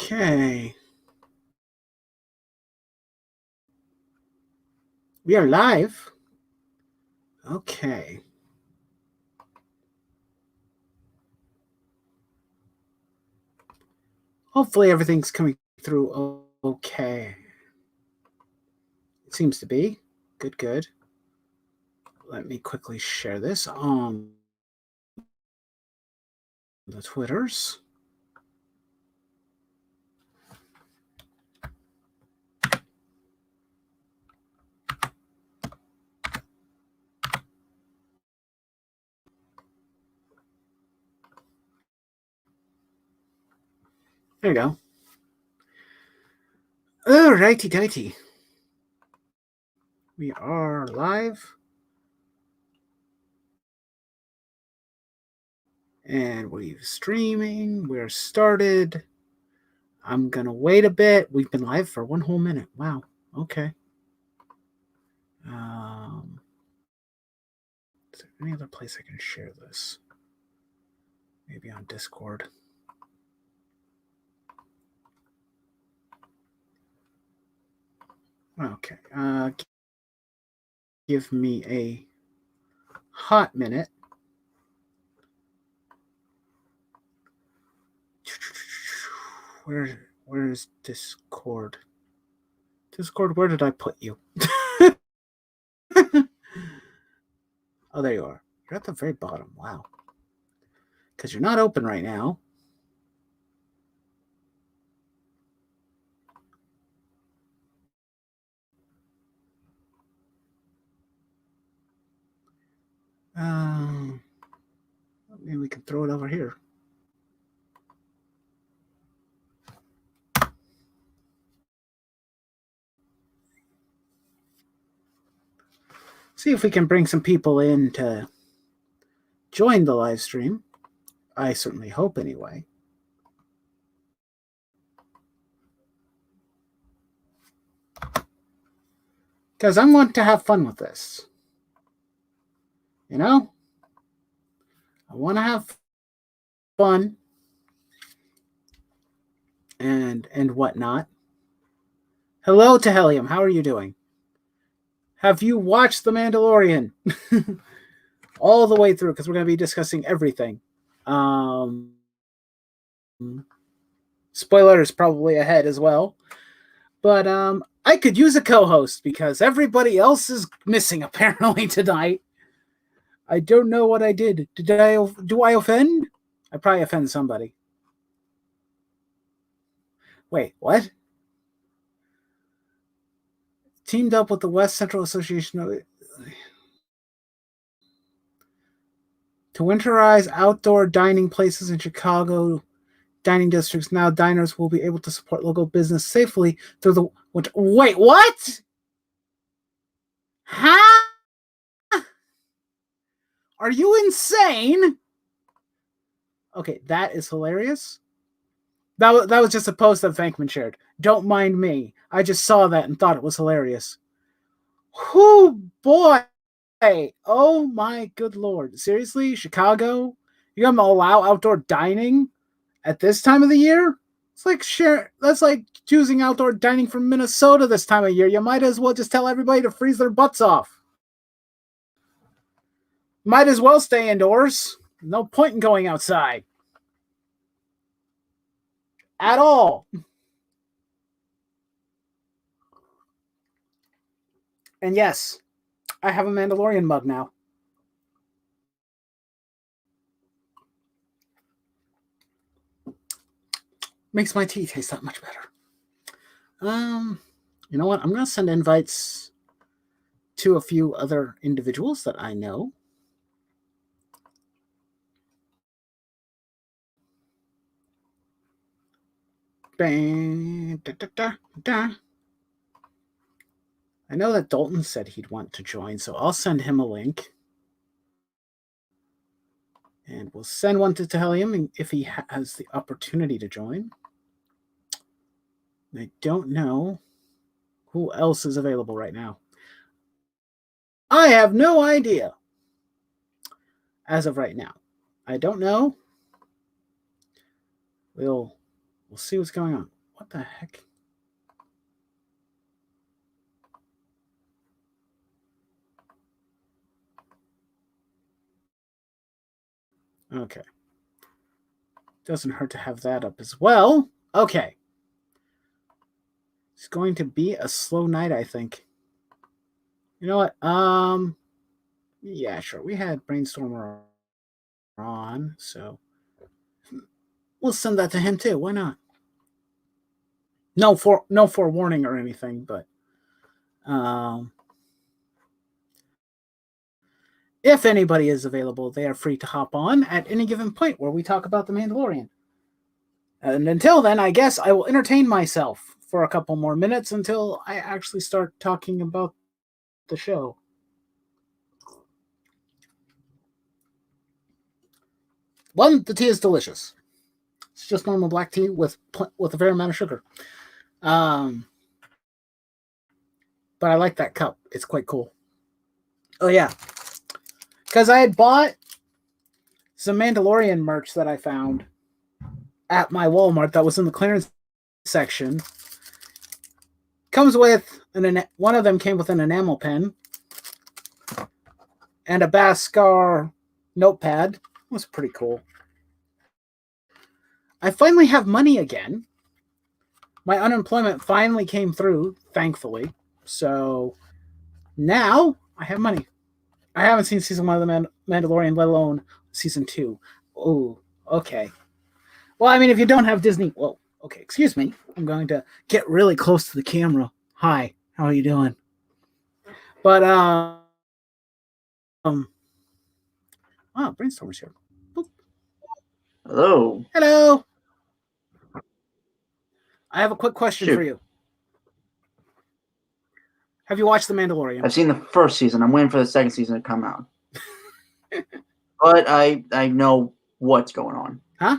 Okay. We are live. Okay. Hopefully everything's coming through okay. It seems to be. Good. Let me quickly share this on the Twitters. There you go. Alrighty-dighty. We are live. And we're streaming. We're started. I'm going to wait a bit. We've been live for 1 whole minute. Wow. Okay. Is there any other place I can share this? Maybe on Discord. Okay. Give me a hot minute. Where's Discord? Discord, where did I put you? Oh, there you are. You're at the very bottom. Wow. Because you're not open right now. Maybe we can throw it over here. See if we can bring some people in to join the live stream. I certainly hope anyway. Because I'm wanting to have fun with this. You know? I want to have fun and whatnot. Hello to Helium. How are you doing? Have you watched The Mandalorian? All the way through, because we're going to be discussing everything. Spoilers probably ahead as well. But I could use a co-host because everybody else is missing apparently tonight. I don't know what I did. Do I offend? I probably offend somebody. Wait, what? Teamed up with the West Central Association to winterize outdoor dining places in Chicago dining districts. Now diners will be able to support local business safely through the winter. Wait, what? Huh? Are you insane? Okay, that is hilarious. That was just a post that Venkman shared. Don't mind me. I just saw that and thought it was hilarious. Whoo, boy. Oh, my good Lord. Seriously? Chicago? You're going to allow outdoor dining at this time of the year? It's like that's like choosing outdoor dining from Minnesota this time of year. You might as well just tell everybody to freeze their butts off. Might as well stay indoors. No point in going outside. At all. And yes, I have a Mandalorian mug now. Makes my tea taste that much better. You know what? I'm going to send invites to a few other individuals that I know. Bang, da, da, da, da. I know that Dalton said he'd want to join, so I'll send him a link. And we'll send one to Helium if he has the opportunity to join. I don't know who else is available right now. I have no idea as of right now. I don't know. We'll see what's going on. What the heck? Okay. Doesn't hurt to have that up as well. Okay. It's going to be a slow night, I think. You know what? Yeah, sure. We had Brainstormer on, so we'll send that to him too. Why not? No forewarning or anything, but if anybody is available, they are free to hop on at any given point where we talk about the Mandalorian. And until then, I guess I will entertain myself for a couple more minutes until I actually start talking about the show. One, the tea is delicious. It's just normal black tea with a fair amount of sugar. But I like that cup. It's quite cool. Oh yeah, because I had bought some Mandalorian merch that I found at my Walmart that was in the clearance section. Comes with one of them came with an enamel pen and a Bhaskar notepad. It was pretty cool. I finally have money again. My unemployment finally came through, thankfully. So now I have money. I haven't seen season 1 of the Mandalorian, let alone season 2. Oh, okay. Well, I mean, if you don't have Disney, well, okay, excuse me. I'm going to get really close to the camera. Hi, how are you doing? But, Brainstormer's here. Boop. Hello. Hello. I have a quick question for you. Have you watched The Mandalorian? I've seen the first season. I'm waiting for the second season to come out. But I know what's going on. Huh?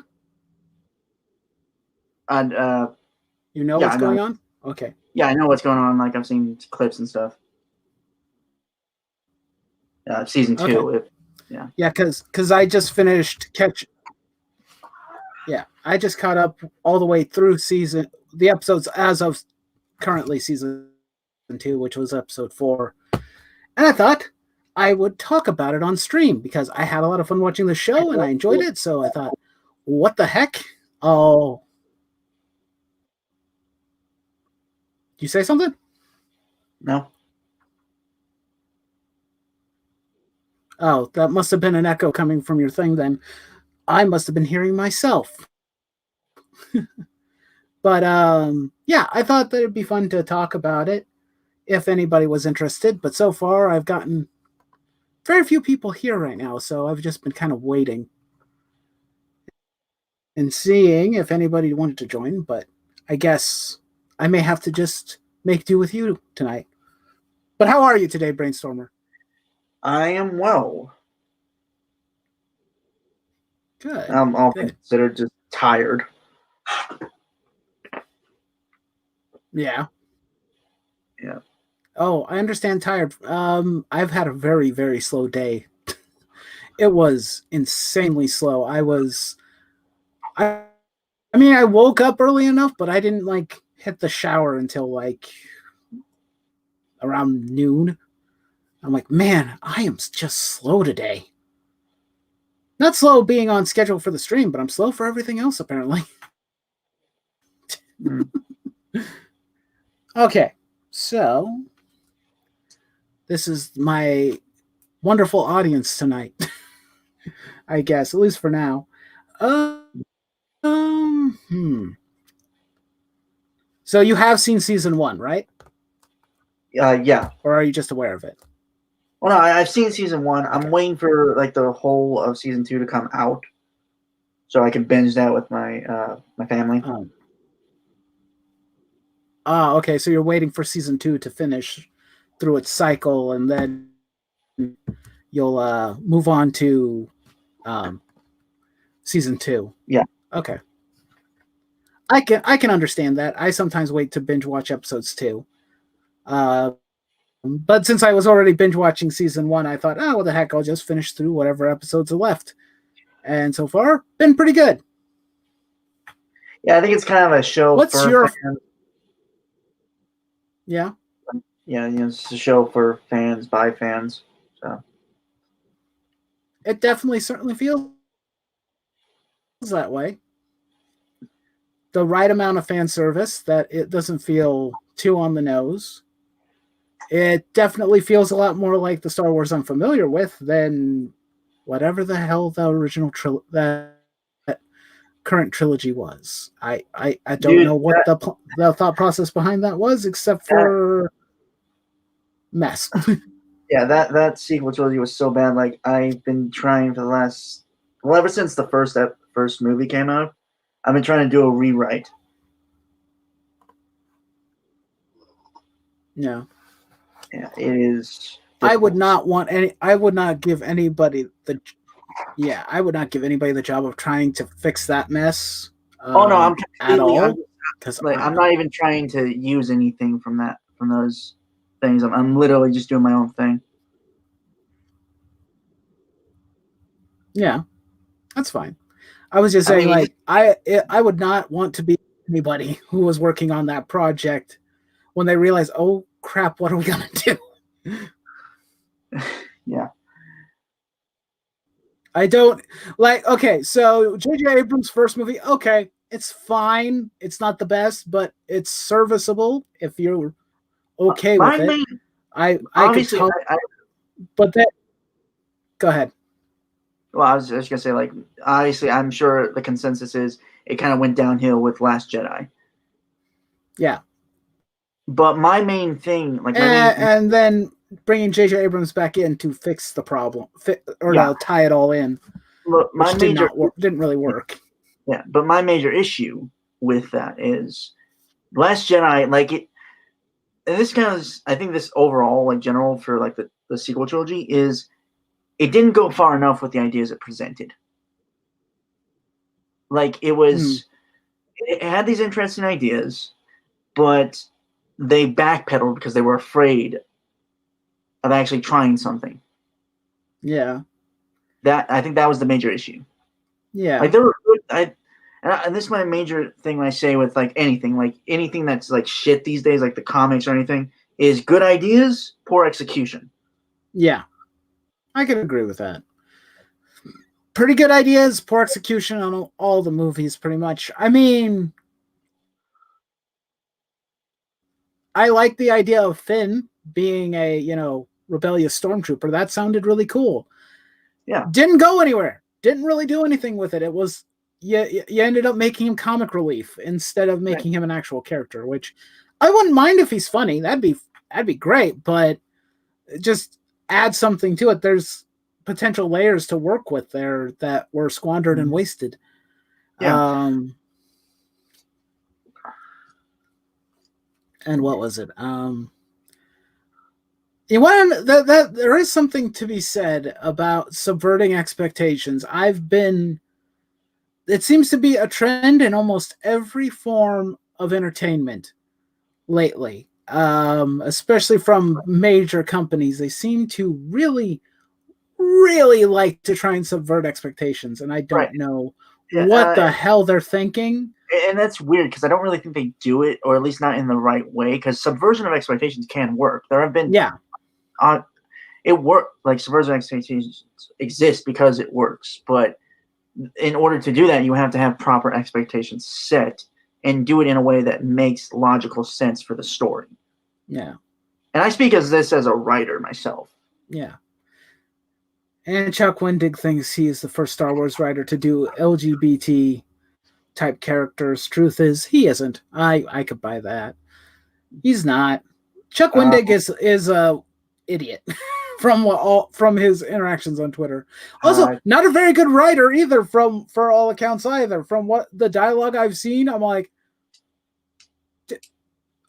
And you know what's going on? Okay. Yeah, I know what's going on. Like I've seen clips and stuff. Season 2. Okay. Yeah, because I just finished Yeah, I just caught up all the way through the episodes as of currently season 2, which was episode 4. And I thought I would talk about it on stream because I had a lot of fun watching the show and I enjoyed it. So I thought, what the heck? Oh. Did you say something? No. Oh, that must have been an echo coming from your thing then. I must have been hearing myself. But yeah, I thought that it'd be fun to talk about it if anybody was interested. But so far, I've gotten very few people here right now, so I've just been kind of waiting and seeing if anybody wanted to join. But I guess I may have to just make do with you tonight. But how are you today, Brainstormer? I am well. Good. I'm all considered just tired. Yeah. Yeah. Oh, I understand tired. I've had a very, very slow day. It was insanely slow. I mean, I woke up early enough, but I didn't hit the shower until around noon. I'm like, man, I am just slow today. Not slow being on schedule for the stream, but I'm slow for everything else, apparently. Okay, so this is my wonderful audience tonight, I guess, at least for now. So you have seen season 1, right? Yeah. Or are you just aware of it? Well, no, I've seen season 1. Okay. I'm waiting for the whole of season 2 to come out, so I can binge that with my my family. Okay. So you're waiting for season 2 to finish through its cycle, and then you'll move on to season 2. Yeah. Okay. I can understand that. I sometimes wait to binge watch episodes too. But since I was already binge watching season 1, I thought, oh, what the heck, I'll just finish through whatever episodes are left. And so far, been pretty good. Yeah, I think it's kind of a show What's for your fans. yeah? Yeah, it's a show for fans by fans. So It definitely certainly feels that way. The right amount of fan service that it doesn't feel too on the nose. It definitely feels a lot more like the Star Wars I'm familiar with than whatever the hell the original that current trilogy was. I don't dude, know what the thought process behind that was, except that for mess. yeah, that sequel trilogy was so bad. Like I've been trying for the last ever since the first movie came out, I've been trying to do a rewrite. Yeah. Yeah, it is I would difficult. not want any. I would not give anybody the. Yeah, I would not give anybody the job of trying to fix that mess. Oh no, I'm At completely. all, because I'm not even trying to use anything from those things. I'm literally just doing my own thing. yeah, that's fine. I was just I saying, mean, like, I would not want to be anybody who was working on that project when they realize, oh crap, what are we gonna do? yeah. I don't like. Okay, so J.J. Abrams' first movie, okay, it's fine. It's not the best, but it's serviceable if you're okay My with it. main, I could obviously, tell, but that. Go ahead. well, I was just gonna say, like, obviously, I'm sure the consensus is it kind of went downhill with Last Jedi. Yeah, But my main thing, like and then bringing J.J. Abrams back in to fix the problem, or yeah, to tie it all in, look, which didn't really work. yeah, but my major issue with that is Last Jedi, like it, and this kind of, I think this overall, like general for like the sequel trilogy is, it didn't go far enough with the ideas it presented. Like it had these interesting ideas, but they backpedaled because they were afraid of actually trying something. Yeah. That I think that was the major issue. Yeah. Like there were and this is my major thing when I say with like anything that's like shit these days, like the comics or anything, is good ideas, poor execution. Yeah. I can agree with that. Pretty good ideas, poor execution on all the movies, pretty much. I mean, I like the idea of Finn being a, rebellious stormtrooper. That sounded really cool. Yeah. Didn't go anywhere. Didn't really do anything with it. It was you ended up making him comic relief instead of making him an actual character, which I wouldn't mind if he's funny. That'd be great, but just add something to it. There's potential layers to work with there that were squandered and wasted. Yeah. And what was it? That there is something to be said about subverting expectations. It seems to be a trend in almost every form of entertainment lately, especially from major companies. They seem to really, really like to try and subvert expectations, and I don't know what the hell they're thinking. And that's weird because I don't really think they do it, or at least not in the right way. Because subversion of expectations can work. There have been it worked. Like subversion of expectations exist because it works, but in order to do that, you have to have proper expectations set and do it in a way that makes logical sense for the story. Yeah. And I speak as a writer myself. Yeah. And Chuck Wendig thinks he is the first Star Wars writer to do LGBT type characters. Truth is, he isn't. I could buy that. He's not. Chuck Wendig is a idiot. From his interactions on Twitter. Also, not a very good writer either, for all accounts either. From what the dialogue I've seen, I'm like,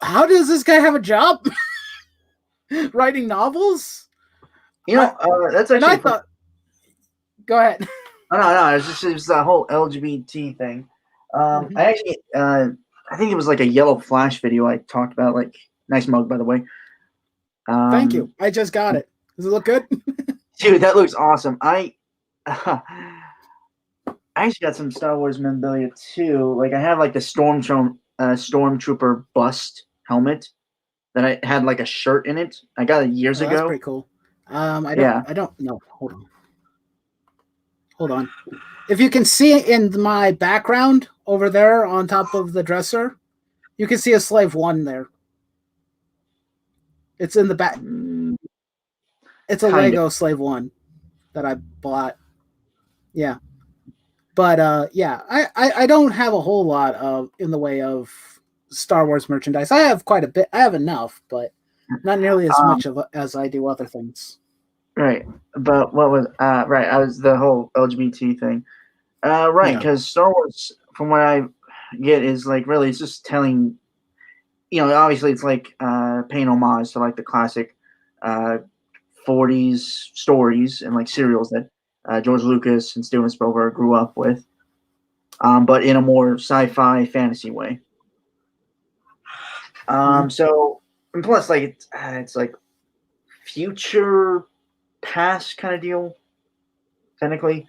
how does this guy have a job writing novels? That's actually. And I thought, go ahead. No. It was that whole LGBT thing. I actually, I think it was like a Yellow Flash video I talked about. Like, nice mug, by the way. Thank you. I just got it. Does it look good? Dude, that looks awesome. I I actually got some Star Wars memorabilia too. Like I have like the Stormtrooper bust helmet that I had like a shirt in it. I got it years That's ago. pretty cool. I Yeah. don't know. Hold on. If you can see in my background over there on top of the dresser, you can see a Slave 1 there. It's in the back. It's a Kind Lego Slave 1 that I bought. Yeah. But yeah, I don't have a whole lot of in the way of Star Wars merchandise. I have quite a bit. I have enough, but not nearly as much of as I do other things. Right. But what was right, I was the whole LGBT thing. Right, because Star Wars, from what I get, is like really it's just telling, obviously it's like paying homage to like the classic 40s stories and like serials that George Lucas and Steven Spielberg grew up with, but in a more sci-fi fantasy way. So, and plus, like it's like future past kind of deal, technically.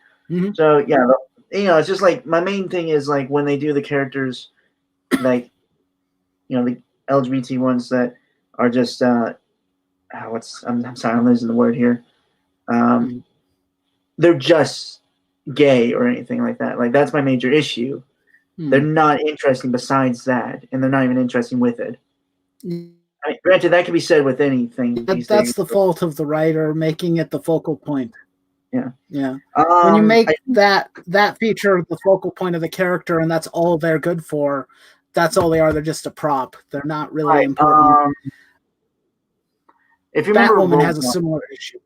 So yeah, it's just like my main thing is like when they do the characters, like the LGBT ones that are just I'm sorry, I'm losing the word here. They're just gay or anything like that. Like that's my major issue. They're not interesting besides that, and they're not even interesting with it. I mean, granted, that can be said with anything. That's the fault of the writer making it the focal point. Yeah. When you make that feature the focal point of the character, and that's all they're good for, that's all they are. They're just a prop. They're not really important. If you remember, Batwoman has a similar issue.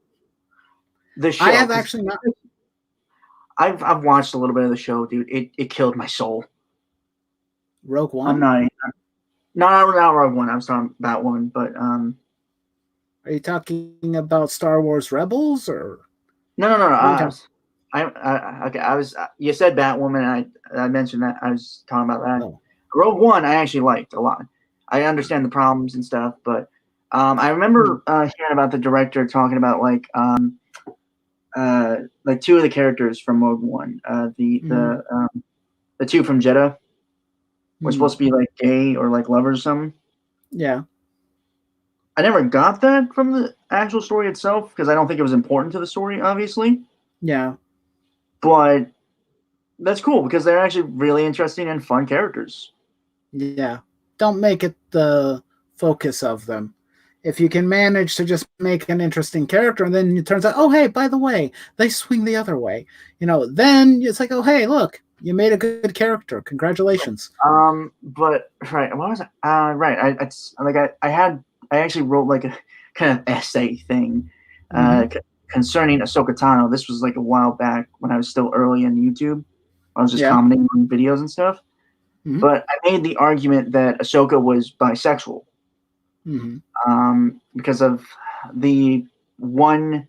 The show. I have actually not. I've watched a little bit of the show, dude. It killed my soul. Rogue One. I'm not. Not Rogue One. I'm talking about Batwoman, but Are you talking about Star Wars Rebels or? No. Okay. You said Batwoman, and I mentioned that. I was talking about that. Oh. Rogue One, I actually liked a lot. I understand the problems and stuff, but I remember hearing about the director talking about like two of the characters from Rogue One. The two from Jeddah were supposed to be like gay or like lovers or something. Yeah. I never got that from the actual story itself because I don't think it was important to the story, obviously. Yeah. But that's cool because they're actually really interesting and fun characters. Yeah. Don't make it the focus of them. If you can manage to just make an interesting character and then it turns out, oh, hey, by the way, they swing the other way, then it's like, oh, hey, look, you made a good character. Congratulations. But right. What was it? Right. I actually wrote like a kind of essay thing concerning Ahsoka Tano. This was like a while back when I was still early in YouTube. I was just commenting on videos and stuff. But I made the argument that Ahsoka was bisexual because of the one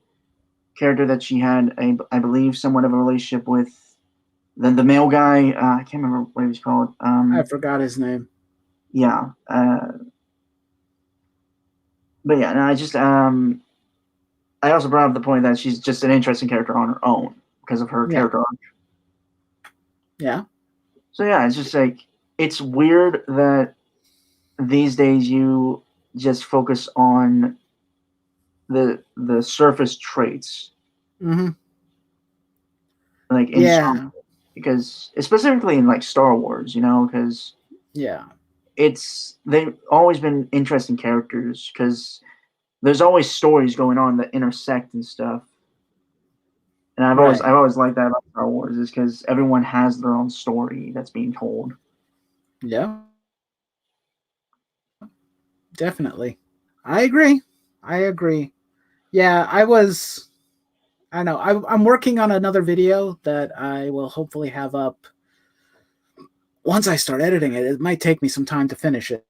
character that she had, I believe, somewhat of a relationship with the male guy. I can't remember what he was called. I forgot his name. Yeah. But yeah, and I also brought up the point that she's just an interesting character on her own because of her character arc. Yeah. So yeah, it's just like it's weird that these days you just focus on the surface traits. Like because specifically in like Star Wars, because they've always been interesting characters because there's always stories going on that intersect and stuff. And I've always liked that about Star Wars is because everyone has their own story that's being told. Yeah. Definitely. I agree. Yeah, I know. I'm working on another video that I will hopefully have up once I start editing it. It might take me some time to finish it.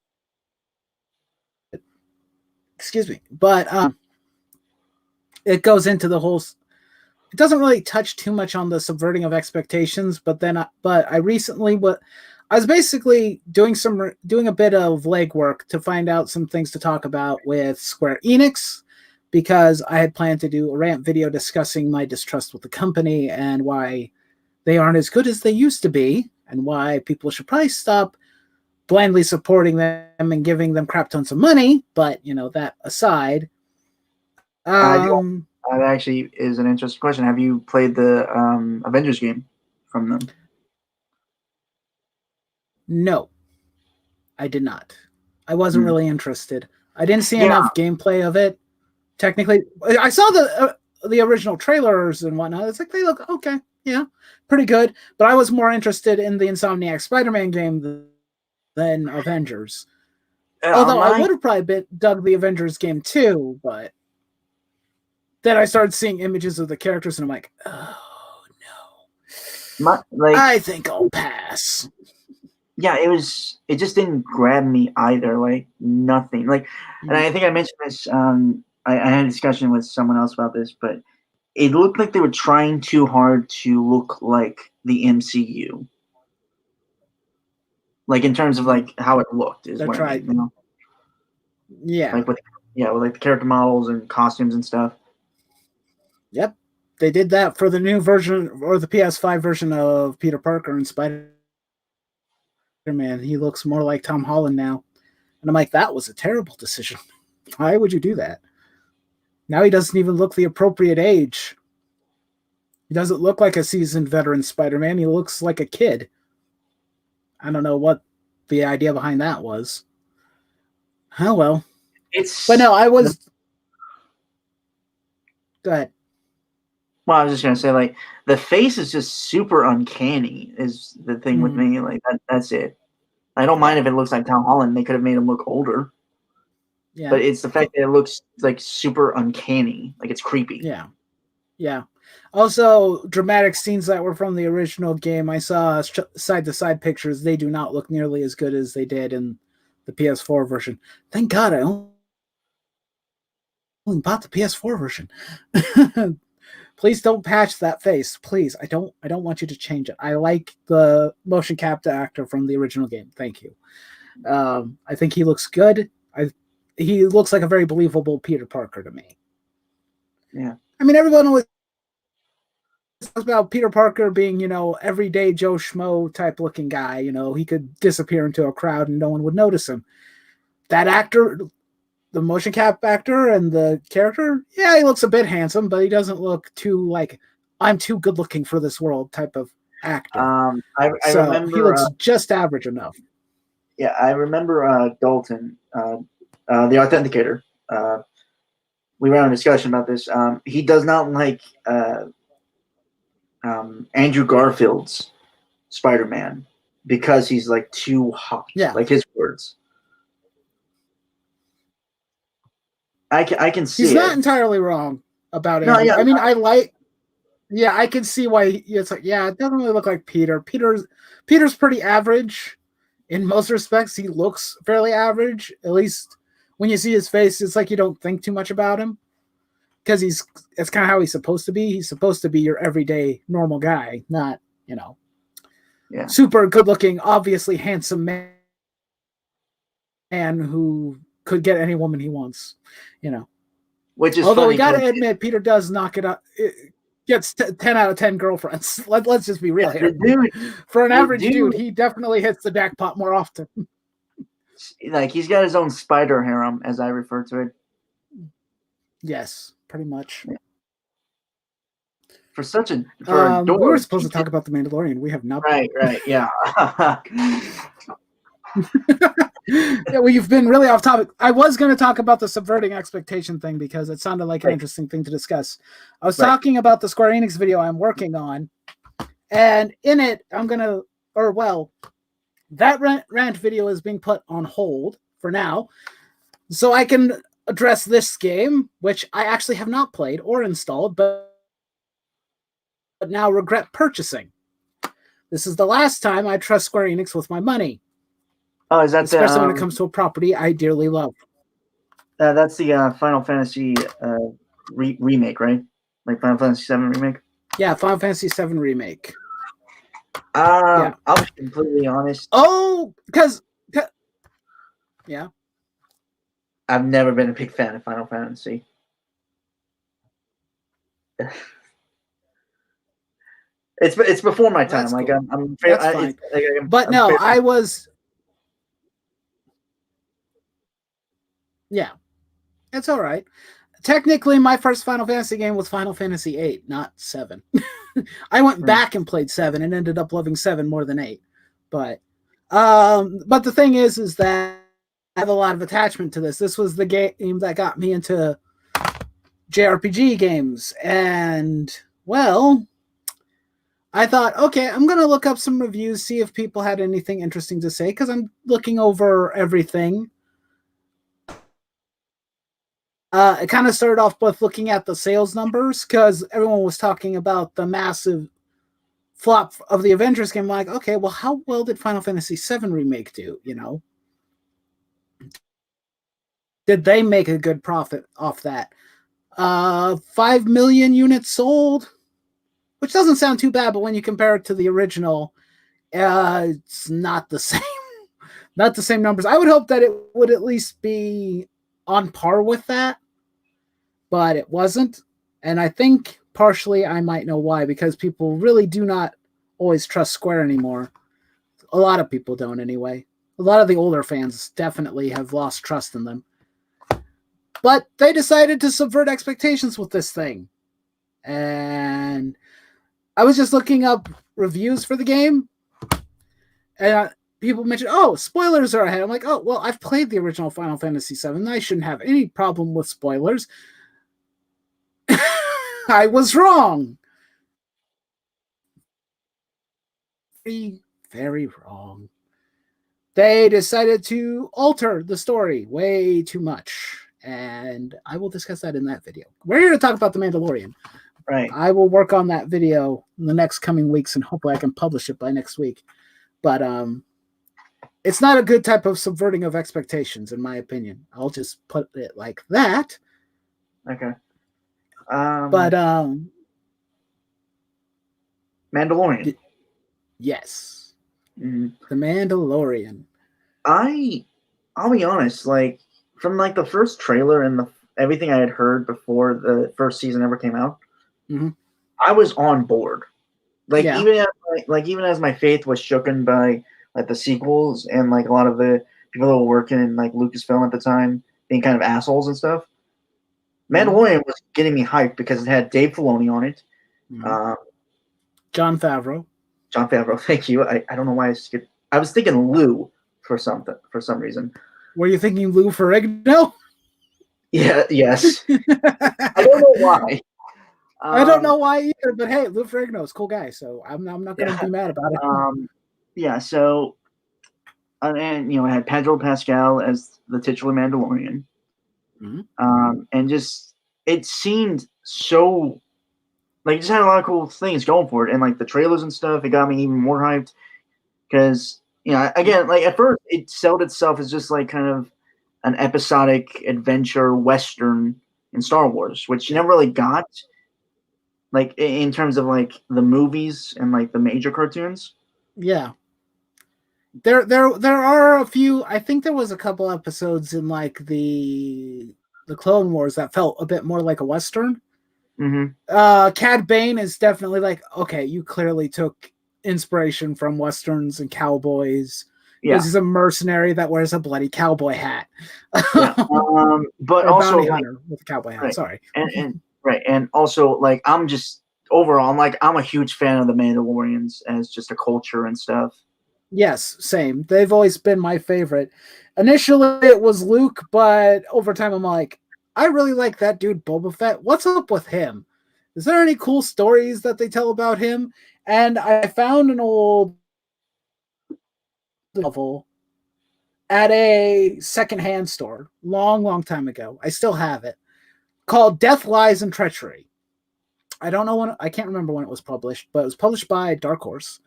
Excuse me. But it goes into the whole. It doesn't really touch too much on the subverting of expectations, but I recently I was basically doing a bit of legwork to find out some things to talk about with Square Enix, because I had planned to do a rant video discussing my distrust with the company and why they aren't as good as they used to be, and why people should probably stop blindly supporting them and giving them crap tons of money. But that aside, that actually is an interesting question. Have you played the Avengers game from them? No, I did not. I wasn't really interested. I didn't see enough gameplay of it. Technically, I saw the original trailers and whatnot. It's like they look okay, yeah, pretty good. But I was more interested in the Insomniac Spider-Man game than Avengers. Although I would have probably dug the Avengers game too, but then I started seeing images of the characters and I'm like, oh no, I think I'll pass. Yeah, it just didn't grab me either. Like nothing. Like, and I think I mentioned this. I had a discussion with someone else about this, but it looked like they were trying too hard to look like the MCU. Like in terms of like how it looked is what I mean. Yeah. Like with the character models and costumes and stuff. Yep. They did that for the new version or the PS5 version of Peter Parker and Spider-Man. He looks more like Tom Holland now. And I'm like, that was a terrible decision. Why would you do that? Now he doesn't even look the appropriate age. He doesn't look like a seasoned veteran Spider-Man. He looks like a kid. I don't know what the idea behind that was. Oh, well. But no, I was... Go ahead. Well, I was just going to say, like, the face is just super uncanny is the thing with me. Like, that's it. I don't mind if it looks like Tom Holland. They could have made him look older. Yeah. But it's the fact that it looks, like, super uncanny. Like, it's creepy. Yeah. Yeah. Also, dramatic scenes that were from the original game, I saw side-to-side pictures. They do not look nearly as good as they did in the PS4 version. Thank God I only bought the PS4 version. Please don't patch that face. Please. I don't want you to change it. I like the motion capture actor from the original game. Thank you. I think he looks good. He looks like a very believable Peter Parker to me. Yeah. I mean, everyone always talks about Peter Parker being, everyday Joe Schmo type looking guy. He could disappear into a crowd and no one would notice him. That actor, the motion cap actor and the character, yeah, he looks a bit handsome, but he doesn't look too like I'm too good looking for this world type of actor. I remember he looks just average enough. Yeah, I remember Dalton, the Authenticator. We ran a discussion about this. He does not like Andrew Garfield's Spider-Man because he's like too hot. Yeah, like his words. I can see he's not entirely wrong about it. No, yeah, I mean, I can see why it's like, yeah, it doesn't really look like Peter. Peter's pretty average in most respects. He looks fairly average, at least when you see his face. It's like you don't think too much about him because it's kind of how he's supposed to be. He's supposed to be your everyday normal guy, not super good looking, obviously handsome man who could get any woman he wants, Which is although we gotta admit, Peter does knock it up. It gets 10 out of 10 girlfriends. Let's just be real here. For an average dude, he definitely hits the jackpot more often. Like he's got his own spider harem, as I refer to it. Yes, pretty much. Yeah. For such a we were supposed to talk about the Mandalorian. We have not. Right, yeah. Yeah, well, you've been really off topic. I was going to talk about the subverting expectation thing because it sounded like an interesting thing to discuss. I was talking about the Square Enix video I'm working on, and in it, that rant video is being put on hold for now, so I can address this game, which I actually have not played or installed, but now regret purchasing. This is the last time I trust Square Enix with my money. Oh, is that especially when it comes to a property I dearly love? That's the Final Fantasy remake, right? Like Final Fantasy VII remake. Yeah, Final Fantasy VII remake. Yeah. I'll be completely honest. Oh, because yeah, I've never been a big fan of Final Fantasy. It's before my time. That's Like cool. I'm That's fine. But I'm no, fair. I was. Yeah, it's all right. Technically, my first Final Fantasy game was Final Fantasy VIII, not 7. I went back and played 7 and ended up loving 7 more than 8. But the thing is that I have a lot of attachment to this. This was the game that got me into JRPG games, and well, I thought, okay, I'm gonna look up some reviews, see if people had anything interesting to say, because I'm looking over everything. It kind of started off with looking at the sales numbers, because everyone was talking about the massive flop of the Avengers game. I'm like, okay, well, how well did Final Fantasy VII Remake do? You know, did they make a good profit off that? 5 million units sold, which doesn't sound too bad, but when you compare it to the original, it's not the same. Not the same numbers. I would hope that it would at least be on par with that, but it wasn't. And I think partially I might know why, because people really do not always trust Square anymore. A lot of people don't anyway. A lot of the older fans definitely have lost trust in them. But they decided to subvert expectations with this thing. And I was just looking up reviews for the game, and people mentioned, oh, spoilers are ahead. I'm like, oh, well, I've played the original Final Fantasy VII. I shouldn't have any problem with spoilers. I was wrong. Very, very wrong. They decided to alter the story way too much. And I will discuss that in that video. We're here to talk about The Mandalorian. Right. I will work on that video in the next coming weeks, and hopefully I can publish it by next week. But it's not a good type of subverting of expectations, in my opinion. I'll just put it like that. Okay. But Mandalorian. Yes. Mm-hmm. The Mandalorian. I'll be honest, like from like the first trailer and everything I had heard before the first season ever came out, I was on board. Like even as my faith was shooken by like the sequels and like a lot of the people that were working in like Lucasfilm at the time being kind of assholes and stuff. Mandalorian was getting me hyped because it had Dave Filoni on it. Jon Favreau. Jon Favreau, thank you. I don't know why I was thinking Lou for some reason. Were you thinking Lou Ferrigno? Yeah, yes. I don't know why. I don't know why either, but hey, Lou Ferrigno is a cool guy, so I'm not going to be mad about it. Yeah, so and I had Pedro Pascal as the titular Mandalorian, and just it seemed so like it just had a lot of cool things going for it, and like the trailers and stuff, it got me even more hyped because again, like at first it sold itself as just like kind of an episodic adventure western in Star Wars, which you never really got. Like in terms of like the movies and like the major cartoons. Yeah. There are a few. I think there was a couple episodes in like the Clone Wars that felt a bit more like a western. Cad Bane is definitely like, okay, you clearly took inspiration from westerns and cowboys. Yeah, he's a mercenary that wears a bloody cowboy hat. Yeah. But also bounty hunter with a cowboy hat. Right. Sorry. And right, and also like I'm a huge fan of the Mandalorians as just a culture and stuff. Yes, same. They've always been my favorite. Initially, it was Luke, but over time, I'm like, I really like that dude, Boba Fett. What's up with him? Is there any cool stories that they tell about him? And I found an old novel at a secondhand store, long time ago. I still have it, called Death, Lies, and Treachery. I can't remember when it was published, but it was published by Dark Horse.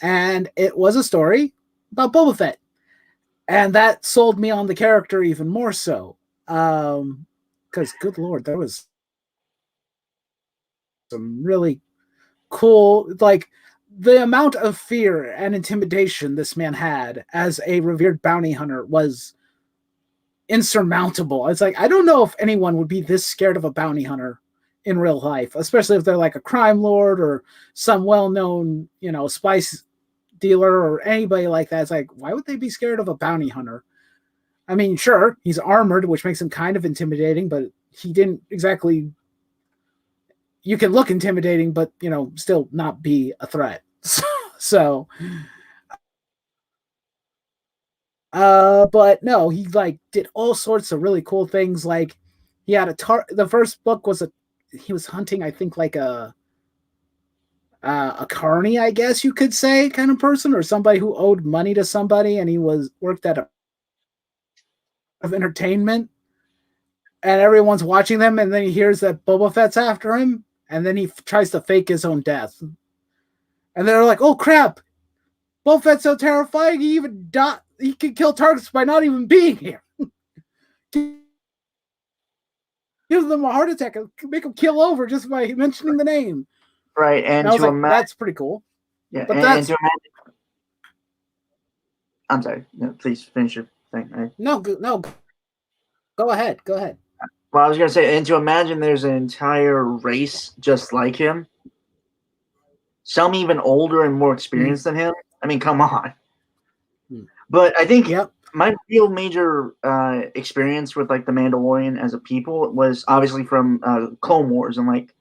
And it was a story about Boba Fett. And that sold me on the character even more so. Because, good Lord, there was some really cool, like, the amount of fear and intimidation this man had as a revered bounty hunter was insurmountable. It's like, I don't know if anyone would be this scared of a bounty hunter in real life, especially if they're like a crime lord or some well-known, spice dealer or anybody like that. It's like, why would they be scared of a bounty hunter? I mean, sure, he's armored, which makes him kind of intimidating, but he didn't exactly. You can look intimidating, but still not be a threat. So, but no, he like did all sorts of really cool things. Like he had the first book was he was hunting, I think, like a carny, I guess you could say, kind of person, or somebody who owed money to somebody, and he worked at of entertainment, and everyone's watching them, and then he hears that Boba Fett's after him, and then he tries to fake his own death, and they're like, "Oh crap, Boba Fett's so terrifying. He can kill targets by not even being here." Gives them a heart attack and make them kill over just by mentioning the name. Right, and I was like, that's pretty cool. Yeah, but and to imagine. I'm sorry. No, please finish your thing. No. Go ahead. Well, I was gonna say, and to imagine there's an entire race just like him, some even older and more experienced than him. I mean, come on. But I think my real major experience with like the Mandalorian as a people was obviously from Clone Wars and like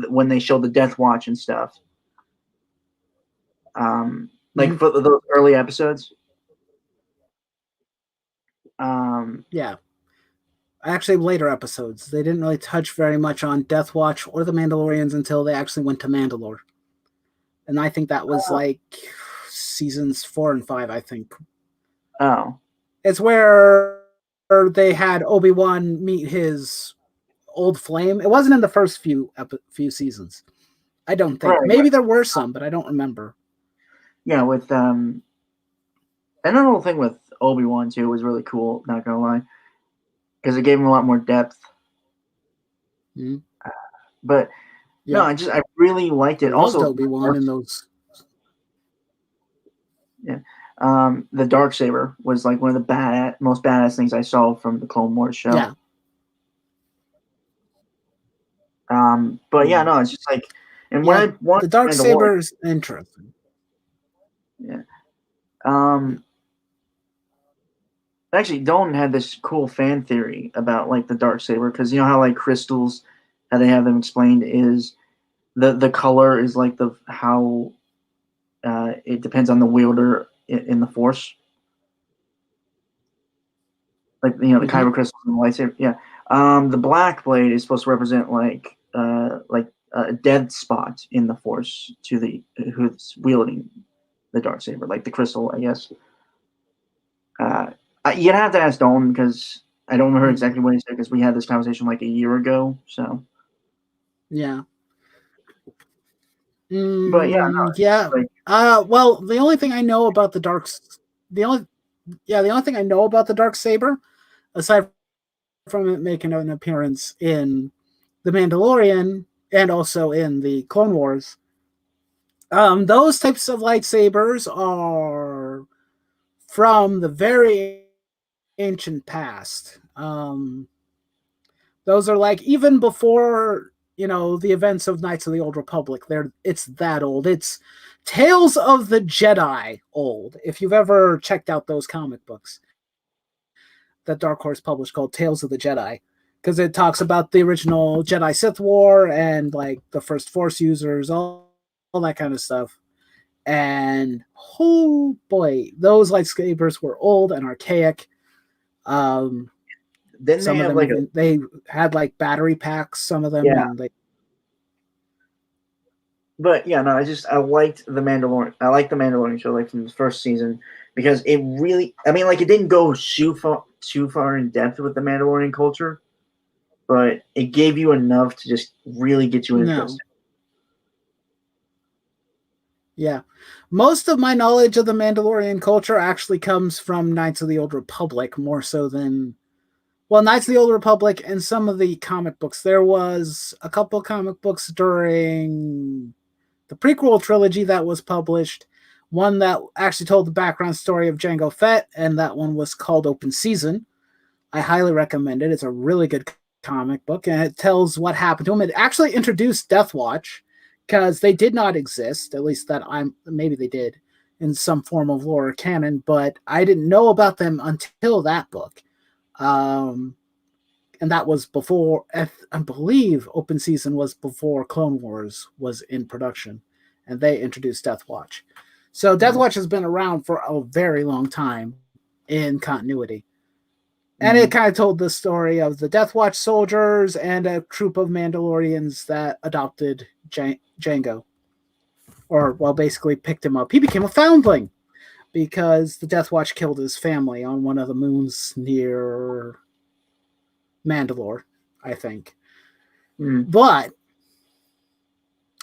when they showed the Death Watch and stuff. Like for those early episodes. Actually, later episodes. They didn't really touch very much on Death Watch or the Mandalorians until they actually went to Mandalore. And I think that was like seasons 4 and 5, I think. Oh. It's where they had Obi-Wan meet his old flame. It wasn't in the first few seasons. I don't think. Right, Maybe there were some, but I don't remember. Yeah, with and the whole thing with Obi-Wan too was really cool, not gonna lie. Because it gave him a lot more depth. But no, I really liked it. Also, Obi-Wan in those. Yeah, the Darksaber was like one of the most badass things I saw from the Clone Wars show. Yeah. But yeah, no, it's just like, and when I watched the Darksaber is interesting. Yeah. Actually, Dalton had this cool fan theory about like the Darksaber, because you know how like crystals, how they have them explained is the color is like how it depends on the wielder in the Force. Like the kyber crystals and the lightsaber. Yeah. The black blade is supposed to represent like a dead spot in the Force to who's wielding the Darksaber, like the crystal, I guess. You'd have to ask Dalton because I don't remember exactly what he said, because we had this conversation like a year ago. So yeah. But yeah, no, like, well, the only thing I know about the only thing I know about the Darksaber, aside from it making an appearance in the Mandalorian and also in the Clone Wars, those types of lightsabers are from the very ancient past. Those are like even before the events of Knights of the Old Republic. It's that old. It's Tales of the Jedi old. If you've ever checked out those comic books that Dark Horse published called Tales of the Jedi, because it talks about the original Jedi Sith War and like the first Force users, all that kind of stuff. And oh boy, those lightsabers were old and archaic. Then some of them they had like battery packs. Some of them, But yeah, no, I liked the Mandalorian. I liked the Mandalorian show like from the first season, because it really, I mean, like it didn't go too far in depth with the Mandalorian culture, but it gave you enough to just really get you interested. Yeah. Most of my knowledge of the Mandalorian culture actually comes from Knights of the Old Republic, more so than, well, Knights of the Old Republic and some of the comic books. There was a couple comic books during the prequel trilogy that was published. One that actually told the background story of Jango Fett, and that one was called Open Season. I highly recommend it. It's a really good comic book, and it tells what happened to him. It actually introduced Death Watch, because they did not exist, at least that maybe they did in some form of lore or canon, but I didn't know about them until that book. And that was before, I believe Open Season was before Clone Wars was in production, and they introduced Death Watch. So Death Watch has been around for a very long time in continuity. And it kind of told the story of the Death Watch soldiers and a troop of Mandalorians that adopted Jango. Or, well, basically picked him up. He became a foundling because the Death Watch killed his family on one of the moons near Mandalore, I think. But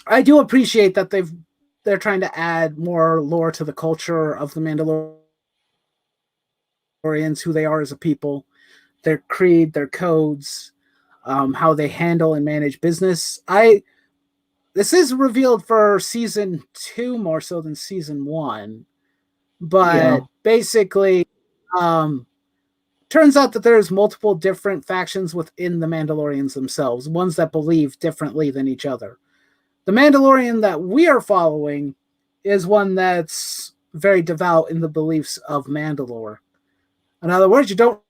I do appreciate that they're trying to add more lore to the culture of the Mandalorians, who they are as a people, their creed, their codes, how they handle and manage business. This is revealed for season 2 more so than season 1, but basically, turns out that there's multiple different factions within the Mandalorians themselves, ones that believe differently than each other. The Mandalorian that we are following is one that's very devout in the beliefs of Mandalore. In other words, you don't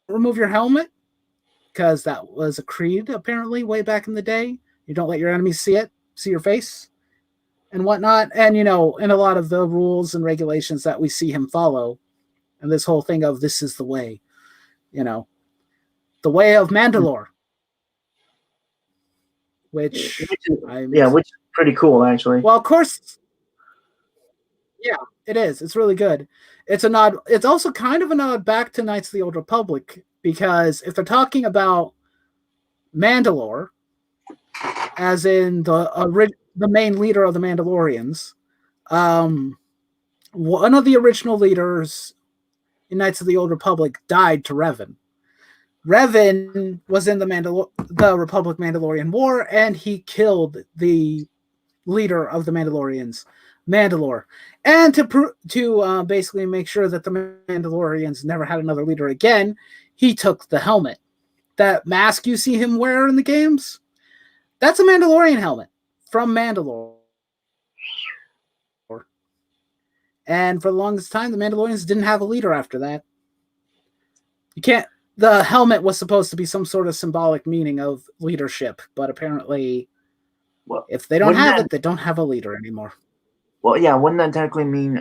remove your helmet, because that was a creed apparently way back in the day. You don't let your enemies see your face and whatnot. And, in a lot of the rules and regulations that we see him follow, and this whole thing of this is the way, the way of Mandalore, which is pretty cool, actually. Well, of course, yeah, it is. It's really good. It's a nod. It's also kind of a nod back to Knights of the Old Republic, because if they're talking about Mandalore, as in the main leader of the Mandalorians, one of the original leaders in Knights of the Old Republic died to Revan. Revan was in the Republic Mandalorian War, and he killed the leader of the Mandalorians, Mandalore. And to basically make sure that the Mandalorians never had another leader again, he took the helmet. That mask you see him wear in the games, that's a Mandalorian helmet from Mandalore. And for the longest time, the Mandalorians didn't have a leader after that. The helmet was supposed to be some sort of symbolic meaning of leadership, but apparently, if they don't have it, they don't have a leader anymore. Well, yeah, wouldn't that technically mean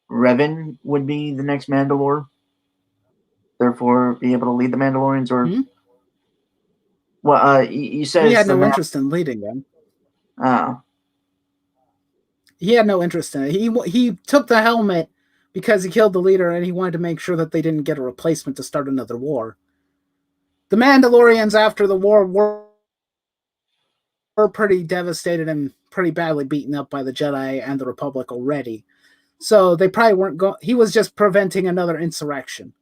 Revan would be the next Mandalore? Therefore, be able to lead the Mandalorians, or well, you said he had no interest in leading them. He had no interest in it. He took the helmet because he killed the leader, and he wanted to make sure that they didn't get a replacement to start another war. The Mandalorians after the war were pretty devastated and pretty badly beaten up by the Jedi and the Republic already. So they probably weren't going. He was just preventing another insurrection.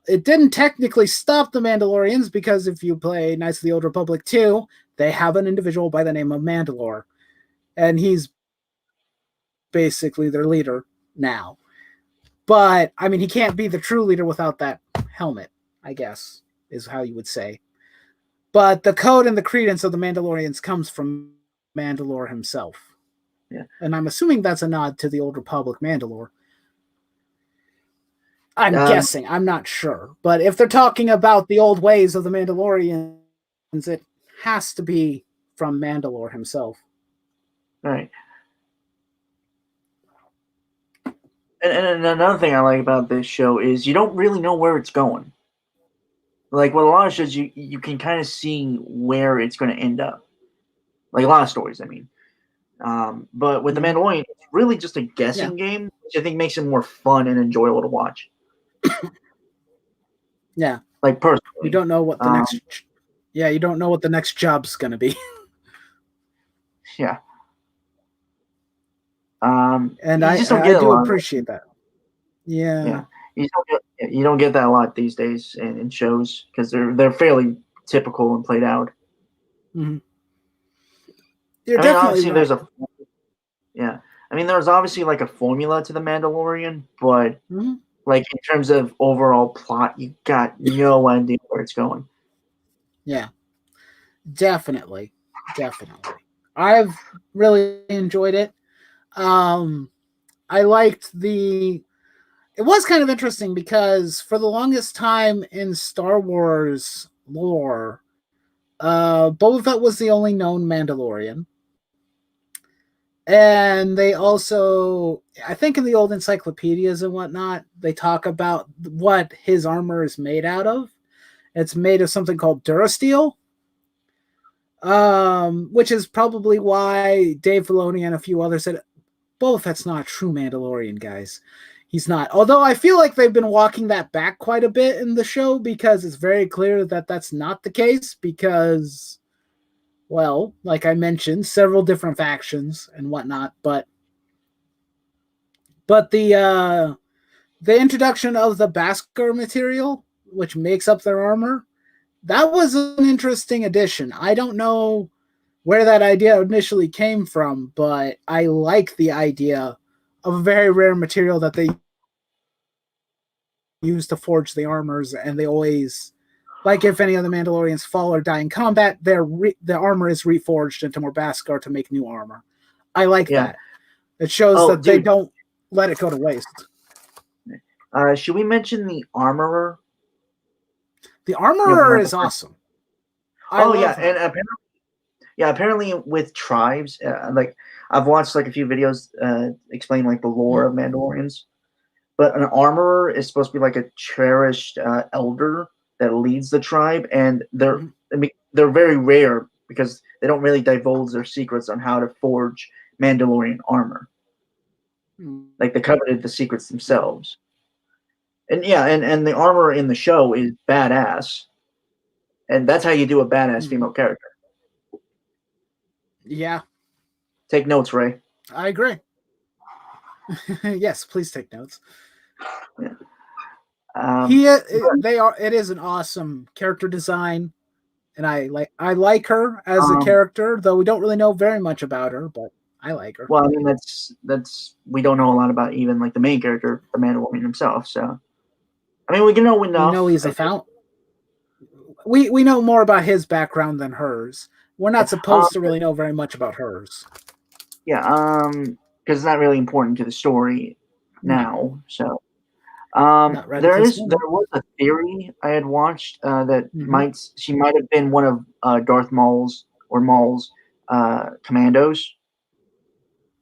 It didn't technically stop the Mandalorians, because if you play Knights of the Old Republic 2, they have an individual by the name of Mandalore, and he's basically their leader now. But, I mean, he can't be the true leader without that helmet, I guess, is how you would say. But the code and the credence of the Mandalorians comes from Mandalore himself. Yeah. And I'm assuming that's a nod to the Old Republic Mandalore. I'm guessing. I'm not sure. But if they're talking about the old ways of the Mandalorians, it has to be from Mandalore himself. Right. And another thing I like about this show is you don't really know where it's going. Like with a lot of shows, you can kind of see where it's going to end up. Like a lot of stories, I mean. But with The Mandalorian, it's really just a guessing game, which I think makes it more fun and enjoyable to watch. Yeah. Like personally. You don't know what the next... Yeah, you don't know what the next job's going to be. Yeah. And I do appreciate that. Yeah. You don't get that a lot these days in shows, because they're fairly typical and played out. Mm-hmm. Definitely right. I mean, there's obviously like a formula to The Mandalorian, but Like in terms of overall plot, you got no idea where it's going. Yeah, definitely. I've really enjoyed it. Um, I liked the. It was kind of interesting because for the longest time in Star Wars lore, Boba Fett was the only known Mandalorian. And they also, I think in the old encyclopedias and whatnot, they talk about what his armor is made out of. It's made of something called Durasteel, which is probably why Dave Filoni and a few others said, Boba Fett's not a true Mandalorian, guys. He's not. Although I feel like they've been walking that back quite a bit in the show because it's very clear that that's not the case because, well, like I mentioned, several different factions and whatnot, but the introduction of the Beskar material, which makes up their armor, that was an interesting addition. I don't know where that idea initially came from, but I like the idea of a very rare material that they use to forge the armors, and they always, like if any of the Mandalorians fall or die in combat, their armor is reforged into more Beskar to make new armor. I like that. It shows that they don't let it go to waste. Should we mention the armorer? The armorer is awesome. Apparently with tribes, like I've watched like a few videos explain like the lore of Mandalorians, but an armorer is supposed to be like a cherished elder that leads the tribe, and they're very rare because they don't really divulge their secrets on how to forge Mandalorian armor. Like they coveted the secrets themselves. And and the armor in the show is badass. And that's how you do a badass female character. Yeah. Take notes, Ray. I agree. Yes, please take notes. Yeah. It is an awesome character design, and I like her as a character, though we don't really know very much about her, but I like her. Well, I mean that's we don't know a lot about even like the main character, the Mandalorian himself. So, I mean, we can know enough. We know he's a fountain. We know more about his background than hers. We're not supposed to really know very much about hers. Yeah, because it's not really important to the story now. So, there was a theory I had watched that she might have been one of Darth Maul's commandos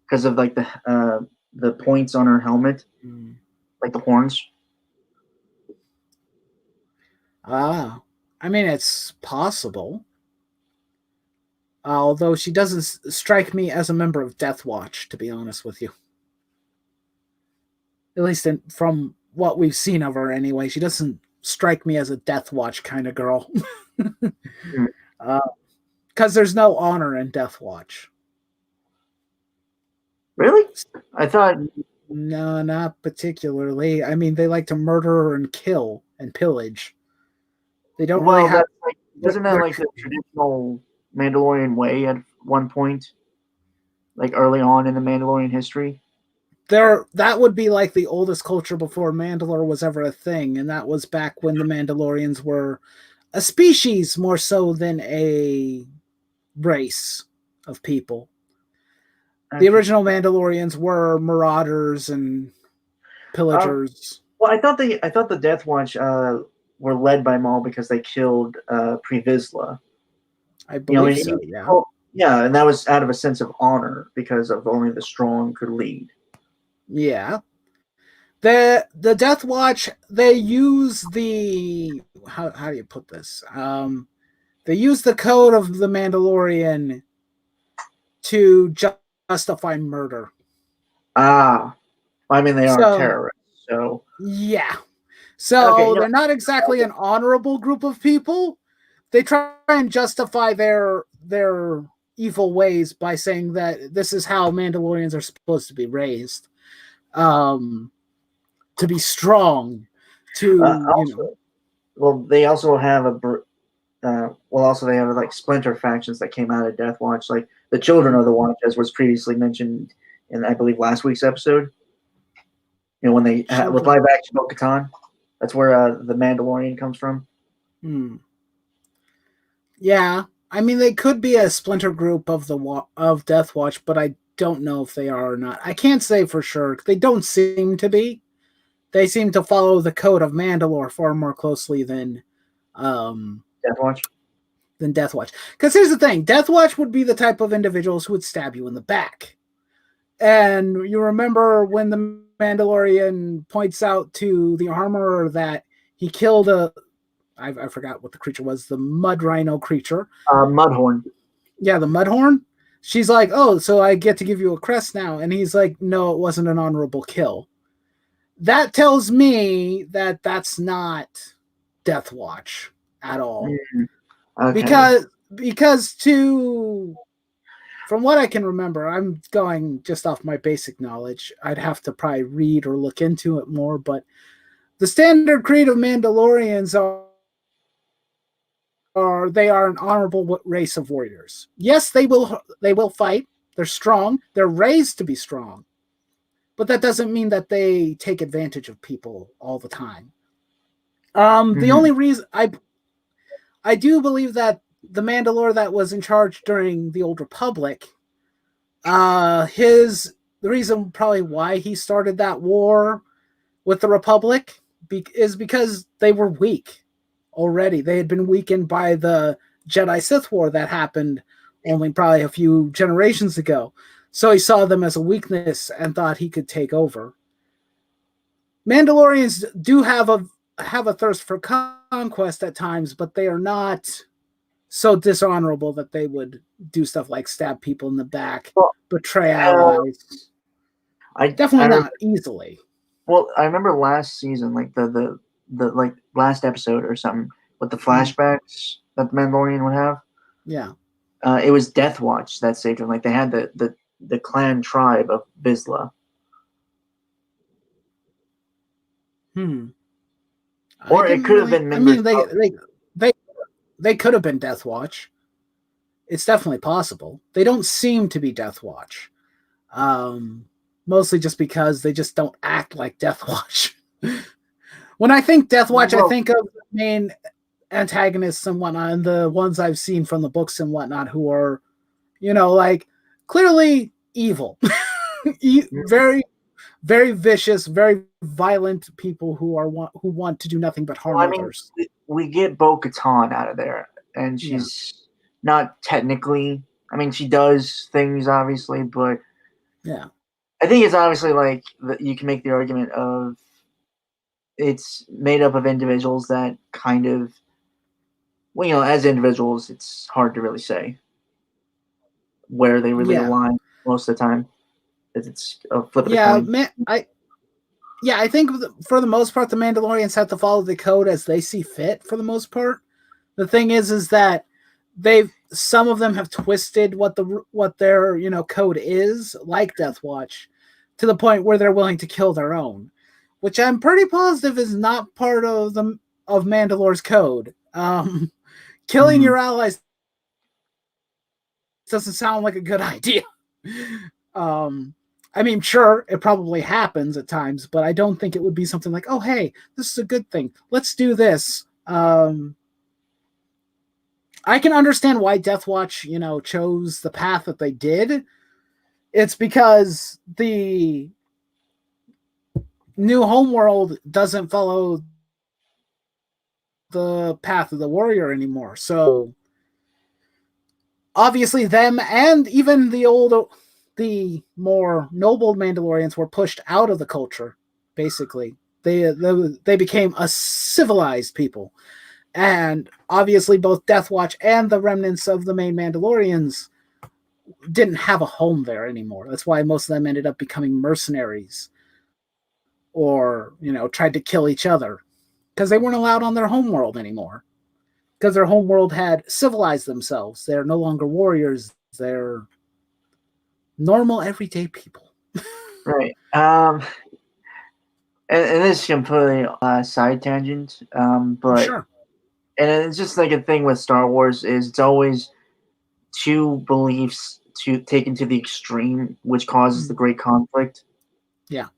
because of like the points on her helmet, like the horns. I mean, it's possible. Although she doesn't strike me as a member of Death Watch, to be honest with you. At least from what we've seen of her anyway. She doesn't strike me as a Death Watch kind of girl. Because there's no honor in Death Watch. Really? I thought... No, not particularly. I mean, they like to murder and kill and pillage. They don't really have... Isn't that like the traditional Mandalorian way at one point? Like early on in the Mandalorian history? That would be like the oldest culture before Mandalore was ever a thing, and that was back when the Mandalorians were a species more so than a race of people. The original Mandalorians were marauders and pillagers. Well, I thought the Death Watch were led by Maul because they killed Pre Vizsla. I believe so. Yeah. Well, yeah, and that was out of a sense of honor because of only the strong could lead. Yeah. The Death Watch, they use the how do you put this? They use the code of the Mandalorian to justify murder. I mean, they are terrorists, so... Yeah. So they're not exactly an honorable group of people. They try and justify their evil ways by saying that this is how Mandalorians are supposed to be raised. To be strong, Well, they also have they have like splinter factions that came out of Death Watch, like the Children of the Watch, as was previously mentioned in, I believe, last week's episode. when they with live action Bo-Katan. That's where the Mandalorian comes from. Yeah, I mean they could be a splinter group of Death Watch, but I don't know if they are or not. I can't say for sure. They don't seem to be. They seem to follow the code of Mandalore far more closely than Death Watch. Because here's the thing: Death Watch would be the type of individuals who would stab you in the back. And you remember when the Mandalorian points out to the armorer that he killed I forgot what the creature was, the mud rhino creature. Mudhorn. Yeah, the Mudhorn. She's like, oh, so I get to give you a crest now. And he's like, no, it wasn't an honorable kill. That tells me that that's not Death Watch at all. Okay. Because from what I can remember, I'm going just off my basic knowledge. I'd have to probably read or look into it more, but the standard creed of Mandalorians they are an honorable race of warriors. Yes, they will fight. They're strong. They're raised to be strong. But that doesn't mean that they take advantage of people all the time. The only reason I do believe that the Mandalore that was in charge during the Old Republic, the reason probably why he started that war with the Republic is because they were weak already. They had been weakened by the Jedi Sith War that happened only probably a few generations ago. So he saw them as a weakness and thought he could take over. Mandalorians do have a thirst for conquest at times, but they are not so dishonorable that they would do stuff like stab people in the back, betray allies. Definitely not easily. Well, I remember last season, like the like last episode or something, with the flashbacks that the Mandalorian would have. Yeah. It was Death Watch that saved him. Like they had the clan tribe of Vizsla. Or it could have been members. I mean, they could have been Death Watch. It's definitely possible. They don't seem to be Death Watch. Mostly just because they just don't act like Death Watch. When I think Death Watch, I think of the main antagonists and whatnot, and the ones I've seen from the books and whatnot, who are, like clearly evil, very, very vicious, very violent people who want to do nothing but harm others. We get Bo-Katan out of there, and she's not technically. I mean, she does things obviously, but I think it's obviously like you can make the argument of it's made up of individuals that kind of, well, as individuals, it's hard to really say where they really align most of the time. It's a flip of the coin. I think for the most part, the Mandalorians have to follow the code as they see fit. For the most part, the thing is that some of them have twisted what their code is, like Death Watch, to the point where they're willing to kill their own, which I'm pretty positive is not part of Mandalore's code. Killing your allies doesn't sound like a good idea. I mean, sure, it probably happens at times, but I don't think it would be something like, oh, hey, this is a good thing. Let's do this. I can understand why Death Watch, chose the path that they did. It's because the new homeworld doesn't follow the path of the warrior anymore. So obviously them and even the more noble Mandalorians were pushed out of the culture, basically. They became a civilized people. And obviously both Death Watch and the remnants of the main Mandalorians didn't have a home there anymore. That's why most of them ended up becoming mercenaries or, tried to kill each other because they weren't allowed on their homeworld anymore. Because their homeworld had civilized themselves. They're no longer warriors. They're normal, everyday people. Right. And this is completely side tangent, but sure. And it's just like a thing with Star Wars is it's always two beliefs taken to the extreme, which causes the great conflict. Yeah.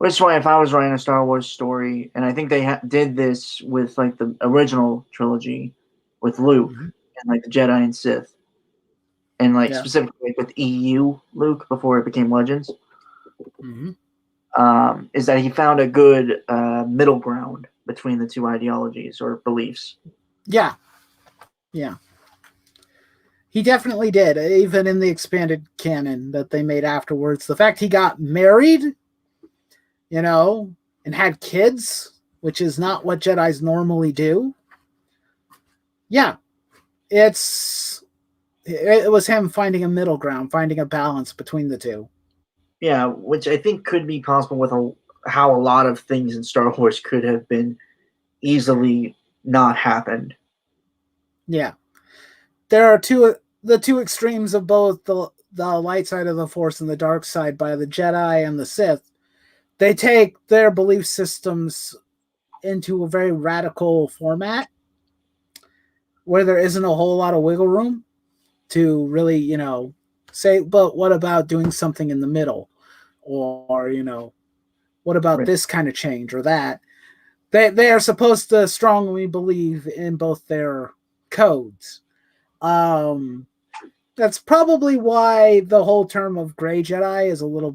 Which is why if I was writing a Star Wars story, and I think they did this with like the original trilogy, with Luke and like the Jedi and Sith, and like specifically with EU Luke before it became Legends, is that he found a good middle ground between the two ideologies or beliefs. Yeah. He definitely did, even in the expanded canon that they made afterwards. The fact he got married, and had kids, which is not what Jedis normally do. Yeah. It was him finding a middle ground, finding a balance between the two. Yeah, which I think could be possible with how a lot of things in Star Wars could have been easily not happened. Yeah. There are the two extremes of both the light side of the Force and the dark side by the Jedi and the Sith. They take their belief systems into a very radical format where there isn't a whole lot of wiggle room to really, say, but what about doing something in the middle? Or, what about this kind of change or that? They are supposed to strongly believe in both their codes. That's probably why the whole term of gray Jedi is a little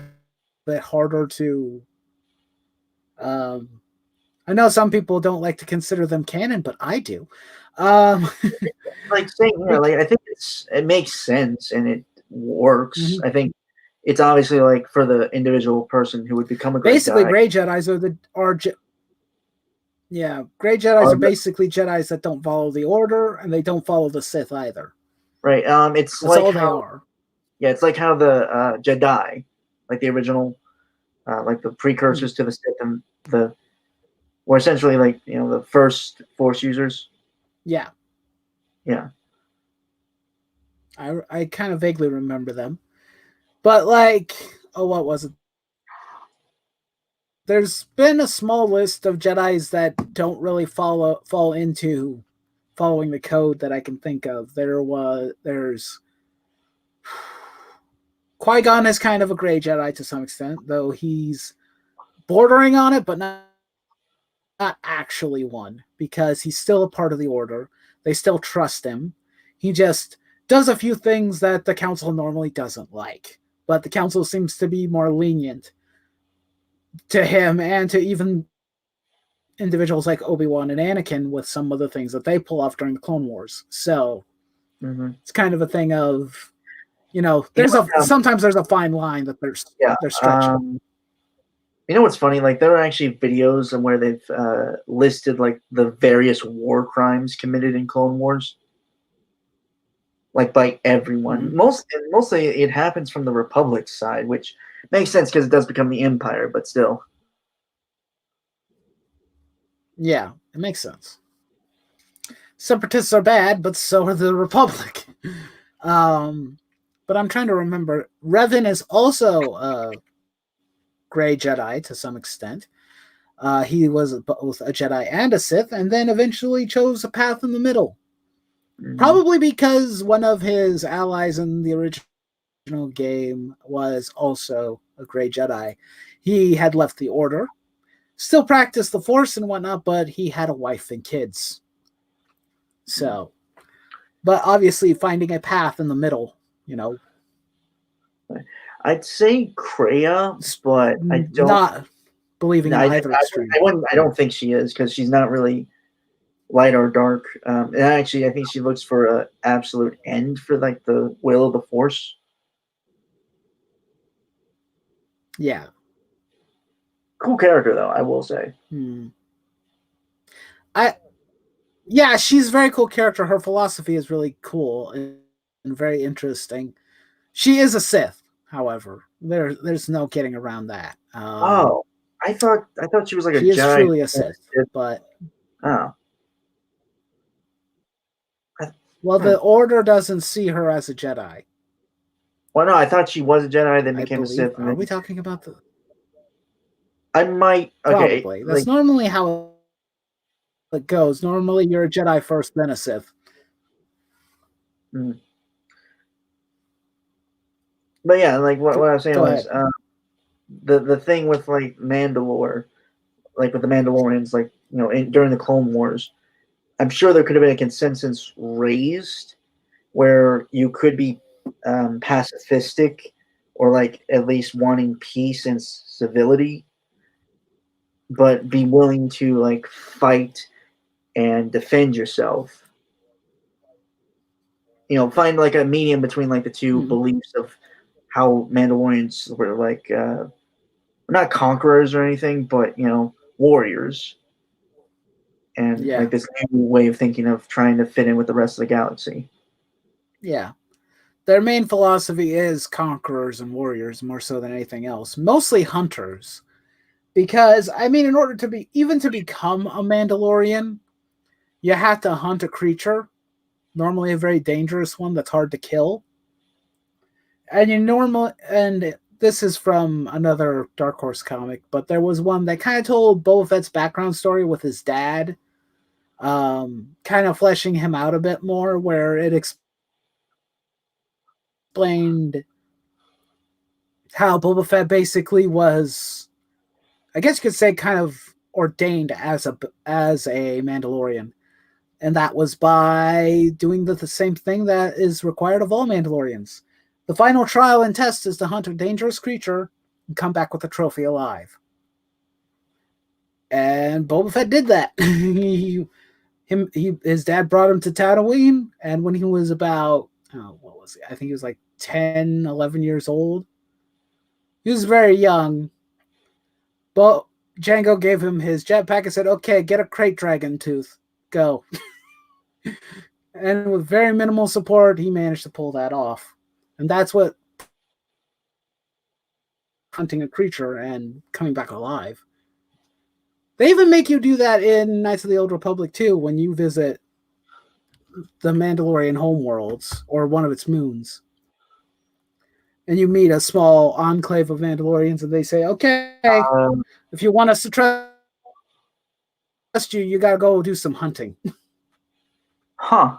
bit harder to. I know some people don't like to consider them canon, but I do. Like saying here, like I think it makes sense and it works. I think it's obviously like for the individual person who would become a gray basically Jedi. Gray Jedis Gray Jedis are basically Jedis that don't follow the Order and they don't follow the Sith either. Right. It's That's like all how, they are. Yeah, it's like how the Jedi, like the original, like the precursors to the Sith and or essentially like the first Force users. Yeah. Yeah. I kind of vaguely remember them, but like, what was it? There's been a small list of Jedis that don't really fall into following the code that I can think of. There's Qui-Gon is kind of a gray Jedi to some extent, though he's bordering on it, but not actually one, because he's still a part of the Order. They still trust him. He just does a few things that the Council normally doesn't like, but the Council seems to be more lenient to him and to even individuals like Obi-Wan and Anakin with some of the things that they pull off during the Clone Wars. So it's kind of a thing of, sometimes there's a fine line that they're stretching. You know what's funny? Like there are actually videos where they've listed like the various war crimes committed in Clone Wars, like by everyone. Mostly it happens from the Republic side, which makes sense because it does become the Empire, but still. Yeah, it makes sense. Separatists are bad, but so are the Republic. But I'm trying to remember. Revan is also a gray Jedi to some extent. He was both a Jedi and a Sith, and then eventually chose a path in the middle. Probably because one of his allies in the original game was also a gray Jedi. He had left the Order, still practiced the Force and whatnot, but he had a wife and kids. So, but obviously finding a path in the middle, I'd say Kreia, but I don't not believing in either extreme. I don't think she is because she's not really light or dark. And actually, I think she looks for an absolute end for like the will of the Force. Yeah. Cool character though, I will say. Yeah, she's a very cool character. Her philosophy is really cool and very interesting. She is a Sith, however. There's no getting around that. I thought she was like she is truly a Sith, but well, the Order doesn't see her as a Jedi. Well, no, I thought she was a Jedi, then became a Sith. Are we talking about the? I might. Okay, probably. That's normally how it goes. Normally, you're a Jedi first, then a Sith. But yeah, like what I'm saying was, the thing with like Mandalore, like with the Mandalorians, like during the Clone Wars, I'm sure there could have been a consensus raised where you could be pacifistic or like at least wanting peace and civility, but be willing to like fight and defend yourself. Find like a medium between like the two beliefs of how Mandalorians were like not conquerors or anything, but warriors, and like this new way of thinking of trying to fit in with the rest of the galaxy. Yeah. Their main philosophy is conquerors and warriors more so than anything else. Mostly hunters. Because, I mean, in order to become a Mandalorian, you have to hunt a creature, normally a very dangerous one that's hard to kill. And this is from another Dark Horse comic, but there was one that kind of told Boba Fett's background story with his dad, kind of fleshing him out a bit more, where it explained how Boba Fett basically was, I guess you could say, kind of ordained as a Mandalorian, and that was by doing the same thing that is required of all Mandalorians. The final trial and test is to hunt a dangerous creature and come back with a trophy alive. And Boba Fett did that. His dad brought him to Tatooine, and when he was about, what was he? I think he was like 10, 11 years old. He was very young. But Jango gave him his jetpack and said, okay, get a crate dragon tooth. Go. And with very minimal support, he managed to pull that off. And that's what hunting a creature and coming back alive. They even make you do that in Knights of the Old Republic too, when you visit the Mandalorian homeworlds or one of its moons. And you meet a small enclave of Mandalorians and they say, okay, if you want us to trust you, you gotta go do some hunting. Huh.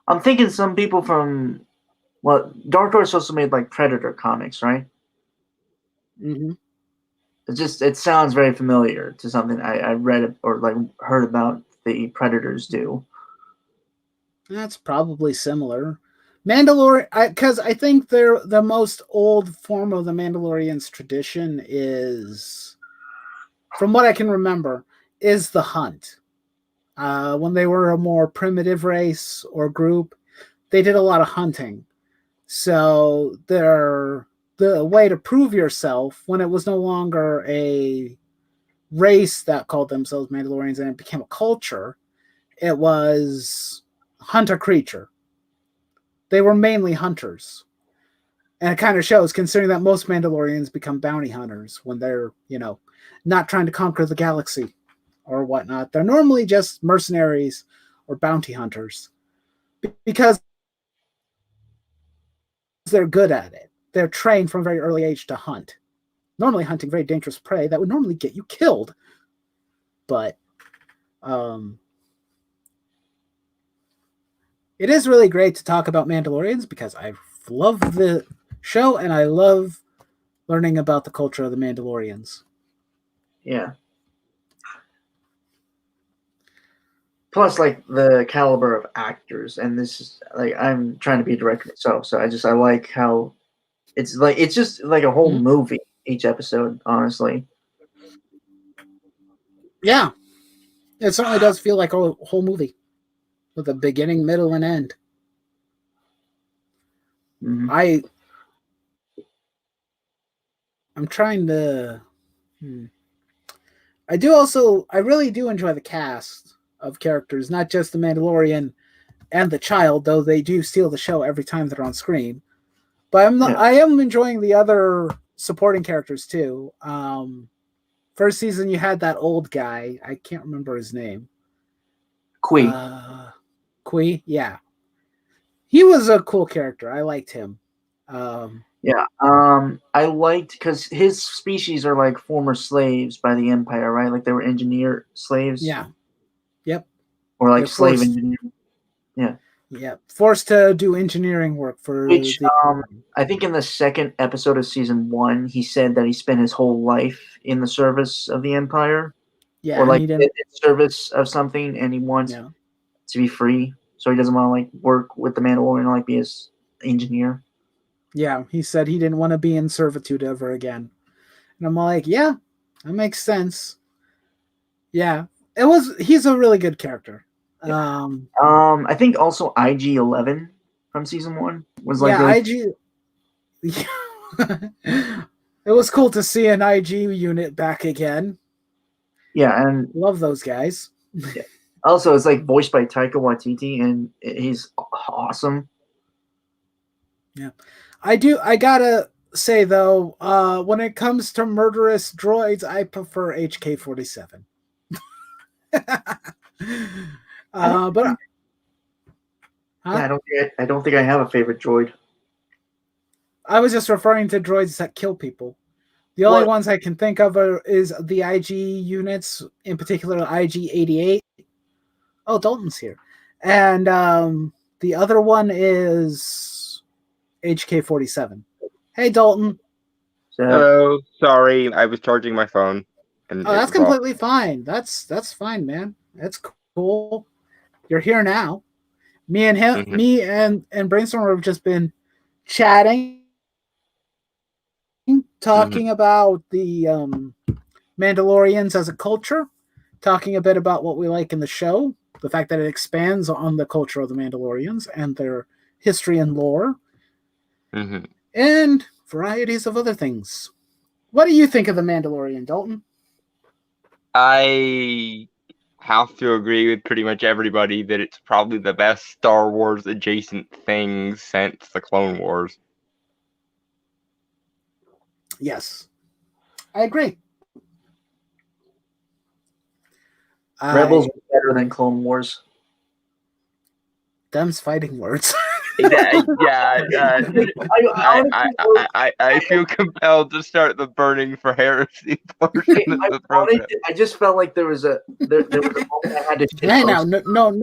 I'm thinking some people from, Dark Horse also made like Predator comics, right? Mm-hmm. It sounds very familiar to something I read or like heard about the Predators do. That's probably similar. Mandalorian, because I think they're the most old form of the Mandalorian's tradition is, from what I can remember, is the hunt. When they were a more primitive race or group, they did a lot of hunting. So the way to prove yourself when it was no longer a race that called themselves Mandalorians and it became a culture, it was hunt a creature. They were mainly hunters. And it kind of shows, considering that most Mandalorians become bounty hunters when they're, not trying to conquer the galaxy or whatnot. They're normally just mercenaries or bounty hunters because they're good at it. They're trained from a very early age to hunt. Normally hunting very dangerous prey that would normally get you killed. But it is really great to talk about Mandalorians because I love the show and I love learning about the culture of the Mandalorians. Yeah. Plus, like the caliber of actors, and this is like I'm trying to be a director myself, so I like how it's just like a whole movie each episode. Honestly, yeah, it certainly does feel like a whole movie with a beginning, middle, and end. Mm-hmm. I'm trying to. I really do enjoy the cast of characters, not just the Mandalorian and the child, though they do steal the show every time they're on screen. But I am enjoying the other supporting characters too. First season you had that old guy. I can't remember his name. Kui, yeah. He was a cool character. I liked him. I liked because his species are like former slaves by the Empire, right? Like they were engineer slaves. Yeah. Yep. Or like slave engineer. Yeah. Yeah, forced to do engineering work for Which the. I think in the second episode of season 1, he said that he spent his whole life in the service of the Empire, Yeah, or and like he in didn't. service of something, and he wants Yeah, to be free, so he doesn't want to like work with the Mandalorian, like be his engineer. yeah, he said he didn't want to be in servitude ever again, and I'm like, yeah, that makes sense. Yeah, it was. He's a really good character. Yeah. I think also IG-11 from season 1 was like Yeah, really. IG. It was cool to see an IG unit back again. Yeah, and Love those guys. yeah. Also, it's like voiced by Taika Waititi, and he's awesome. Yeah, I gotta say though, when it comes to murderous droids, I prefer HK-47. But yeah, I don't think I have a favorite droid. I was just referring to droids that kill people. The only ones I can think of is the IG units, in particular IG-88. Oh, Dalton's here. And the other one is HK-47. Hey, Dalton. Oh, sorry. I was charging my phone. And that's completely fine. That's fine, man. That's cool. You're here now. Me and him, me and Brainstorm have just been chatting, talking about the Mandalorians as a culture, talking a bit about what we like in the show, the fact that it expands on the culture of the Mandalorians and their history and lore, and varieties of other things. What do you think of the Mandalorian, Dalton? I have to agree with pretty much everybody that it's probably the best Star Wars adjacent thing since the Clone Wars. Yes, I agree. Rebels was better than Clone Wars. Them's fighting words. I feel compelled to start the burning for heresy portion of the program. I just felt like there was a moment I had to. Hey, now, no.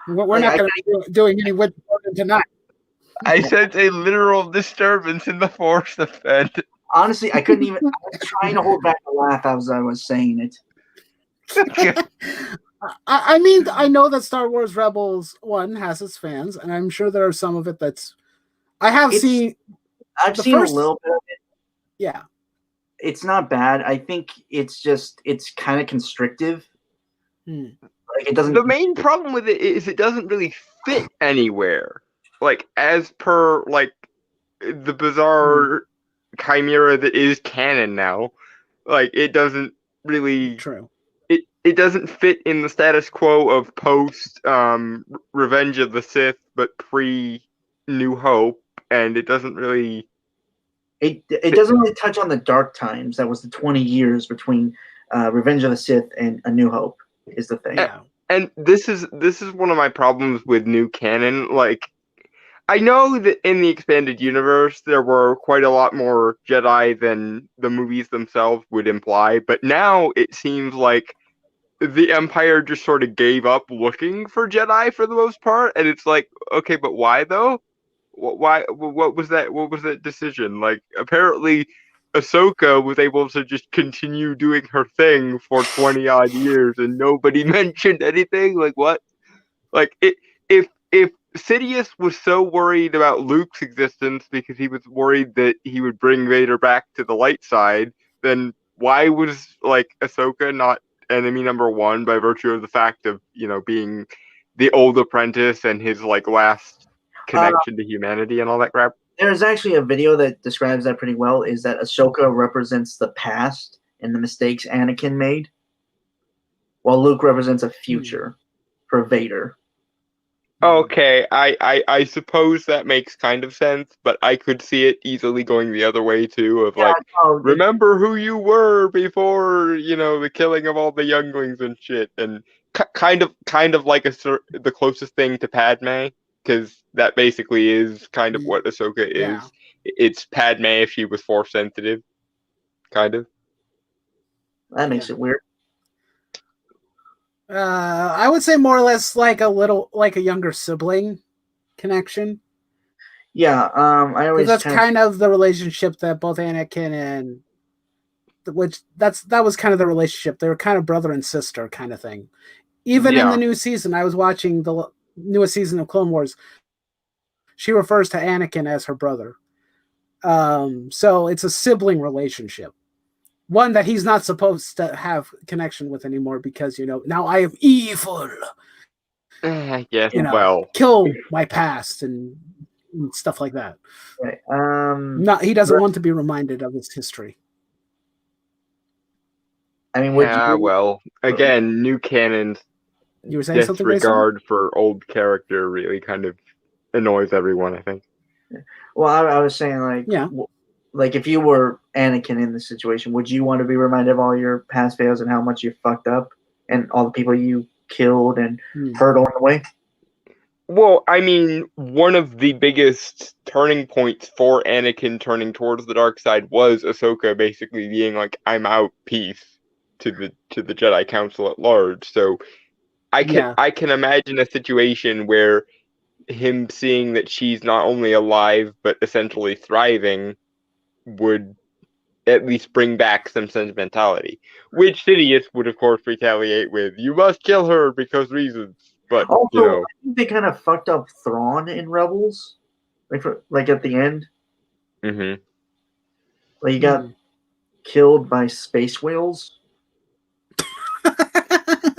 We're not going to be doing any wood tonight. I sense a literal disturbance in the force of Fed. Honestly, I couldn't even. I was trying to hold back the laugh as I was saying it. I mean, I know that Star Wars Rebels 1 has its fans, and I'm sure there are some of it that's. I've seen a little bit of it. Yeah. It's not bad. I think it's kind of constrictive. Like it doesn't. The main problem with it is it doesn't really fit anywhere. Like, as per, like, the bizarre chimera that is canon now, like, it doesn't really. True. It doesn't fit in the status quo of post Revenge of the Sith, but pre New Hope, and it doesn't really. It doesn't really touch on the dark times. That was the 20 years between Revenge of the Sith and A New Hope. Is the thing. And this is one of my problems with new canon. Like, I know that in the expanded universe there were quite a lot more Jedi than the movies themselves would imply, but now it seems like the Empire just sort of gave up looking for Jedi for the most part, and it's like, okay, but why though? Why? What was that? What was that decision? Like, apparently, Ahsoka was able to just continue doing her thing for 20 odd years, and nobody mentioned anything. Like, what? Like, if Sidious was so worried about Luke's existence because he was worried that he would bring Vader back to the light side, then why was like Ahsoka not enemy number one by virtue of the fact of, you know, being the old apprentice and his like last connection to humanity and all that crap? There's actually a video that describes that pretty well, is that Ahsoka represents the past and the mistakes Anakin made, while Luke represents a future for Vader. Okay, I suppose that makes kind of sense, but I could see it easily going the other way too, of remember who you were before, you know, the killing of all the younglings and shit, and kind of like the closest thing to Padme, because that basically is kind of what Ahsoka is. Yeah. It's Padme if she was force sensitive, kind of. That makes it weird. I would say more or less like a younger sibling connection. Yeah, I always that's kind of the relationship that both Anakin and that was kind of the relationship. They were kind of brother and sister kind of thing. Even in the new season, I was watching the newest season of Clone Wars. She refers to Anakin as her brother. So it's a sibling relationship. One that he's not supposed to have connection with anymore because, now I am evil. Yes, well. Kill my past and stuff like that. Right. He doesn't want to be reminded of his history. I mean, well, again, new canon's you were saying disregard for old character really kind of annoys everyone, I think. Well, I was saying, like if you were Anakin in this situation, would you want to be reminded of all your past fails and how much you fucked up and all the people you killed and hurt along the way? Well, I mean, one of the biggest turning points for Anakin turning towards the dark side was Ahsoka basically being like, "I'm out, peace," to the Jedi Council at large. So I can imagine a situation where him seeing that she's not only alive but essentially thriving would at least bring back some sentimentality. Which Sidious would, of course, retaliate with, "You must kill her because reasons." But also, I think they kind of fucked up Thrawn in Rebels, like at the end. Mm-hmm. Like he got killed by space whales.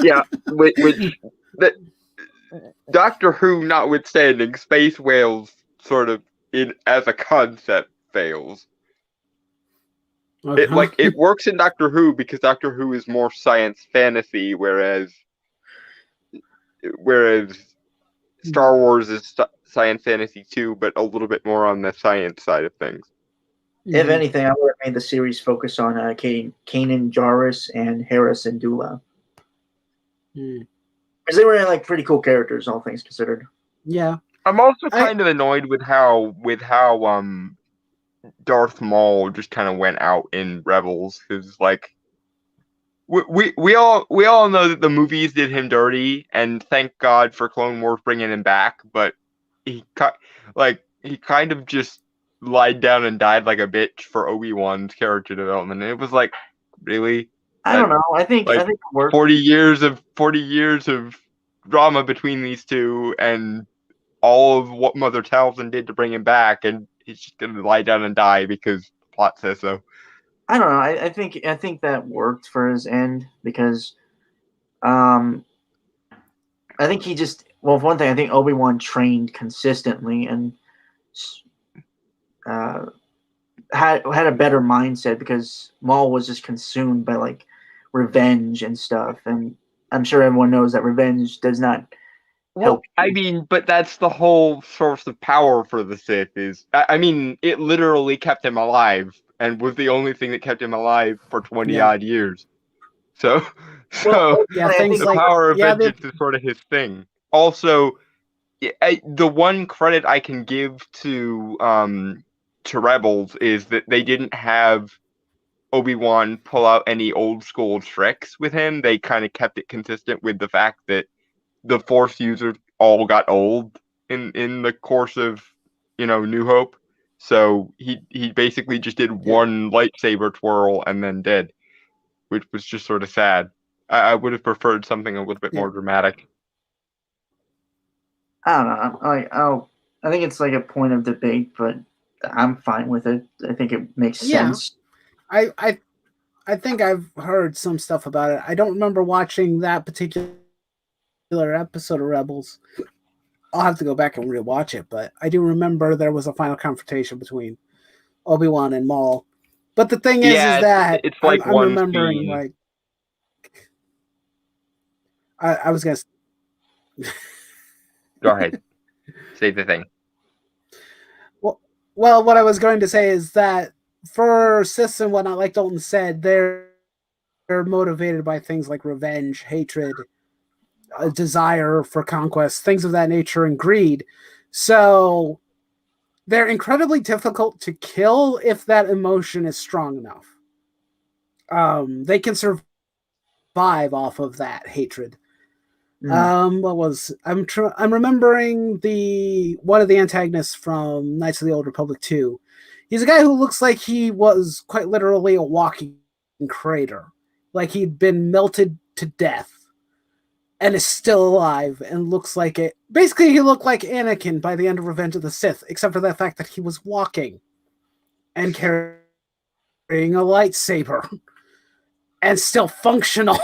Yeah, which Doctor Who notwithstanding, space whales sort of as a concept fails. Okay. It works in Doctor Who because Doctor Who is more science fantasy, whereas Star Wars is science fantasy too, but a little bit more on the science side of things. If anything, I would have made the series focus on Kanan Jarrus and Hera Syndulla. Because they were like pretty cool characters, all things considered. Yeah. I'm also kind of annoyed with how Darth Maul just kind of went out in Rebels, because like we all know that the movies did him dirty, and thank God for Clone Wars bringing him back. But he kind of just lied down and died like a bitch for Obi-Wan's character development. And it was like, really? I don't know. I think it worked. 40 years of drama between these two, and all of what Mother Talzin did to bring him back, and he's just gonna lie down and die because the plot says so. I don't know. I think that worked for his end because, I think he just for one thing, I think Obi-Wan trained consistently and had a better mindset because Maul was just consumed by like revenge and stuff, and I'm sure everyone knows that revenge does not help. I mean, but that's the whole source of power for the Sith. I mean, it literally kept him alive and was the only thing that kept him alive for 20 odd years. So things the like power of vengeance is sort of his thing. Also, the one credit I can give to Rebels is that they didn't have Obi-Wan pull out any old school tricks with him. They kind of kept it consistent with the fact that the Force users all got old in the course of New Hope. So he basically just did one lightsaber twirl and then did, which was just sort of sad. I would have preferred something a little bit more dramatic. I don't know. I think it's like a point of debate, but I'm fine with it. I think it makes sense. I think I've heard some stuff about it. I don't remember watching that particular episode of Rebels. I'll have to go back and rewatch it, but I do remember there was a final confrontation between Obi-Wan and Maul. But the thing is that it's like I'm remembering scene. Like I was gonna go ahead. Say the thing. Well, what I was going to say is that for Siths and whatnot, like Dalton said, they're motivated by things like revenge, hatred, a desire for conquest, things of that nature, and greed. So they're incredibly difficult to kill if that emotion is strong enough. They can survive off of that hatred. I'm remembering one of the antagonists from Knights of the Old Republic 2. He's a guy who looks like he was quite literally a walking crater, like he'd been melted to death and is still alive and looks like it. Basically, he looked like Anakin by the end of Revenge of the Sith, except for the fact that he was walking and carrying a lightsaber and still functional.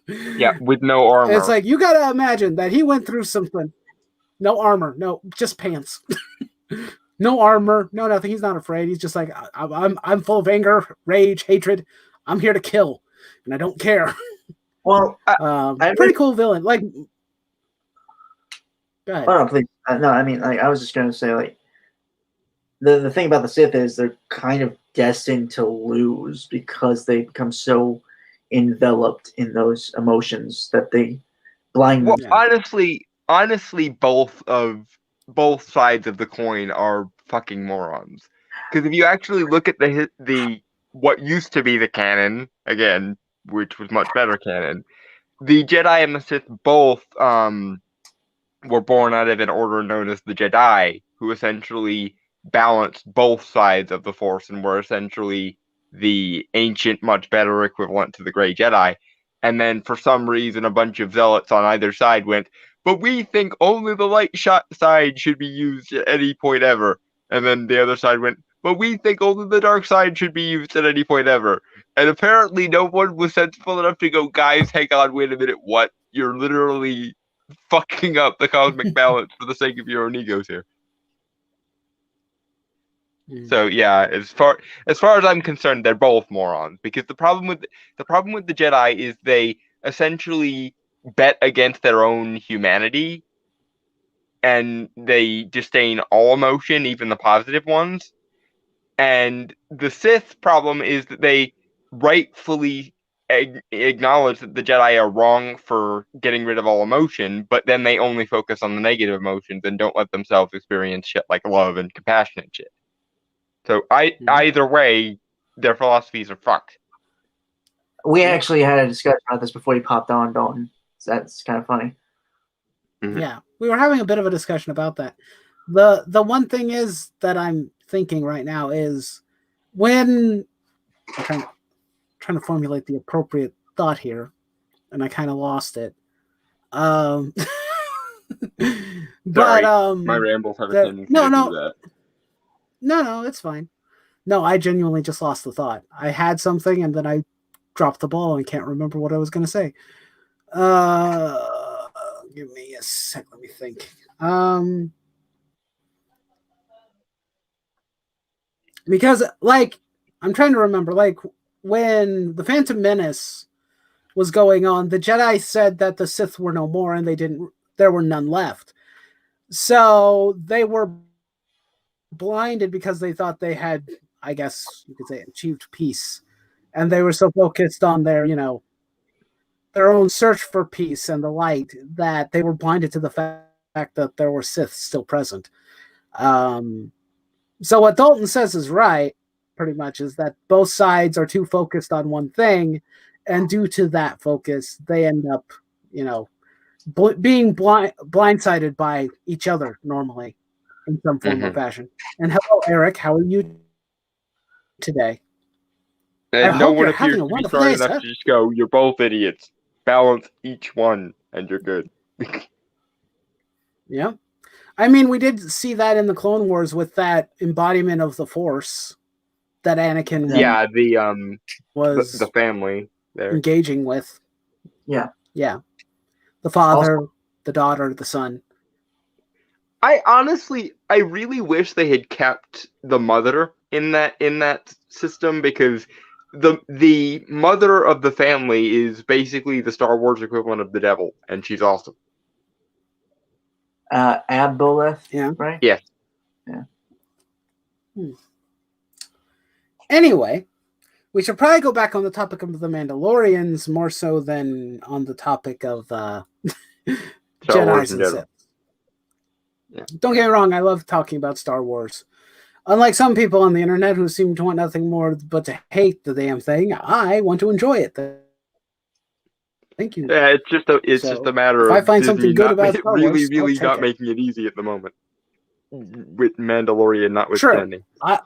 Yeah, with no armor. It's like, you gotta imagine that he went through something. No armor, no, just pants. No armor, no nothing. He's not afraid. He's just like, I'm full of anger, rage, hatred. I'm here to kill, and I don't care. Well, pretty cool villain. Like, go ahead. Oh no, please. No, I mean, like, I was just gonna say, like, the thing about the Sith is they're kind of destined to lose because they become so enveloped in those emotions that they blind them. Honestly, both sides of the coin are fucking morons. Because if you actually look at the what used to be the canon again, which was much better canon, the Jedi and the Sith both were born out of an order known as the Jedi, who essentially balanced both sides of the Force and were essentially the ancient, much better equivalent to the Grey Jedi. And then for some reason, a bunch of zealots on either side went, but we think only the light side should be used at any point ever. And then the other side went, but we think only the dark side should be used at any point ever. And apparently no one was sensible enough to go, guys, hang on, wait a minute, what? You're literally fucking up the cosmic balance for the sake of your own egos here. So yeah, as far as I'm concerned, they're both morons, because the problem with the Jedi is they essentially bet against their own humanity, and they disdain all emotion, even the positive ones. And the Sith problem is that they rightfully acknowledge that the Jedi are wrong for getting rid of all emotion, but then they only focus on the negative emotions and don't let themselves experience shit like love and compassion and shit. So either way, their philosophies are fucked. We actually had a discussion about this before you popped on, Dalton. So that's kind of funny. Mm-hmm. Yeah, we were having a bit of a discussion about that. The one thing is that I'm thinking right now is when I'm trying to formulate the appropriate thought here, and I kind of lost it. But my rambles have a tendency to do that. No, it's fine. No, I genuinely just lost the thought. I had something and then I dropped the ball and can't remember what I was going to say. Give me a sec. Let me think. Because, like, I'm trying to remember, like, when the Phantom Menace was going on, the Jedi said that the Sith were no more and there were none left. So they were blinded because they thought they had, I guess you could say, achieved peace, and they were so focused on their own search for peace and the light that they were blinded to the fact that there were Sith still present. So what Dalton says is right, pretty much, is that both sides are too focused on one thing, and due to that focus, they end up, being blindsided by each other normally in some form or fashion. And hello, Eric. How are you today? No one appears to be strong enough to just go, you're both idiots. Balance each one, and you're good. Yeah. I mean, we did see that in the Clone Wars with that embodiment of the Force that Anakin was the family there engaging with. Yeah. Yeah. The father, the daughter, the son. I really wish they had kept the mother in that system, because the mother of the family is basically the Star Wars equivalent of the devil, and she's awesome. Aboleth, yeah, right? Yes. Yeah. Anyway, we should probably go back on the topic of the Mandalorians more so than on the topic of Jedi's and Sith. Yeah. Don't get me wrong, I love talking about Star Wars. Unlike some people on the internet who seem to want nothing more but to hate the damn thing, I want to enjoy it. Thank you. Yeah, it's just a matter if of I find Disney something good about Star Wars, really I'll not take it. making it easy at the moment. With Mandalorian notwithstanding. The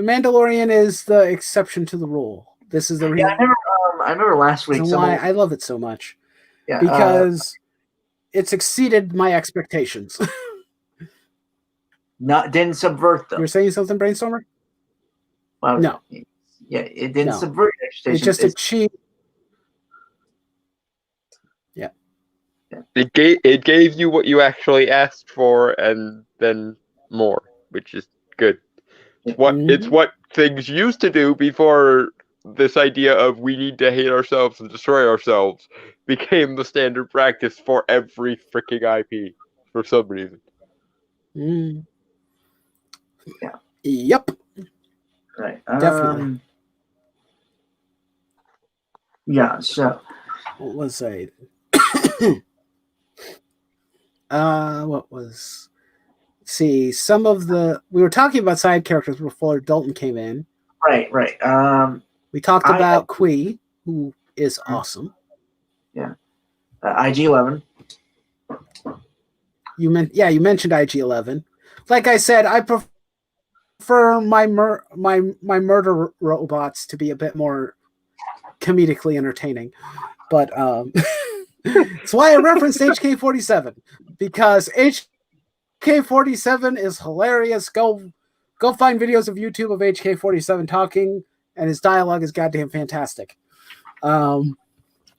Mandalorian is the exception to the rule. This is the reason. Yeah, I remember last week. Why I love it so much. Yeah, because it's exceeded my expectations. Didn't subvert them. You were saying something, Brainstormer? Well, no. Yeah, it didn't subvert expectations. It just achieved. Yeah. It gave you what you actually asked for, and then more, which is good. It's what things used to do before this idea of we need to hate ourselves and destroy ourselves became the standard practice for every freaking IP for some reason. Yeah. Yep. Right. Definitely. Yeah. So. What was I? What was? See, some of we were talking about side characters before Dalton came in. Right. We talked about Kui, who is awesome. Yeah. IG-11. You mentioned IG-11. Like I said, I prefer my murder robots to be a bit more comedically entertaining, but that's why I referenced HK-47, because HK-47 is hilarious. Go find videos of YouTube of HK-47 talking, and his dialogue is goddamn fantastic. He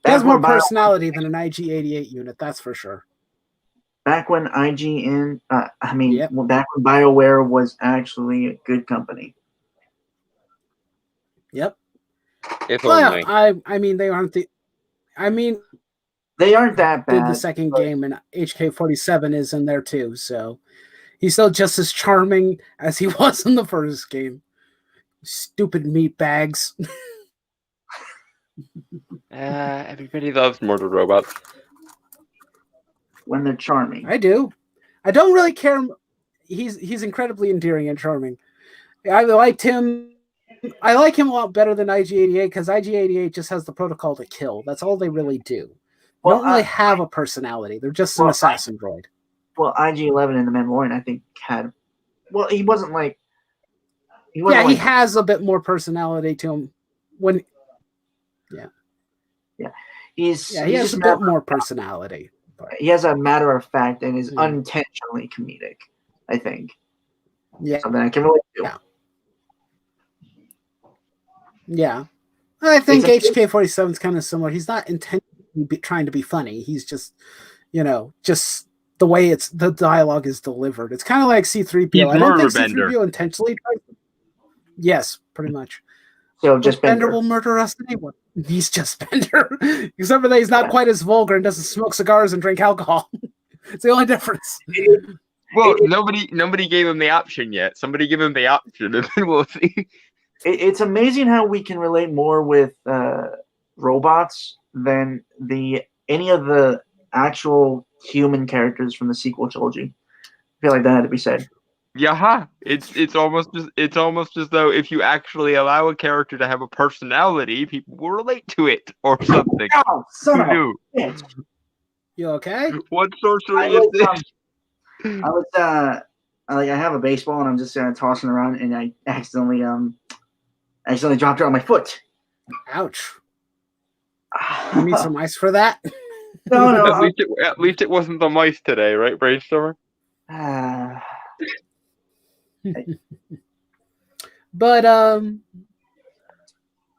has more personality than an IG-88 unit, that's for sure. Back when back when BioWare was actually a good company. Yep. If only. I mean, they aren't the. I mean, they aren't that bad. Did the second game, and HK-47 is in there too, so he's still just as charming as he was in the first game. Stupid meat bags. Everybody loves murder robots. When they're charming. I do. I don't really care. He's incredibly endearing and charming. I liked him. I like him a lot better than IG-88 because IG-88 just has the protocol to kill. That's all they really do. They don't really have a personality. They're just an assassin droid. Well, IG-11 in the Mandalorian, I think, had. Well, he wasn't like. He has a bit more personality to him. He has a bit more personality. He has a matter of fact and is unintentionally comedic, I think. Yeah. Something I can relate to. Yeah. I think HK-47 is kind of similar. He's not intentionally trying to be funny. He's just, just the way the dialogue is delivered. It's kind of like C-3PO. I don't think C-3PO intentionally tries to. Yes, pretty much. So just Bender will murder us anyway. He's just Bender. Except for that he's not quite as vulgar and doesn't smoke cigars and drink alcohol. It's the only difference. Well, nobody gave him the option yet. Somebody give him the option, and then we'll see. It's amazing how we can relate more with robots than any of the actual human characters from the sequel trilogy. I feel like that had to be said. Yeah, it's almost as though if you actually allow a character to have a personality, people will relate to it or something. Oh, son of a bitch. You okay? What sorcery is this? I have a baseball and I'm just tossing around and I accidentally dropped it on my foot. Ouch. You need some ice for that? No. At least it wasn't the mice today, right, Brainstormer? But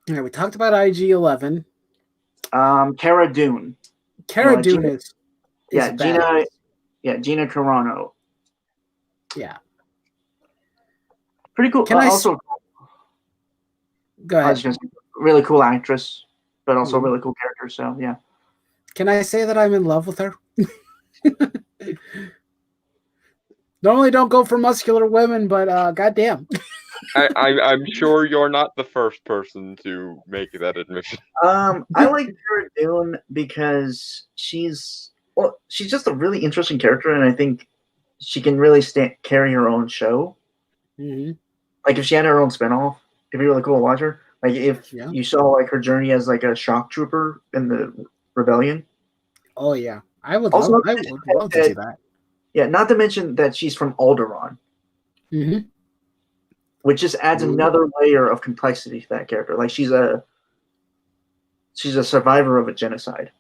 we talked about IG-11. Cara Dune. Cara Dune is Gina Carano. Yeah. Pretty cool. Also, go ahead. Really cool actress, but also really cool character. So yeah. Can I say that I'm in love with her? Normally don't go for muscular women, but goddamn. I'm sure you're not the first person to make that admission. I like Cara Dune because she's just a really interesting character, and I think she can really carry her own show. Mm-hmm. Like if she had her own spinoff, it'd be really cool to watch her. Like if you saw like her journey as like a shock trooper in the rebellion. Oh yeah, I would love to see that. Yeah, not to mention that she's from Alderaan, which just adds another layer of complexity to that character. Like she's a survivor of a genocide.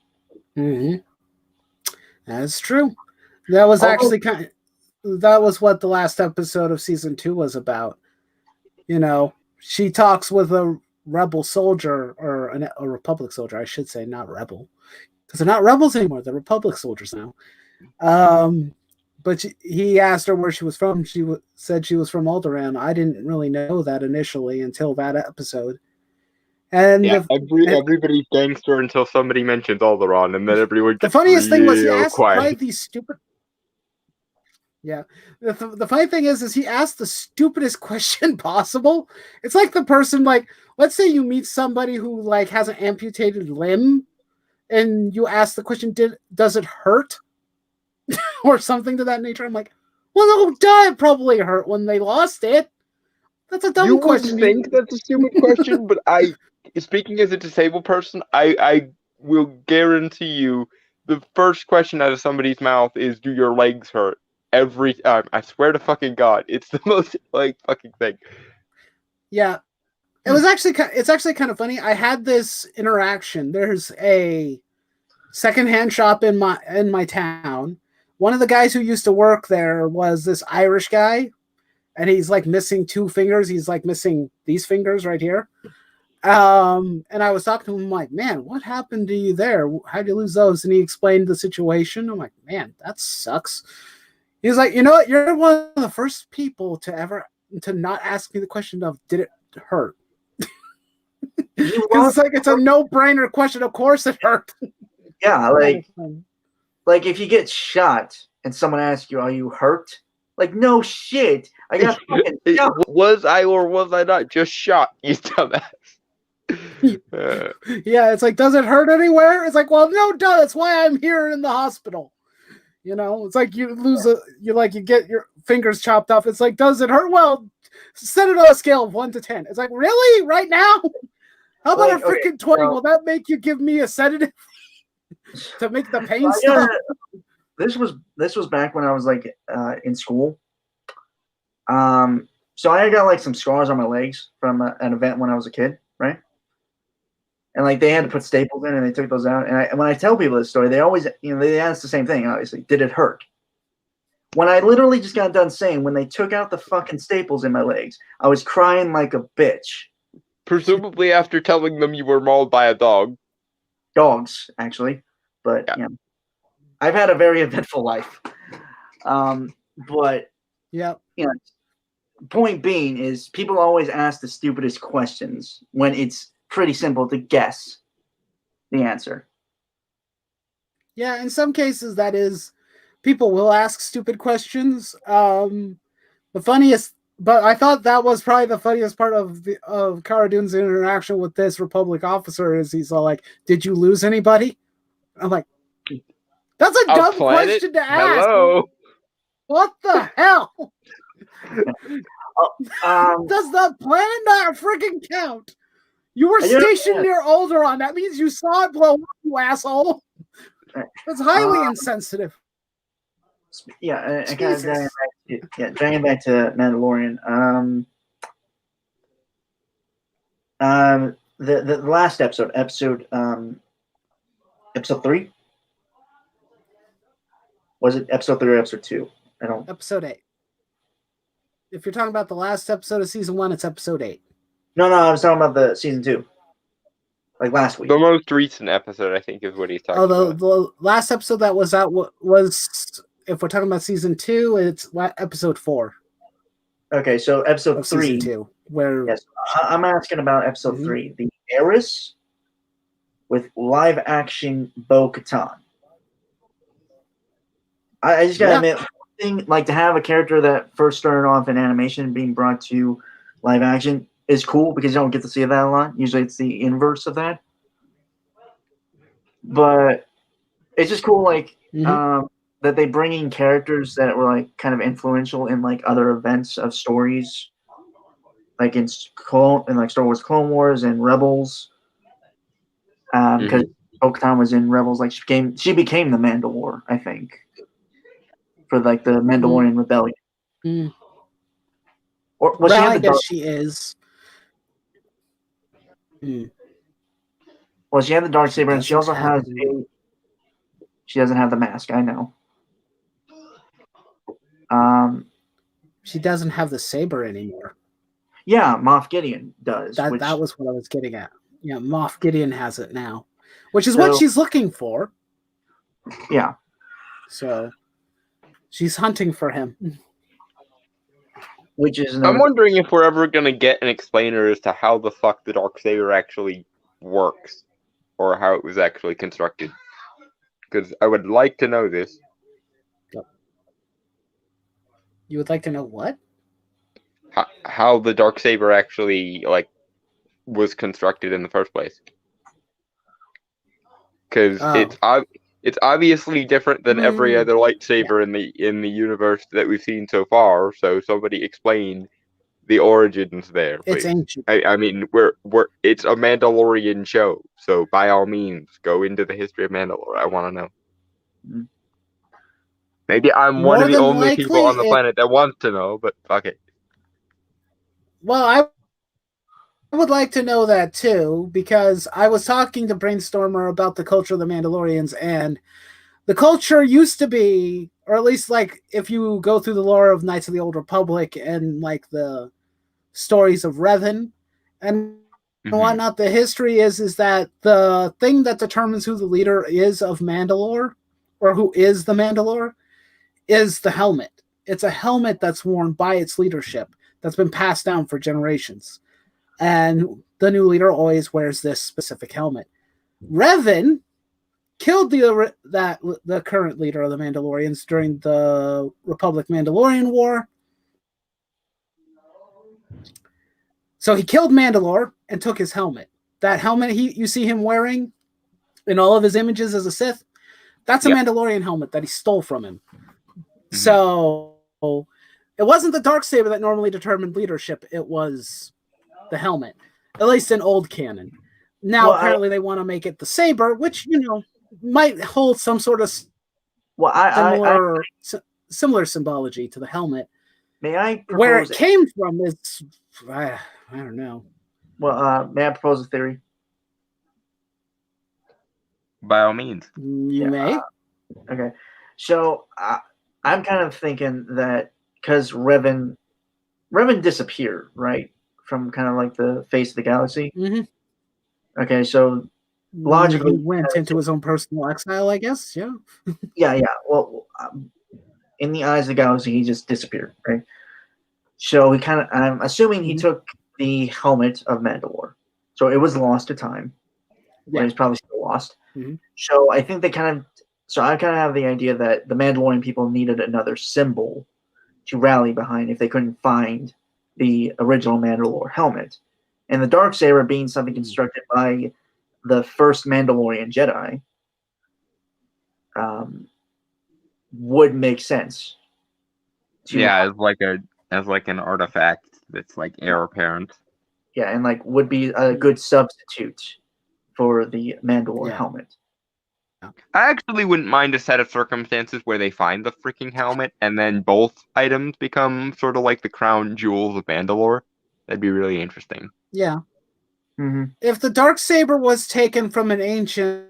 That's true. That was actually that was what the last episode of season 2 was about. You know, she talks with a rebel soldier or a Republic soldier, I should say, not rebel, because they're not rebels anymore. They're Republic soldiers now. But he asked her where she was from. She said she was from Alderaan. I didn't really know that initially until that episode. And everybody's gangster until somebody mentions Alderaan, and then everyone gets the funniest thing was he asked quiet. probably these stupid. Yeah, the funny thing is he asked the stupidest question possible. It's like the person, like, let's say you meet somebody who like has an amputated limb, and you ask the question, does it hurt? Or something to that nature. I'm like, well, no, duh, it probably hurt when they lost it. That's a dumb question. You would think that's a stupid question, but speaking as a disabled person, I will guarantee you the first question out of somebody's mouth is, do your legs hurt? Every time. I swear to fucking God. It's the most like fucking thing. Yeah. It's actually kind of funny. I had this interaction. There's a secondhand shop in my town. One of the guys who used to work there was this Irish guy, and he's like missing 2 fingers. He's like missing these fingers right here. And I was talking to him, like, man, what happened to you there? How'd you lose those? And he explained the situation. I'm like, man, that sucks. He's like, you know what? You're one of the first people to not ask me the question of, did it hurt? Because it's like, it's a no-brainer question. Of course it hurt. Yeah, like if you get shot and someone asks you, are you hurt? Like, no shit. I got fucking shot. Was I or was I not just shot, you dumbass? Yeah, it's like, does it hurt anywhere? It's like, well, no, duh, that's why I'm here in the hospital. You know, it's like you get your fingers chopped off. It's like, does it hurt? Well, set it on a scale of 1 to 10. It's like, really? Right now? How about a freaking 20? Will that make you give me a sedative to make the pain stop? This was back when I was like in school. So I got like some scars on my legs from an event when I was a kid, right? And like they had to put staples in, and they took those out. And when I tell people this story, they always, they ask the same thing. Obviously, did it hurt? When I literally just got done saying, when they took out the fucking staples in my legs, I was crying like a bitch. Presumably after telling them you were mauled by a dog. Dogs, actually, but I've had a very eventful life. But point being is people always ask the stupidest questions when it's pretty simple to guess the answer. Yeah, in some cases that is, people will ask stupid questions. The funniest, but I thought that was probably the funniest part of Cara Dune's interaction with this Republic officer is he's all like, "Did you lose anybody?" I'm like, that's a dumb question to ask. Hello. What the hell? Does the planet not freaking count? You were stationed near Alderaan. That means you saw it blow up, you asshole. That's highly insensitive. Yeah, dragging back to Mandalorian. The last episode 3. Was it episode 3 or episode 2? I don't. Episode 8. If you're talking about the last episode of season 1, it's episode 8. No, I was talking about the season 2. Like last week. The most recent episode, I think, is what he's talking about. The last episode that was out was, if we're talking about season 2, it's episode 4. Okay, so episode 3. Season 2, where yes, I'm asking about episode 3, the Heiress with live action Bo-Katan. I just gotta admit, thing like to have a character that first started off in animation being brought to live action is cool because you don't get to see that a lot. Usually it's the inverse of that. But it's just cool, like that they bring in characters that were like kind of influential in like other events of stories. like in like Star Wars Clone Wars and Rebels, because Bo-Katan was in Rebels. Like she became the Mandalore, I think, for like the Mandalorian Rebellion. Or well, I guess she is. Well, she had the darksaber, and she also has She doesn't have the mask. I know. She doesn't have the saber anymore. Yeah, Moff Gideon does. That was what I was getting at. Yeah, Moff Gideon has it now, which is what she's looking for. Yeah. So she's hunting for him. Which is I'm wondering if we're ever gonna get an explainer as to how the fuck the darksaber actually works, or how it was actually constructed. Because I would like to know this. You would like to know what? How the darksaber actually was constructed in the first place. Because it's obviously different than every other lightsaber in the universe that we've seen so far. So somebody explain the origins there, please. It's ancient. I mean, it's a Mandalorian show, so by all means, go into the history of Mandalore. I want to know. Maybe I'm one of the only people on the planet that wants to know, but fuck it. Well, I would like to know that too, because I was talking to Brainstormer about the culture of the Mandalorians, and the culture used to be, or at least like if you go through the lore of Knights of the Old Republic and like the stories of Revan and whatnot, the history is that the thing that determines who the leader is of Mandalore, or who is the Mandalore, is the helmet. It's a helmet that's worn by its leadership that's been passed down for generations. And the new leader always wears this specific helmet. Revan killed the current leader of the Mandalorians during the Republic Mandalorian War. So he killed Mandalore and took his helmet. That helmet you see him wearing in all of his images as a Sith, that's a Mandalorian helmet that he stole from him. So it wasn't the darksaber that normally determined leadership. It was the helmet, at least in old canon. Now, apparently, they want to make it the saber, which, might hold some sort of similar symbology to the helmet. May I propose where it came from is, I don't know. Well, may I propose a theory? By all means. You may. Okay. So, I'm kind of thinking that because Revan disappeared, right? From kind of like the face of the galaxy. Okay, so logically, he went into his own personal exile, I guess. Yeah. yeah. Well, in the eyes of the galaxy, he just disappeared, right? So I'm assuming he took the helmet of Mandalore, so it was lost to time. Yeah, it's probably still lost. So I think I kind of have the idea that the Mandalorian people needed another symbol to rally behind if they couldn't find the original Mandalore helmet. And the darksaber being something constructed by the first Mandalorian Jedi would make sense. As like an artifact that's like heir apparent. Yeah, and like would be a good substitute for the Mandalore helmet. I actually wouldn't mind a set of circumstances where they find the freaking helmet and then both items become sort of like the crown jewels of Mandalore. That'd be really interesting. Yeah. If the darksaber was taken from an ancient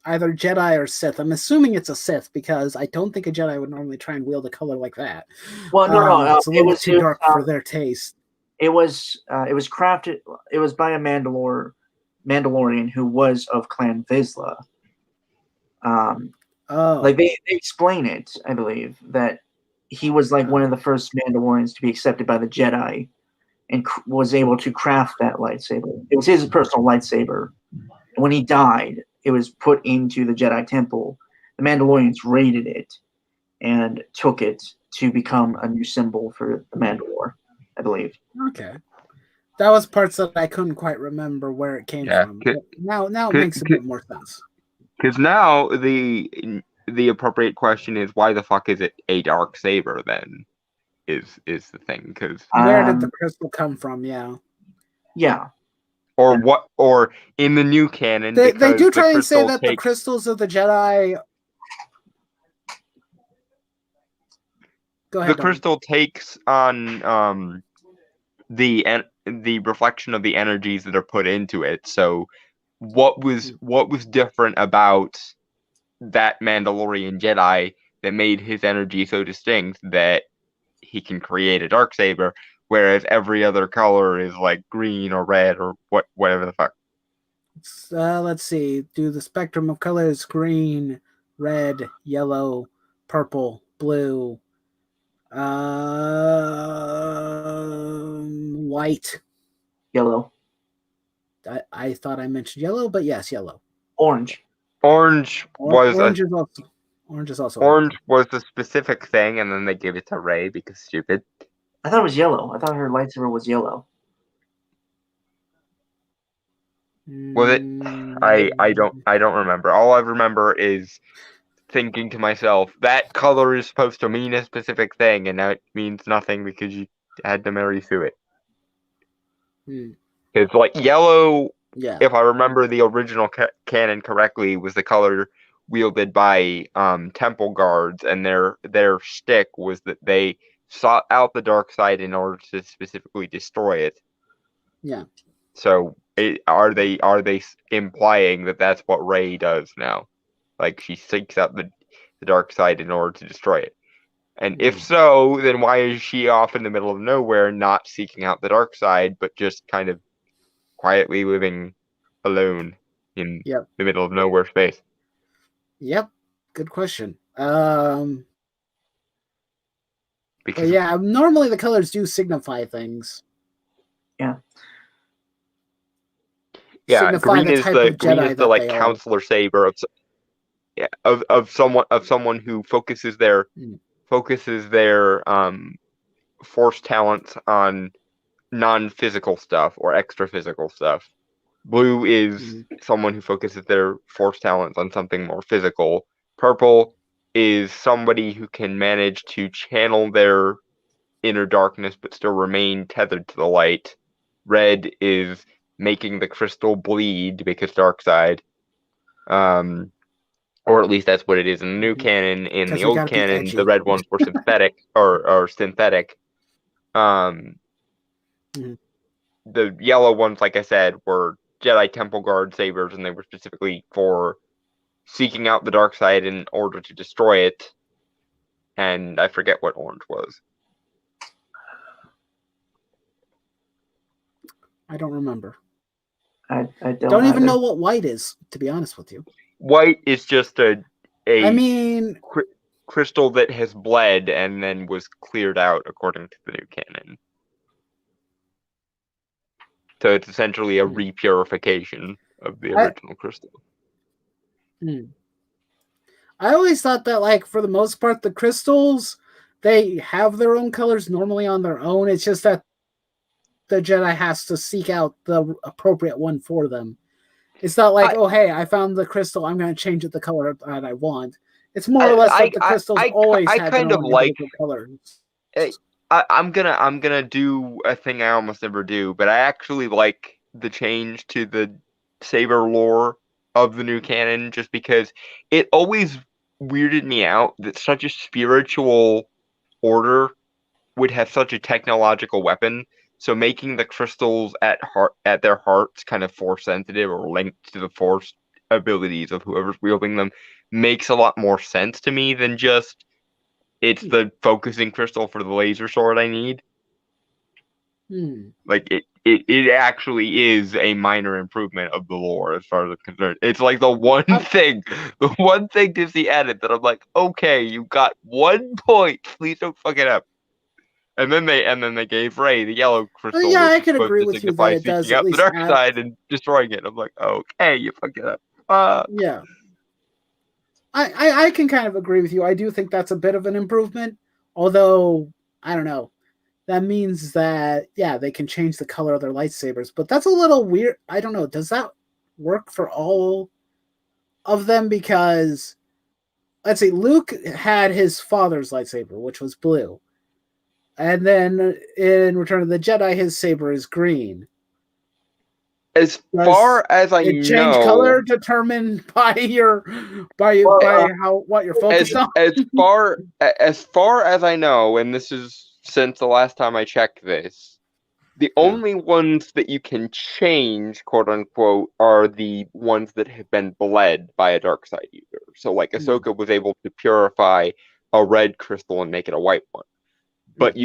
either Jedi or Sith, I'm assuming it's a Sith because I don't think a Jedi would normally try and wield a color like that. Well, no, it's a little too dark for their taste. It was crafted. It was by a Mandalorian who was of Clan Vizsla. Like they explain it, I believe, that he was like one of the first Mandalorians to be accepted by the Jedi and was able to craft that lightsaber. It was his personal lightsaber. And when he died, it was put into the Jedi Temple. The Mandalorians raided it and took it to become a new symbol for the Mandalore, I believe. Okay. That was parts that I couldn't quite remember where it came from. Now it makes a bit more sense. Because now the appropriate question is, why the fuck is it a dark saber then? is the thing, because where did the crystal come from? Yeah. Or in the new canon, they do the try and say crystal that the crystals of the Jedi. Go ahead. The crystal takes on the reflection of the energies that are put into it. So what was different about that Mandalorian Jedi that made his energy so distinct that he can create a darksaber, whereas every other color is like green or red or whatever the fuck. Let's see. Do the spectrum of colors: green, red, yellow, purple, blue, white, yellow. I thought I mentioned yellow, but yes, yellow. Orange. Orange was the specific thing, and then they gave it to Rey because stupid. I thought it was yellow. I thought her lightsaber was yellow. Was it? I don't remember. All I remember is thinking to myself, that color is supposed to mean a specific thing, and now it means nothing because you had to marry through it. It's like yellow. Yeah. If I remember the original canon correctly, was the color wielded by temple guards, and their shtick was that they sought out the dark side in order to specifically destroy it. Yeah. So are they implying that that's what Rey does now? Like she seeks out the dark side in order to destroy it. And if so, then why is she off in the middle of nowhere, not seeking out the dark side, but just kind of quietly living alone in the middle of nowhere space? Yep. Good question. Because normally the colors do signify things. Yeah. Yeah, green is the like counselor saber of someone who focuses their force talents on non-physical stuff or extra physical stuff. Blue is someone who focuses their force talents on something more physical. Purple is somebody who can manage to channel their inner darkness but still remain tethered to the light. Red is making the crystal bleed because dark side. Or at least that's what it is in the new canon. In the old canon, the red ones were synthetic or synthetic. The yellow ones, like I said, were Jedi Temple Guard sabers, and they were specifically for seeking out the dark side in order to destroy it. And I forget what orange was. I don't remember. I don't even know what white is, to be honest with you. White is just a mean, crystal that has bled and then was cleared out according to the new canon. So it's essentially a repurification of the original crystal. I always thought that, like, for the most part, the crystals, they have their own colors normally on their own. It's just that the Jedi has to seek out the appropriate one for them. It's not like, oh, hey, I found the crystal, I'm going to change it the color that I want. It's more or less that the crystals always have their own individual colors. I'm gonna do a thing I almost never do, but I actually like the change to the saber lore of the new canon, just because it always weirded me out that such a spiritual order would have such a technological weapon. So making the crystals at their hearts kind of force sensitive or linked to the force abilities of whoever's wielding them makes a lot more sense to me than just it's the focusing crystal for the laser sword I need. Like it actually is a minor improvement of the lore as far as I'm concerned. It's like the one thing Disney added that I'm like, okay, you got 1 point. Please don't fuck it up. And then they gave Rey the yellow crystal. Yeah, I can agree with you that it does at least the dark side and destroying it. I'm like, okay, you fucked it up. Yeah. I can kind of agree with you. I do think that's a bit of an improvement. Although, I don't know. That means that, yeah, they can change the color of their lightsabers. But that's a little weird. I don't know. Does that work for all of them? Because, let's see, Luke had his father's lightsaber, which was blue. And then in Return of the Jedi, his saber is green. As far as I it change know, color determined by what you're focused on. As far as I know, and this is since the last time I checked this, the only ones that you can change, quote unquote, are the ones that have been bled by a dark side user. So, like Ahsoka was able to purify a red crystal and make it a white one. But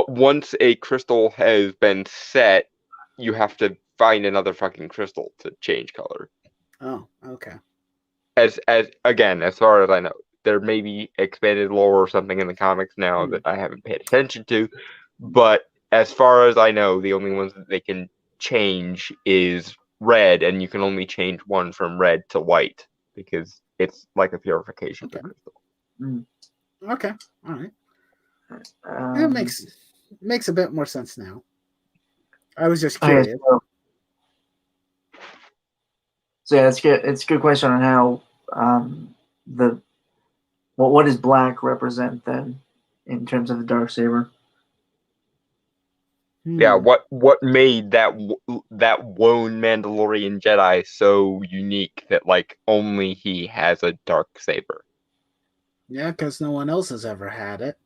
once a crystal has been set, you have to find another fucking crystal to change color. Oh, okay. As far as I know, there may be expanded lore or something in the comics now that I haven't paid attention to, but as far as I know, the only ones that they can change is red, and you can only change one from red to white because it's like a purification crystal. Okay, all right. It makes a bit more sense now. I was just curious. So yeah, it's good. It's a good question on how what does black represent then in terms of the darksaber? Yeah, what made that lone Mandalorian Jedi so unique that like only he has a dark saber? Yeah, because no one else has ever had it.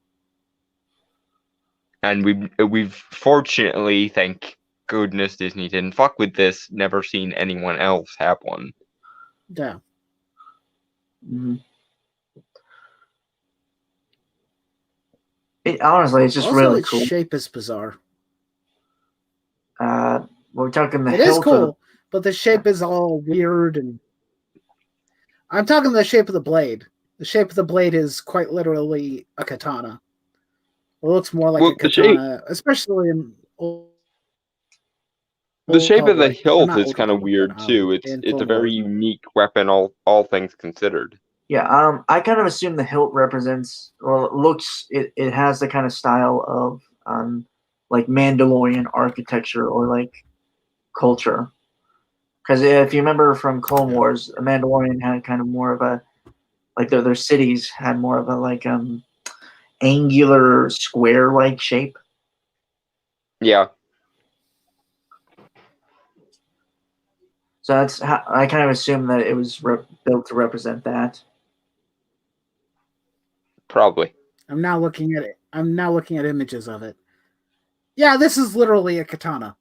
And we've fortunately, thank goodness Disney didn't fuck with this, never seen anyone else have one. Yeah. Honestly, it's just also, really its cool. Shape is bizarre. We're talking the It hilt. Is cool, but the shape is all weird, and I'm talking the shape of the blade. The shape of the blade is quite literally a katana. It looks more like a katana, especially in the shape of the hilt is Old kind of Republic, weird too. It's a very unique weapon, all things considered. Yeah, I kind of assume the hilt represents, or it has the kind of style of like Mandalorian architecture or like culture. Because if you remember from Clone Wars, a Mandalorian had kind of more of a, like their cities had more of a like angular square like shape. Yeah. So that's how I kind of assume that it was built to represent that. Probably. I'm now looking at it. I'm now looking at images of it. Yeah, this is literally a katana.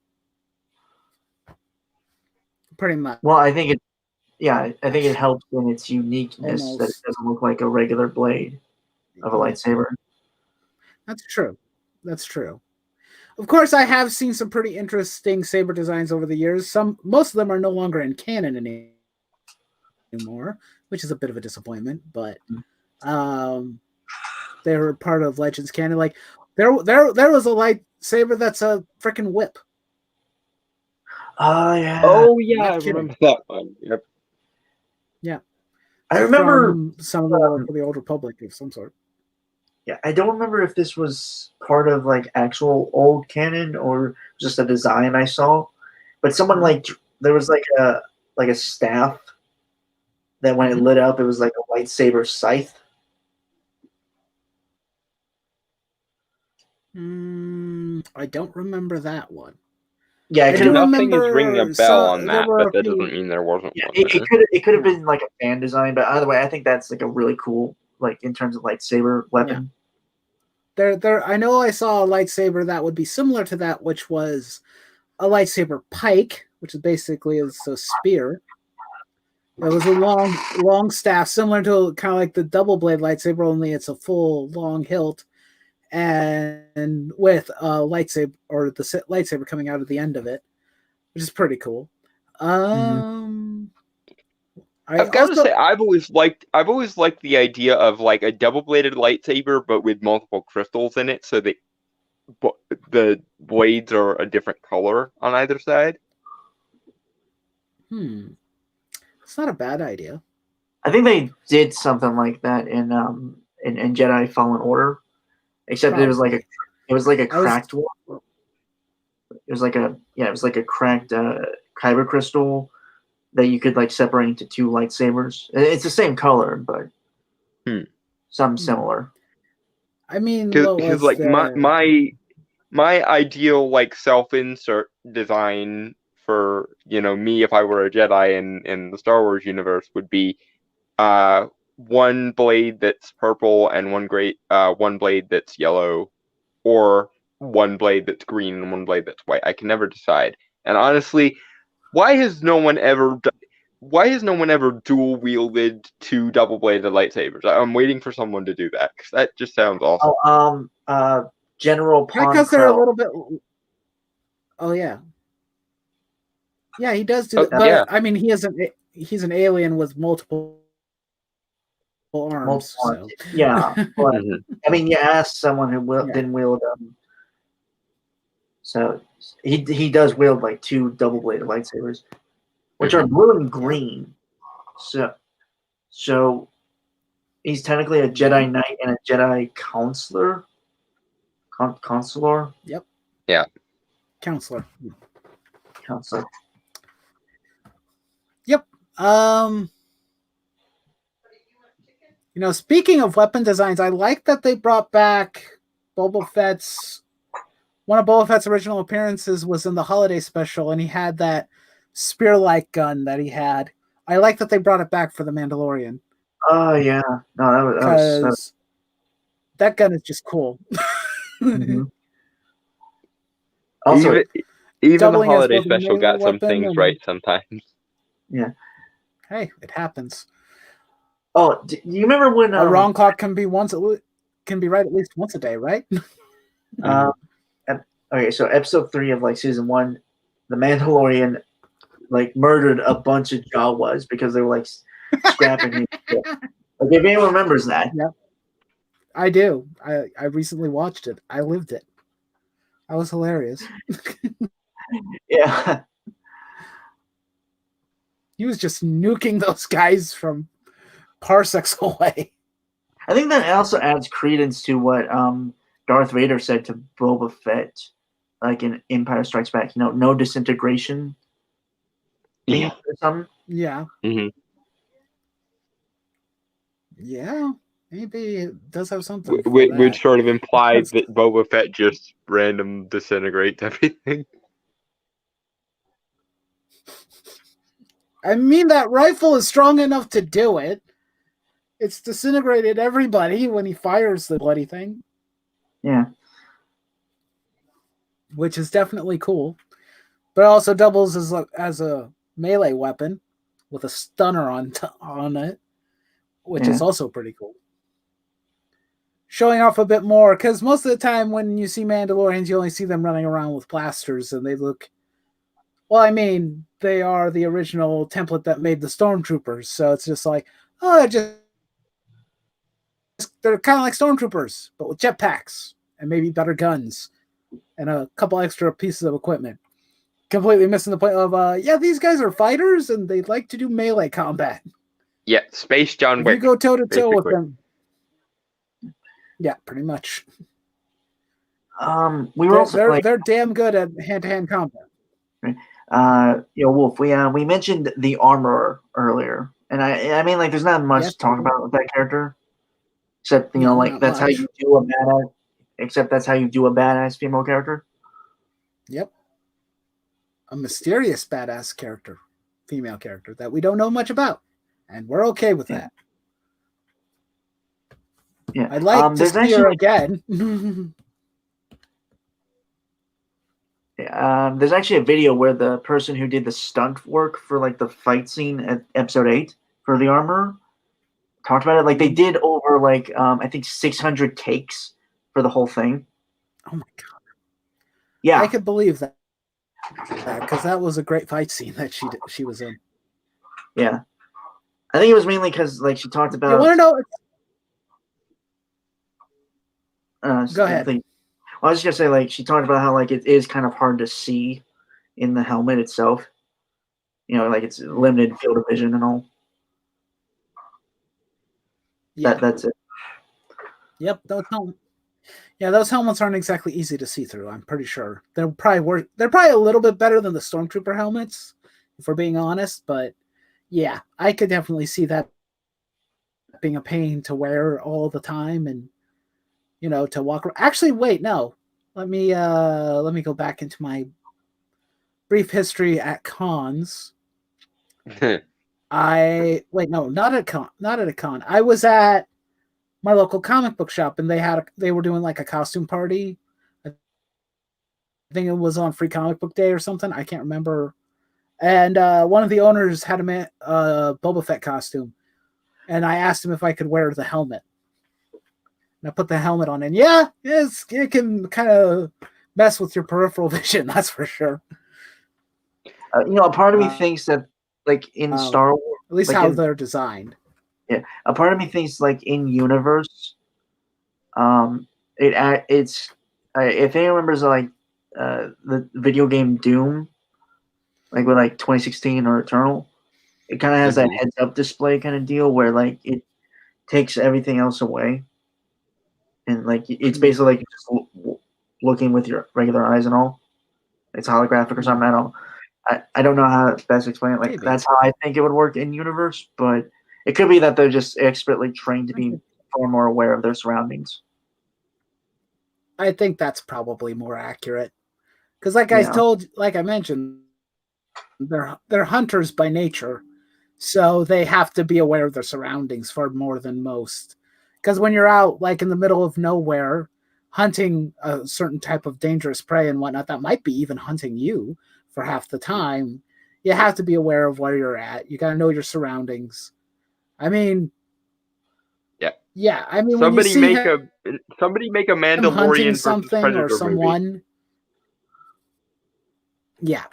Pretty much. Well, I think it helps in its uniqueness that it doesn't look like a regular blade of a lightsaber. That's true. That's true. Of course, I have seen some pretty interesting saber designs over the years. Most of them are no longer in canon anymore, which is a bit of a disappointment. But they were part of Legends canon. Like there was a lightsaber that's a freaking whip. Oh yeah. Oh yeah, I remember that one. Yep. Yeah. I remember some of the Old Republic of some sort. Yeah, I don't remember if this was part of like actual old canon or just a design I saw, but someone there was like a staff that when it lit up, it was like a lightsaber scythe. I don't remember that one. Yeah, nothing is ringing a bell on that, but that doesn't mean there wasn't one. It could have been like a fan design, but either way, I think that's like a really cool, like in terms of lightsaber weapon. Yeah. I know I saw a lightsaber that would be similar to that, which was a lightsaber pike, which is basically a spear. It was a long staff, similar to kind of like the double blade lightsaber, only it's a full long hilt, and with a lightsaber or the lightsaber coming out of the end of it, which is pretty cool. I've got to say, I've always liked the idea of like a double-bladed lightsaber, but with multiple crystals in it, so that the blades are a different color on either side. It's not a bad idea. I think they did something like that in Jedi Fallen Order, except it was like a cracked one. It was like a cracked kyber crystal that you could like separate into two lightsabers. It's the same color, but something similar. I mean, because like my ideal like self-insert design for me if I were a Jedi in the Star Wars universe would be one blade that's purple and one blade that's yellow, or one blade that's green and one blade that's white. I can never decide. And honestly, why has no one ever dual wielded two double bladed lightsabers? I'm waiting for someone to do that because that just sounds awesome. General Pon because they're a little bit. Oh yeah, yeah, he does do that. But yeah. I mean, he's an alien with multiple arms. So. Yeah, but I mean, you asked someone who didn't wield them, so he does wield like two double bladed lightsabers, which are blue and green. So he's technically a Jedi Knight and a Jedi Counselor. Counselor. Yep. Yeah. Counselor. Yep. Speaking of weapon designs, I like that they brought back Boba Fett's. One of Boba Fett's original appearances was in the holiday special, and he had that spear-like gun that he had. I like that they brought it back for the Mandalorian. Oh yeah, no, that was that gun is just cool. Mm-hmm. Also, even the holiday special got some things right sometimes. Yeah. Hey, it happens. Oh, do you remember when a wrong clock can be right at least once a day, right? Okay, so episode 3 of like season 1, the Mandalorian like murdered a bunch of Jawas because they were like scrapping him. Like if anyone remembers that. Yeah. I do. I recently watched it. I lived it. That was hilarious. Yeah. He was just nuking those guys from parsecs away. I think that also adds credence to what Darth Vader said to Boba Fett, like in Empire Strikes Back. No disintegration. Yeah. Or something. Yeah. Mm-hmm. Yeah. Maybe it does have something. Which sort of implied that Boba Fett just random disintegrates everything. I mean, that rifle is strong enough to do it. It's disintegrated everybody when he fires the bloody thing. Yeah. Which is definitely cool. But it also doubles as a melee weapon with a stunner on it, which is also pretty cool. Showing off a bit more, because most of the time when you see Mandalorians, you only see them running around with blasters, and they look... Well, I mean, they are the original template that made the Stormtroopers, so it's just like, oh, they're kind of like Stormtroopers, but with jetpacks, and maybe better guns, and a couple extra pieces of equipment. Completely missing the point of, these guys are fighters, and they like to do melee combat. Yeah, Space John Wick. If you go toe-to-toe with them... Yeah, pretty much. We were they're damn good at hand-to-hand combat. Wolf, we mentioned the armorer earlier, and I mean, like, there's not much to talk about with that character, except that's how you do a badass. Except that's how you do a badass female character. Yep, a mysterious badass character, female character that we don't know much about, and we're okay with that. Yeah, I'd like to see her again. There's actually a video where the person who did the stunt work for like the fight scene at episode 8 for the armor talked about it. Like they did over like I think 600 takes for the whole thing. Oh my god! Yeah, I could believe that because that was a great fight scene that she was in. Yeah, I think it was mainly because like she talked about. You want to know? Go ahead. Well, I was just gonna say, like, she talked about how like it is kind of hard to see in the helmet itself. Like it's limited field of vision and all. Yeah, that's it. Yep, those helmets aren't exactly easy to see through. I'm pretty sure they're probably a little bit better than the Stormtrooper helmets, if we're being honest. But yeah, I could definitely see that being a pain to wear all the time, and to walk around. Actually, wait, no. Let me go back into my brief history at cons. Not at a con. I was at my local comic book shop, and they were doing like a costume party. I think it was on Free Comic Book Day or something. I can't remember. And one of the owners had a Boba Fett costume, and I asked him if I could wear the helmet. And I put the helmet on, and it can kind of mess with your peripheral vision. That's for sure. A part of me thinks that, like in Star Wars, at least how they're designed. Yeah, a part of me thinks like in universe, it's if anyone remembers like the video game Doom, like with like 2016 or Eternal, it kind of has that heads up display kind of deal where like it takes everything else away, and like it's basically like just looking with your regular eyes and all. It's holographic or something. I don't know how to best explain it. Like that's how I think it would work in universe, but it could be that they're just expertly trained to be far more aware of their surroundings. I think that's probably more accurate, because like I mentioned, they're hunters by nature, so they have to be aware of their surroundings far more than most. Because when you're out like in the middle of nowhere hunting a certain type of dangerous prey and whatnot, that might be even hunting you for half the time, you have to be aware of where you're at. You got to know your surroundings. I mean, yeah. I mean, somebody when you see somebody make a Mandalorian versus something Predator or someone movie. Yeah,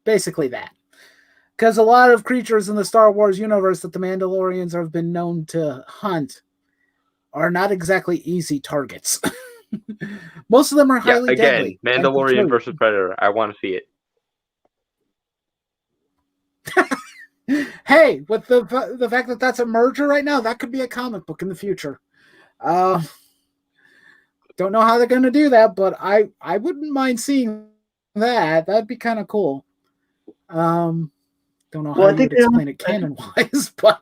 basically that. Because a lot of creatures in the Star Wars universe that the Mandalorians have been known to hunt are not exactly easy targets. Most of them are highly deadly. Mandalorian versus Predator. I want to see it. Hey, with the fact that that's a merger right now, that could be a comic book in the future. Don't know how they're going to do that, but I wouldn't mind seeing that. That'd be kind of cool. Don't know how you would explain it canon-wise, but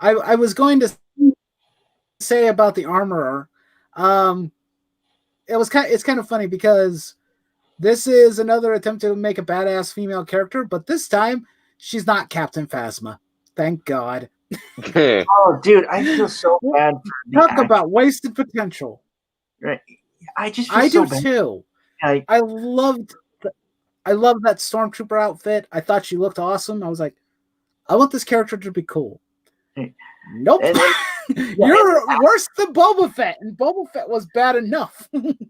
I was going to say about the armorer. It's kind of funny because this is another attempt to make a badass female character, but this time she's not Captain Phasma. Thank God. Oh, dude, I feel so bad for the Talk about wasted potential. Right. I just feel so bad. Too. I loved that stormtrooper outfit. I thought she looked awesome. I was like, I want this character to be cool. Nope. You're worse than Boba Fett, and Boba Fett was bad enough.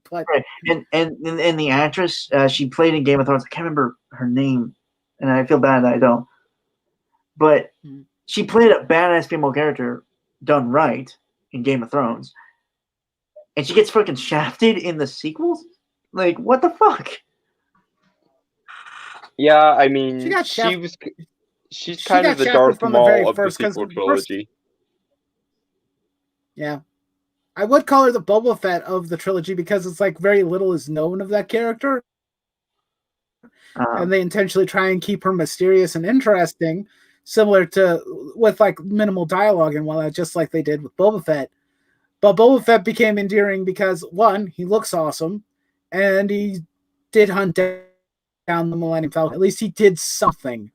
But and the actress she played in Game of Thrones, I can't remember her name, and I feel bad that I don't. But she played a badass female character done right in Game of Thrones, and she gets fucking shafted in the sequels. Like, what the fuck? Yeah, I mean, she's kind of the Darth Maul of the sequel trilogy. Yeah. I would call her the Boba Fett of the trilogy because it's like very little is known of that character. And they intentionally try and keep her mysterious and interesting, similar to with like minimal dialogue and whatnot, just like they did with Boba Fett. But Boba Fett became endearing because, one, he looks awesome, and he did hunt down the Millennium Falcon. At least he did something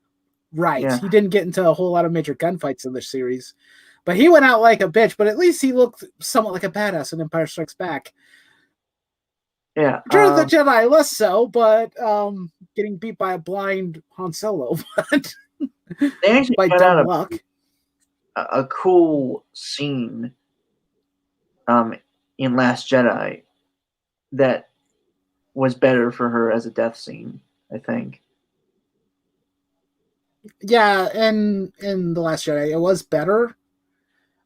right. Yeah. He didn't get into a whole lot of major gunfights in this series. But he went out like a bitch, but at least he looked somewhat like a badass in Empire Strikes Back. Yeah. Return of the Jedi, less so, but getting beat by a blind Han Solo. But they actually by dumb luck. A cool scene in Last Jedi that was better for her as a death scene, I think. Yeah, in The Last Jedi, it was better.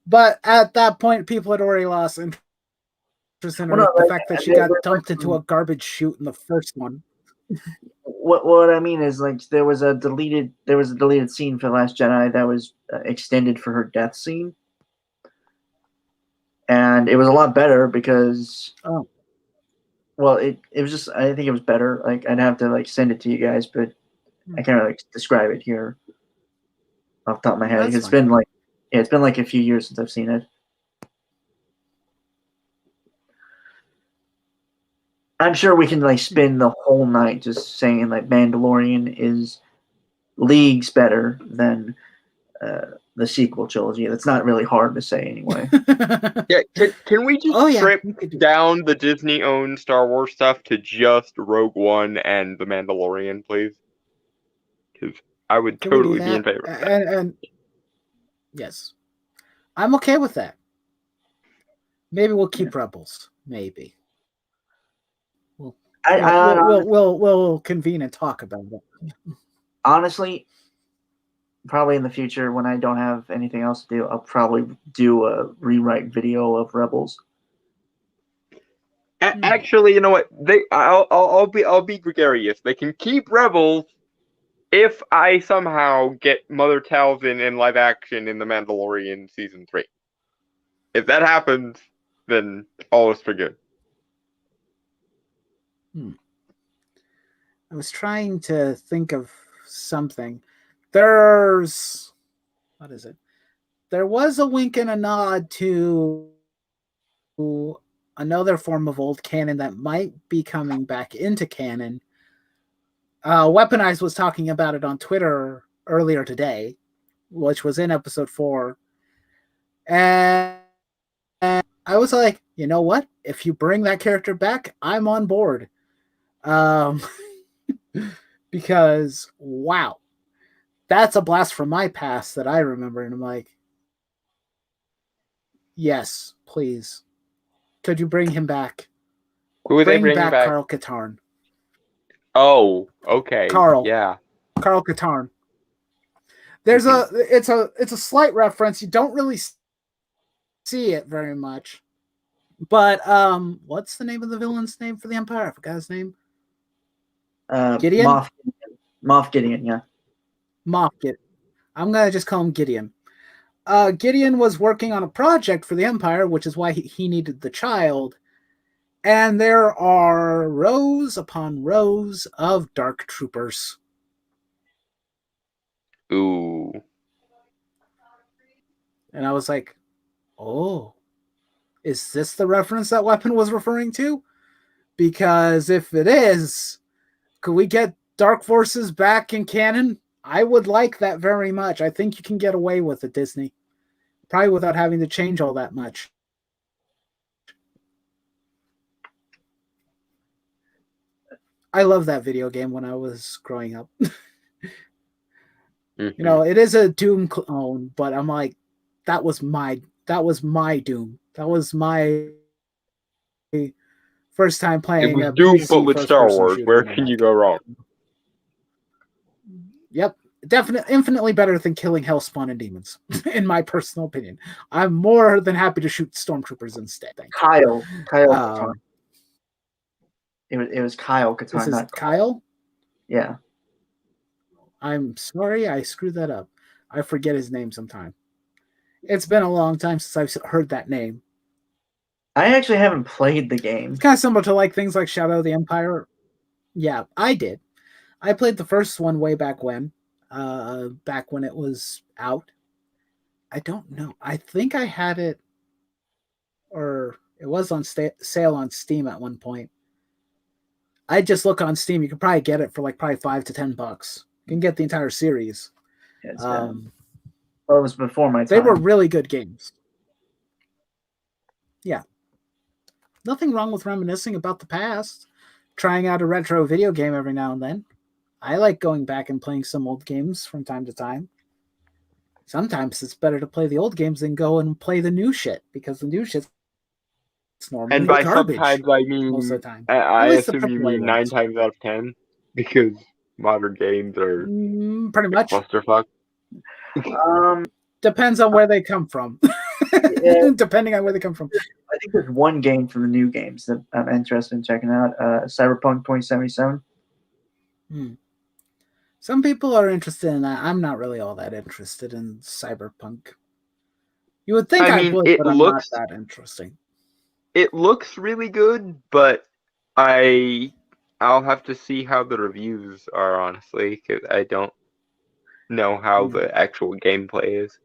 But at that point, people had already lost interest in her. The fact that she got dumped into a garbage chute in the first one. What I mean is, like, there was a deleted scene for The Last Jedi that was extended for her death scene, and it was a lot better because, well, it was just, I think it was better. Like, I'd have to like send it to you guys, but I can't really describe it here. off the top of my head. That's It's fine. been it's been like a few years since I've seen it. I'm sure we can like spend the whole night just saying like Mandalorian is leagues better than the sequel trilogy. That's not really hard to say anyway. Yeah, can we just strip we could do down the Disney-owned Star Wars stuff to just Rogue One and The Mandalorian, please? Because I would Can we do totally be in that? favor of that. And yes, I'm okay with that. Maybe we'll keep Rebels. Maybe we'll convene and talk about it. Honestly, probably in the future when I don't have anything else to do, I'll probably do a rewrite video of Rebels. Actually, you know what? I'll be gregarious. They can keep Rebels if I somehow get Mother Talzin in live action in The Mandalorian season 3. If that happens, then all is for good. I was trying to think of something. There's what is it? There was a wink and a nod to another form of old canon that might be coming back into canon. Weaponized was talking about it on Twitter earlier today, which was in episode 4. And I was like, you know what? If you bring that character back, I'm on board. Because, wow, that's a blast from my past that I remember. And I'm like, yes, please. Could you bring him back? Who are they Bring bringing back back? Carl Katarn. Oh, okay. Carl Katarn. It's a slight reference. You don't really see it very much. But what's the name of the villain's name for the Empire? I forgot his name. Gideon? Moff Gideon, yeah. Moff Gideon. I'm gonna just call him Gideon. Gideon was working on a project for the Empire, which is why he needed the child. And there are rows upon rows of dark troopers. Ooh. And I was like, oh, is this the reference that Weapon was referring to? Because if it is, could we get Dark Forces back in canon? I would like that very much. I think you can get away with it, Disney. Probably without having to change all that much. I love that video game when I was growing up. Mm-hmm. You know, it is a Doom clone, but I'm like, that was my Doom. That was my first time playing. It was a Doom, PC but with Star Wars. Where can you go wrong? Yep, definitely, infinitely better than killing Hellspawn and demons, in my personal opinion. I'm more than happy to shoot stormtroopers instead. Kyle Katarn. It was Kyle Katarn. This is Kyle? Yeah. I'm sorry, I screwed that up. I forget his name sometime. It's been a long time since I've heard that name. I actually haven't played the game. It's kind of similar to like things like Shadow of the Empire. Yeah, I did. I played the first one way back when it was out. I don't know. I think I had it, or it was on sale on Steam at one point. I just look on Steam. You can probably get it for like probably $5 to $10. You can get the entire series. Well, it was before my time. They were really good games. Yeah. Nothing wrong with reminiscing about the past. Trying out a retro video game every now and then. I like going back and playing some old games from time to time. Sometimes it's better to play the old games than go and play the new shit, because the new shit's normally and by garbage. Sometimes I mean, most of the time. I assume you mean 9 times out of 10, because modern games are pretty much clusterfuck. Depends on where they come from. Yeah. Depending on where they come from. I think there's one game from the new games that I'm interested in checking out. Cyberpunk 2077. Some people are interested in that. I'm not really all that interested in Cyberpunk. You would think I would, but I'm not that interesting. It looks really good, but I'll have to see how the reviews are, honestly, because I don't. know how the actual gameplay is.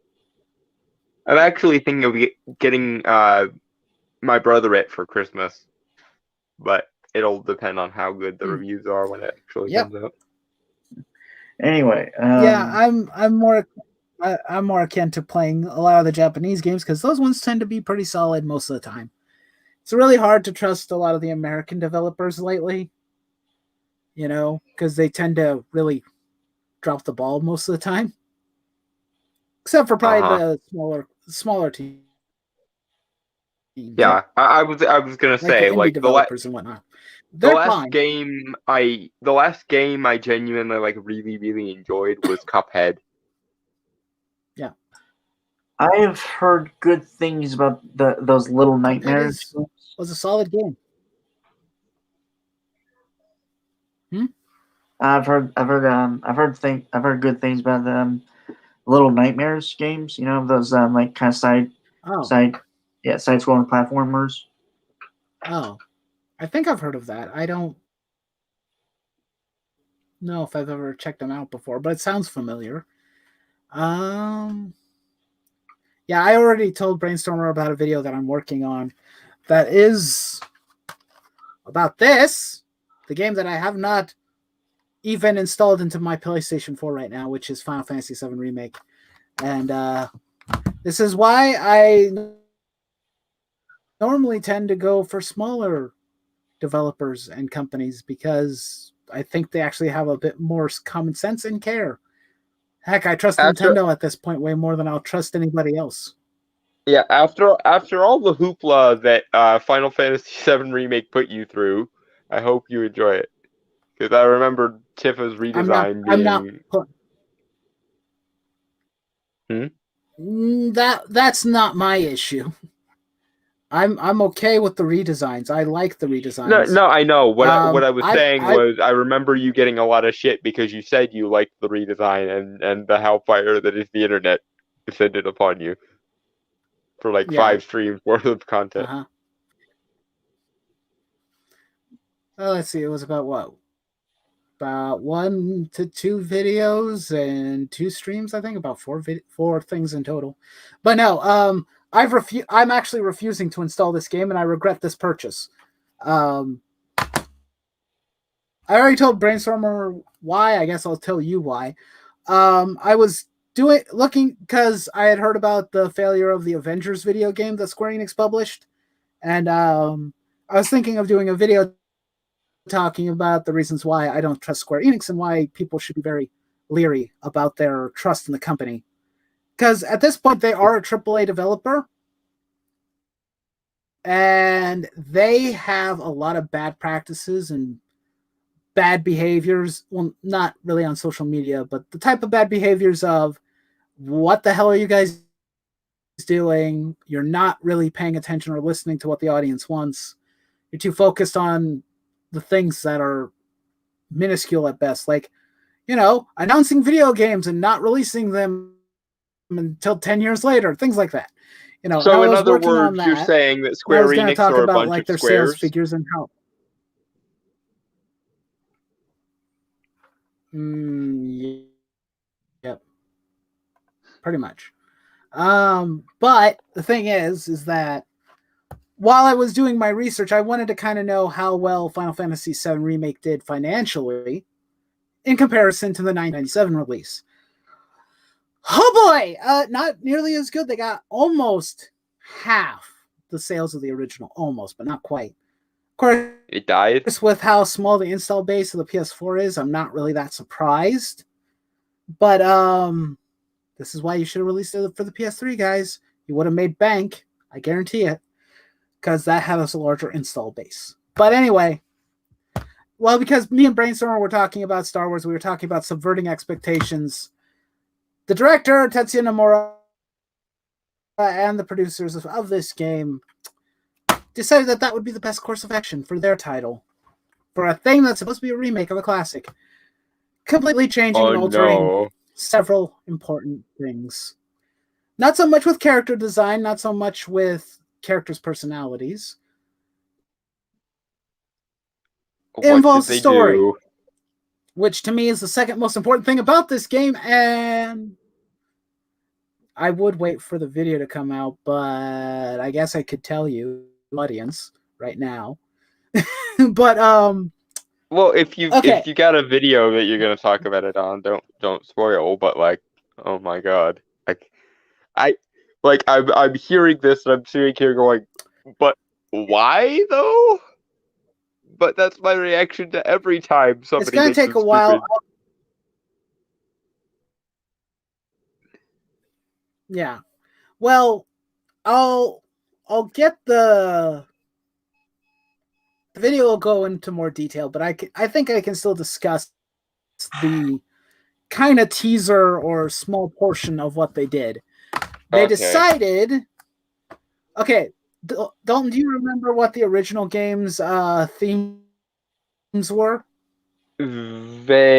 I'm actually thinking of getting my brother it for Christmas, but it'll depend on how good the reviews are when it actually comes out. Anyway, yeah, I'm more akin to playing a lot of the Japanese games because those ones tend to be pretty solid most of the time. It's really hard to trust a lot of the American developers lately, because they tend to really drop the ball most of the time, except for probably the smaller teams. Yeah, I was gonna say the indie developers and whatnot. The last game I genuinely really enjoyed was Cuphead. Yeah, I have heard good things about those Little Nightmares. Was a solid game. I've heard good things about them. Little Nightmares games, those kind of side scrolling platformers. Oh, I think I've heard of that. I don't know if I've ever checked them out before, but it sounds familiar. Yeah, I already told Brainstormer about a video that I'm working on that is about this, the game that I have not even installed into my PlayStation 4 right now, which is Final Fantasy VII Remake. And this is why I normally tend to go for smaller developers and companies, because I think they actually have a bit more common sense and care. Heck, I trust Nintendo at this point way more than I'll trust anybody else. Yeah, after all the hoopla that Final Fantasy VII Remake put you through, I hope you enjoy it. Because I remember Tifa's redesign That's not my issue. I'm okay with the redesigns. I like the redesigns. No, I know. What I was saying was I remember you getting a lot of shit because you said you liked the redesign and the hellfire that is the internet descended upon you for 5 streams worth of content. Well, let's see. It was about what? About 1 to 2 videos and 2 streams. I think about 4 things in total. But no, I'm actually refusing to install this game, and I regret this purchase. I already told Brainstormer why. I guess I'll tell you why. I was looking because I had heard about the failure of the Avengers video game that Square Enix published, and I was thinking of doing a video talking about the reasons why I don't trust Square Enix and why people should be very leery about their trust in the company. Because at this point, they are a AAA developer, and they have a lot of bad practices and bad behaviors. Well, not really on social media, but the type of bad behaviors of, what the hell are you guys doing? You're not really paying attention or listening to what the audience wants. You're too focused on the things that are minuscule at best, like, announcing video games and not releasing them until 10 years later, things like that. So in other words, you're saying that Square Enix are a bunch of their squares? Sales figures and how. Yep. Pretty much. But the thing is that while I was doing my research, I wanted to kind of know how well Final Fantasy VII Remake did financially in comparison to the 1997 release. Oh boy! Not nearly as good. They got almost half the sales of the original. Almost, but not quite. Of course, it died. With how small the install base of the PS4 is, I'm not really that surprised. But this is why you should have released it for the PS3, guys. You would have made bank. I guarantee it. Because that has a larger install base. But anyway, well, because me and Brainstormer were talking about Star Wars, we were talking about subverting expectations. The director, Tetsuya Nomura, and the producers of this game decided that would be the best course of action for their title. For a thing that's supposed to be a remake of a classic. Completely changing and altering several important things. Not so much with character design, not so much with characters' personalities. It involves story. which to me is the second most important thing about this game. And I would wait for the video to come out, but I guess I could tell you, audience, right now. But well, if you got a video that you're gonna talk about it on, don't spoil. But like, oh my god, I'm hearing this and I'm sitting here going, but why though? But that's my reaction to every time somebody. It's gonna take a while. Yeah. Well, I'll get the video will go into more detail, but I think I can still discuss the kind of teaser or small portion of what they did. They decided. Okay, Dalton, do you remember what the original game's themes were? Vaguely.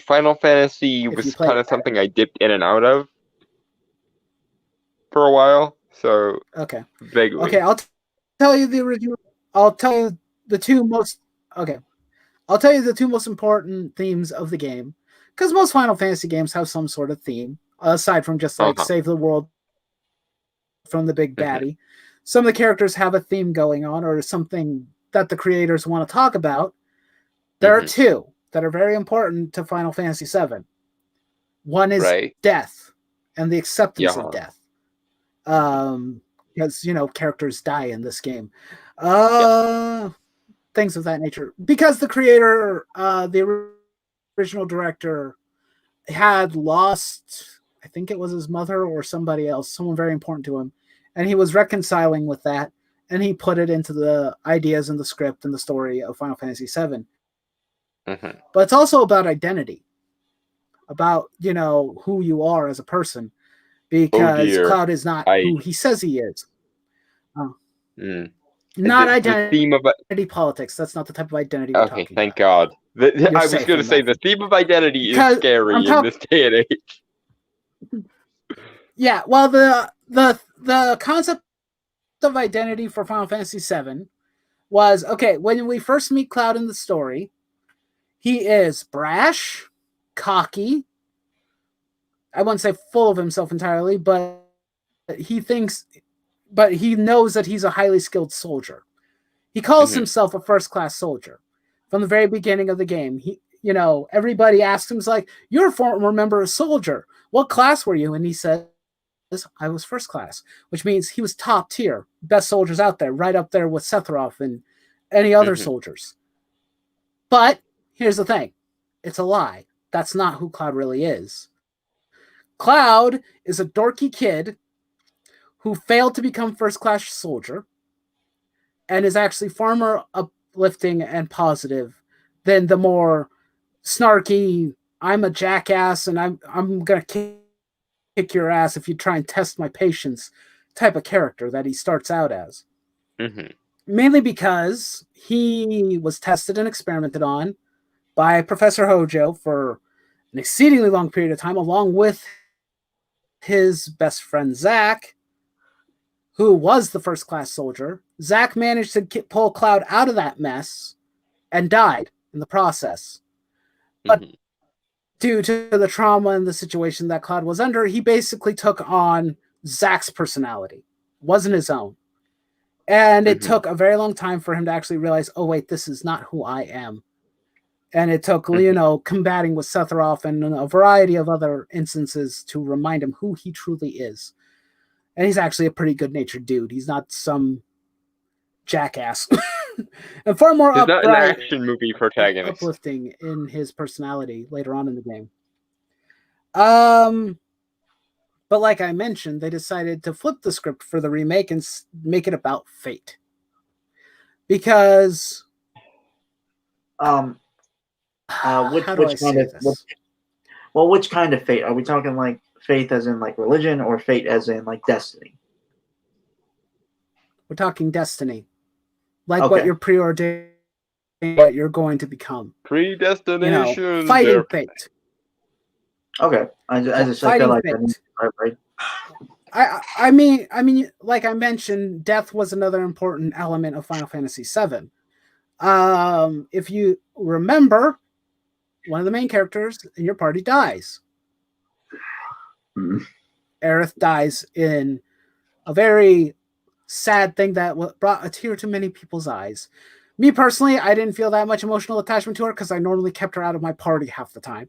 Final Fantasy was kind of something I dipped in and out of for a while. So okay, vaguely. Okay, I'll tell you the original. I'll tell you the two most. Okay, I'll tell you the two most important themes of the game, because most Final Fantasy games have some sort of theme aside from just like save the world from the big baddie. Some of the characters have a theme going on or something that the creators want to talk about. There are two that are very important to Final Fantasy VII. One is death and the acceptance of death. Because, characters die in this game. Things of that nature. Because the creator, the original director, had lost, I think it was his mother or somebody else, someone very important to him. And he was reconciling with that. And he put it into the ideas and the script and the story of Final Fantasy VII. But it's also about identity, about who you are as a person, because Cloud is not who he says he is. Not identity politics. That's not the type of identity we're talking thank about. God. I was going to say the theme of identity is scary in this day and age. Yeah, well, the concept of identity for Final Fantasy VII was, when we first meet Cloud in the story, he is brash, cocky. I wouldn't say full of himself entirely, but he knows that he's a highly skilled soldier. He calls himself a first-class soldier. From the very beginning of the game, everybody asks him, like, you're a former member of soldier. What class were you? And he says, I was first class, which means he was top tier, best soldiers out there, right up there with Sephiroth and any other soldiers. But here's the thing. It's a lie. That's not who Cloud really is. Cloud is a dorky kid who failed to become first-class soldier and is actually far more uplifting and positive than the more snarky, I'm a jackass and I'm going to kick your ass if you try and test my patience type of character that he starts out as. Mainly because he was tested and experimented on by Professor Hojo for an exceedingly long period of time, along with his best friend Zack, who was the first-class soldier. Zack managed to pull Cloud out of that mess and died in the process. But due to the trauma and the situation that Cloud was under, he basically took on Zack's personality. It wasn't his own. And it took a very long time for him to actually realize, oh, wait, this is not who I am. And it took, combating with Sephiroth and a variety of other instances to remind him who he truly is. And he's actually a pretty good-natured dude. He's not some jackass. And far more not an action movie protagonist. Uplifting in his personality later on in the game. But like I mentioned, they decided to flip the script for the remake and make it about fate. Because which kind of fate? Are we talking like faith as in like religion or fate as in like destiny? We're talking destiny. Like what you're preordained, what you're going to become. Predestination. Fighting fate. Okay. I just feel like right. I mean, like I mentioned, death was another important element of Final Fantasy VII. If you remember, one of the main characters in your party dies. Mm. Aerith dies in a very sad thing that brought a tear to many people's eyes. Me personally, I didn't feel that much emotional attachment to her because I normally kept her out of my party half the time.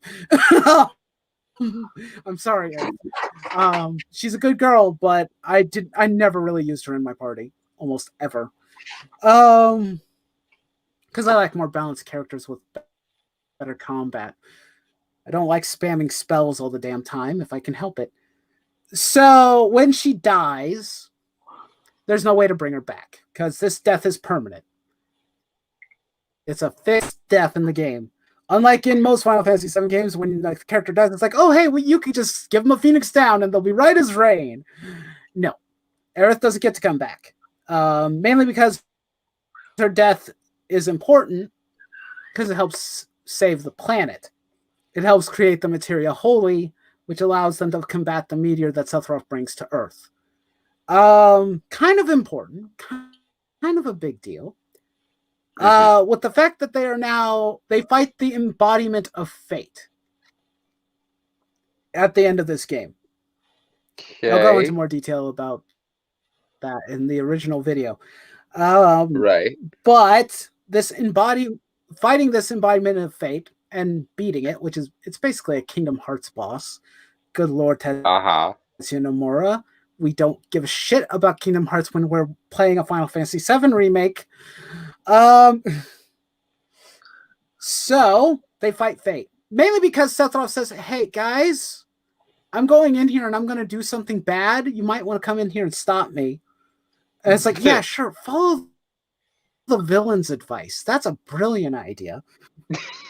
I'm sorry, Aerith. She's a good girl, but I never really used her in my party, almost ever. Because I like more balanced characters with better combat. I don't like spamming spells all the damn time if I can help it. So when she dies, there's no way to bring her back because this death is permanent. It's a fixed death in the game. Unlike in most Final Fantasy VII games, when the character dies, it's like, oh, hey, well, you can just give them a Phoenix down and they'll be right as rain. No. Aerith doesn't get to come back. Mainly because her death is important because it helps save the planet. It helps create the materia holy, which allows them to combat the meteor that Sephiroth brings to Earth. Kind of important. Kind of a big deal. With the fact that they fight the embodiment of fate at the end of this game. Okay. I'll go into more detail about that in the original video. Right. But fighting this embodiment of fate and beating it, it's basically a Kingdom Hearts boss. Good Lord, Tetsuya Nomura. We don't give a shit about Kingdom Hearts when we're playing a Final Fantasy VII remake. So they fight fate. Mainly because Sephiroth says, hey guys, I'm going in here and I'm going to do something bad. You might want to come in here and stop me. And it's like, yeah, sure, follow the villain's advice. That's a brilliant idea.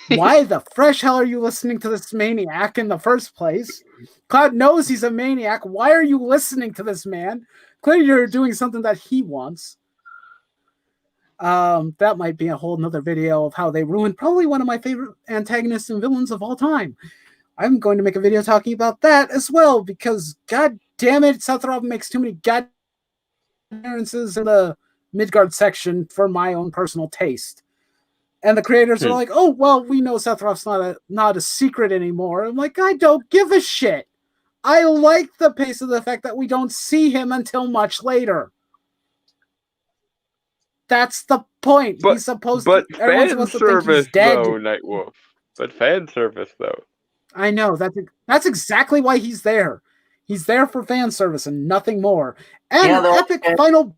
Why the fresh hell are you listening to this maniac in the first place? Cloud knows he's a maniac. Why are you listening to this man? Clearly you're doing something that he wants. That might be a whole nother video of how they ruined probably one of my favorite antagonists and villains of all time. I'm going to make a video talking about that as well, because god damn it, Sephiroth makes too many god appearances in the Midgard section for my own personal taste. And the creators are like, oh, well, we know Sephiroth's not a secret anymore. I'm like, I don't give a shit. I like the pace of the fact that we don't see him until much later. That's the point. He's supposed to. Everyone's supposed to think he's dead. Though, Nightwolf. But fan service, though. I know. That's exactly why he's there. He's there for fan service and nothing more. And an epic final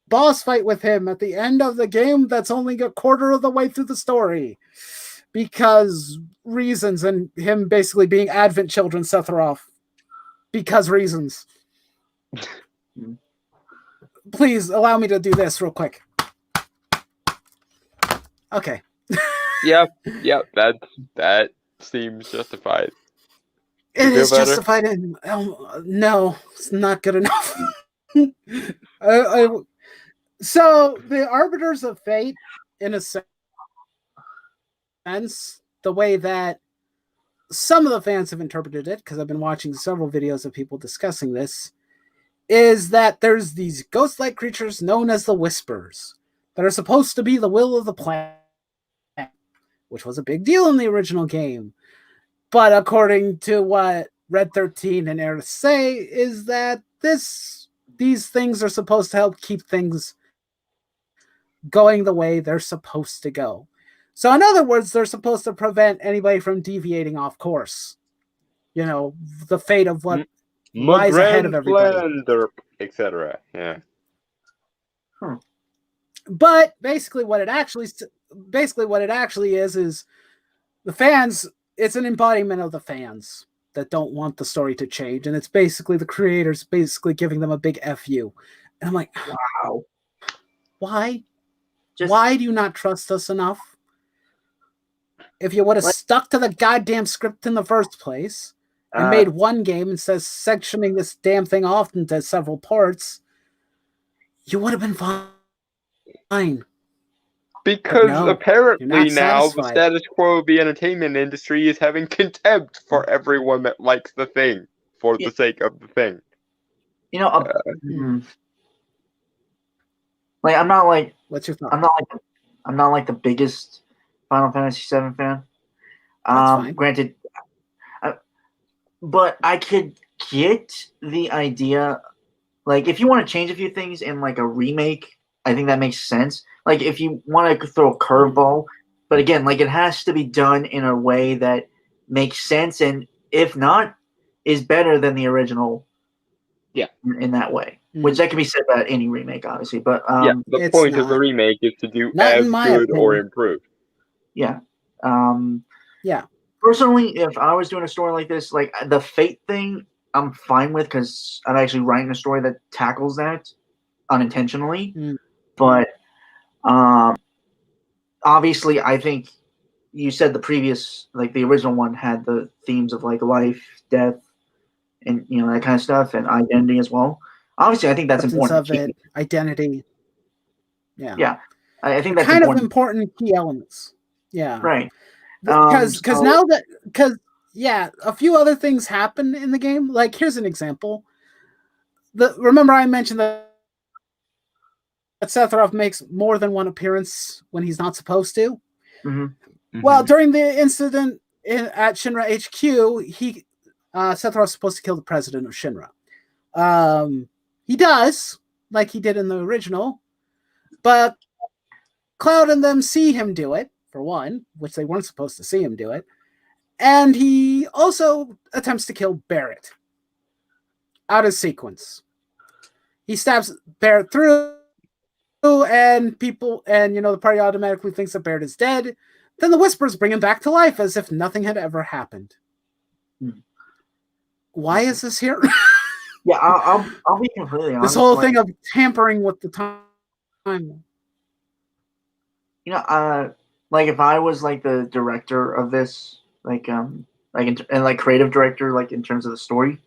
boss fight with him at the end of the game that's only a quarter of the way through the story. Because reasons, and him basically being Advent Children Sephiroth. Because reasons. Please allow me to do this real quick. Okay. Yep, that seems justified. It is justified, and no, it's not good enough. So the Arbiters of Fate, in a sense, the way that some of the fans have interpreted it, because I've been watching several videos of people discussing this, is that there's these ghost-like creatures known as the Whispers that are supposed to be the will of the planet, which was a big deal in the original game. But according to what Red 13 and Aerith say, is that these things are supposed to help keep things going the way they're supposed to go. So in other words, they're supposed to prevent anybody from deviating off course. You know, the fate of what lies ahead of everybody, etc. Yeah. But basically what it actually is the fans, it's an embodiment of the fans that don't want the story to change, and it's basically the creators basically giving them a big FU. And I'm like, wow. Why? Why do you not trust us enough? If you would have stuck to the goddamn script in the first place and made one game instead of sectioning this damn thing off into several parts, you would have been fine. Because apparently now the status quo of the entertainment industry is having contempt for everyone that likes the thing for the sake of the thing. You know, like I'm not like what's your thought? I'm not like the biggest Final Fantasy VII fan, That's fine. Granted, but I could get the idea. Like, if you want to change a few things in like a remake, I think that makes sense. Like, if you want to throw a curveball, but again, like it has to be done in a way that makes sense, and if not, is better than the original. Yeah, in that way, which that can be said about any remake, obviously. But the point of the remake is to do as good or improve. Yeah. Yeah. Personally, if I was doing a story like this, like the fate thing, I'm fine with because I'm actually writing a story that tackles that unintentionally. But obviously, I think you said the previous, like the original one, had the themes of like life, death, and that kind of stuff, and identity as well. Obviously, I think that's important. Of it, identity. Yeah. Yeah, I think that's kind of important key elements. Yeah. Right. Because now that a few other things happen in the game. Like, here's an example. Remember I mentioned that Sephiroth makes more than one appearance when he's not supposed to. Well, during the incident at Shinra HQ, Sephiroth's supposed to kill the president of Shinra. He does, like he did in the original, but Cloud and them see him do it, for one, which they weren't supposed to see him do it. And he also attempts to kill Barrett out of sequence. He stabs Barrett through, and the party automatically thinks that Barrett is dead. Then the Whispers bring him back to life as if nothing had ever happened. Why is this here? Yeah, I'll be completely honest. This whole thing of tampering with the time. Like if I was like the director of this, and creative director, like in terms of the story,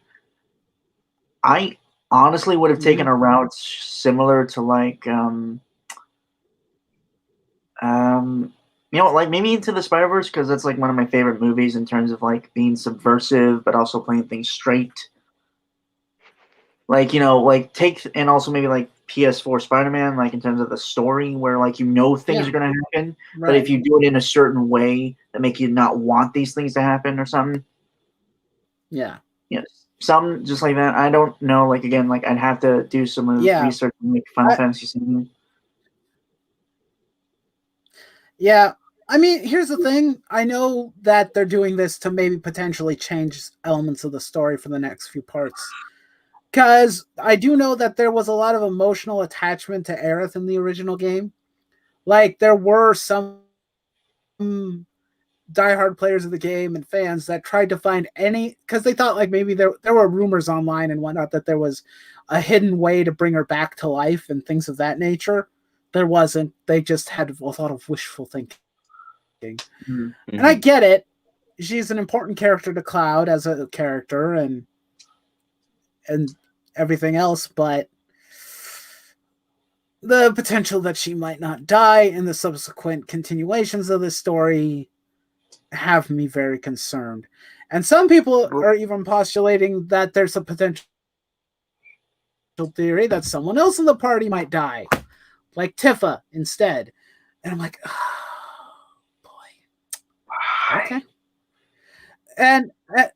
I honestly would have taken a route similar to like like maybe Into the Spider-Verse, because that's like one of my favorite movies in terms of like being subversive but also playing things straight. Like, and also maybe like PS4 Spider-Man, like in terms of the story where like things are gonna happen, right. But if you do it in a certain way that make you not want these things to happen or something. Yeah. Something just like that. I don't know, like again, like I'd have to do some research and make Final Fantasy 7. Yeah. I mean, here's the thing. I know that they're doing this to maybe potentially change elements of the story for the next few parts. Because I do know that there was a lot of emotional attachment to Aerith in the original game. Like, there were some diehard players of the game and fans that tried to find because they thought like maybe there were rumors online and whatnot that there was a hidden way to bring her back to life and things of that nature. There wasn't. They just had a lot of wishful thinking. Mm-hmm. And I get it. She's an important character to Cloud as a character and everything else, but the potential that she might not die in the subsequent continuations of this story have me very concerned. And some people are even postulating that there's a potential theory that someone else in the party might die, like Tifa instead. And I'm like, oh boy. Okay. And I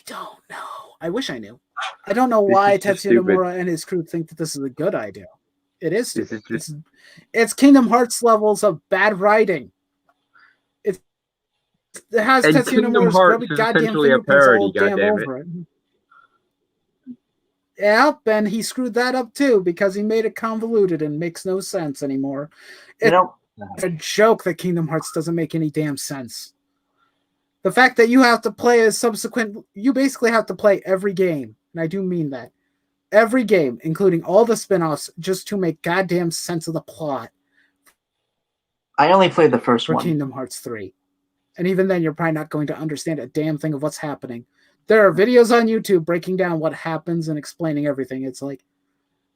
don't know. I wish I knew. I don't know why Tetsuya Nomura and his crew think that this is a good idea. It is stupid. It's Kingdom Hearts levels of bad writing. It has Tetsuya Nomura's grubby goddamn fingerprints all damn over it. Yeah, and he screwed that up too because he made it convoluted and makes no sense anymore. It's a joke that Kingdom Hearts doesn't make any damn sense. The fact that you have to play you basically have to play every game, and I do mean that. Every game, including all the spin-offs, just to make goddamn sense of the plot. I only played the first one. For Kingdom Hearts 3. And even then, you're probably not going to understand a damn thing of what's happening. There are videos on YouTube breaking down what happens and explaining everything. It's like,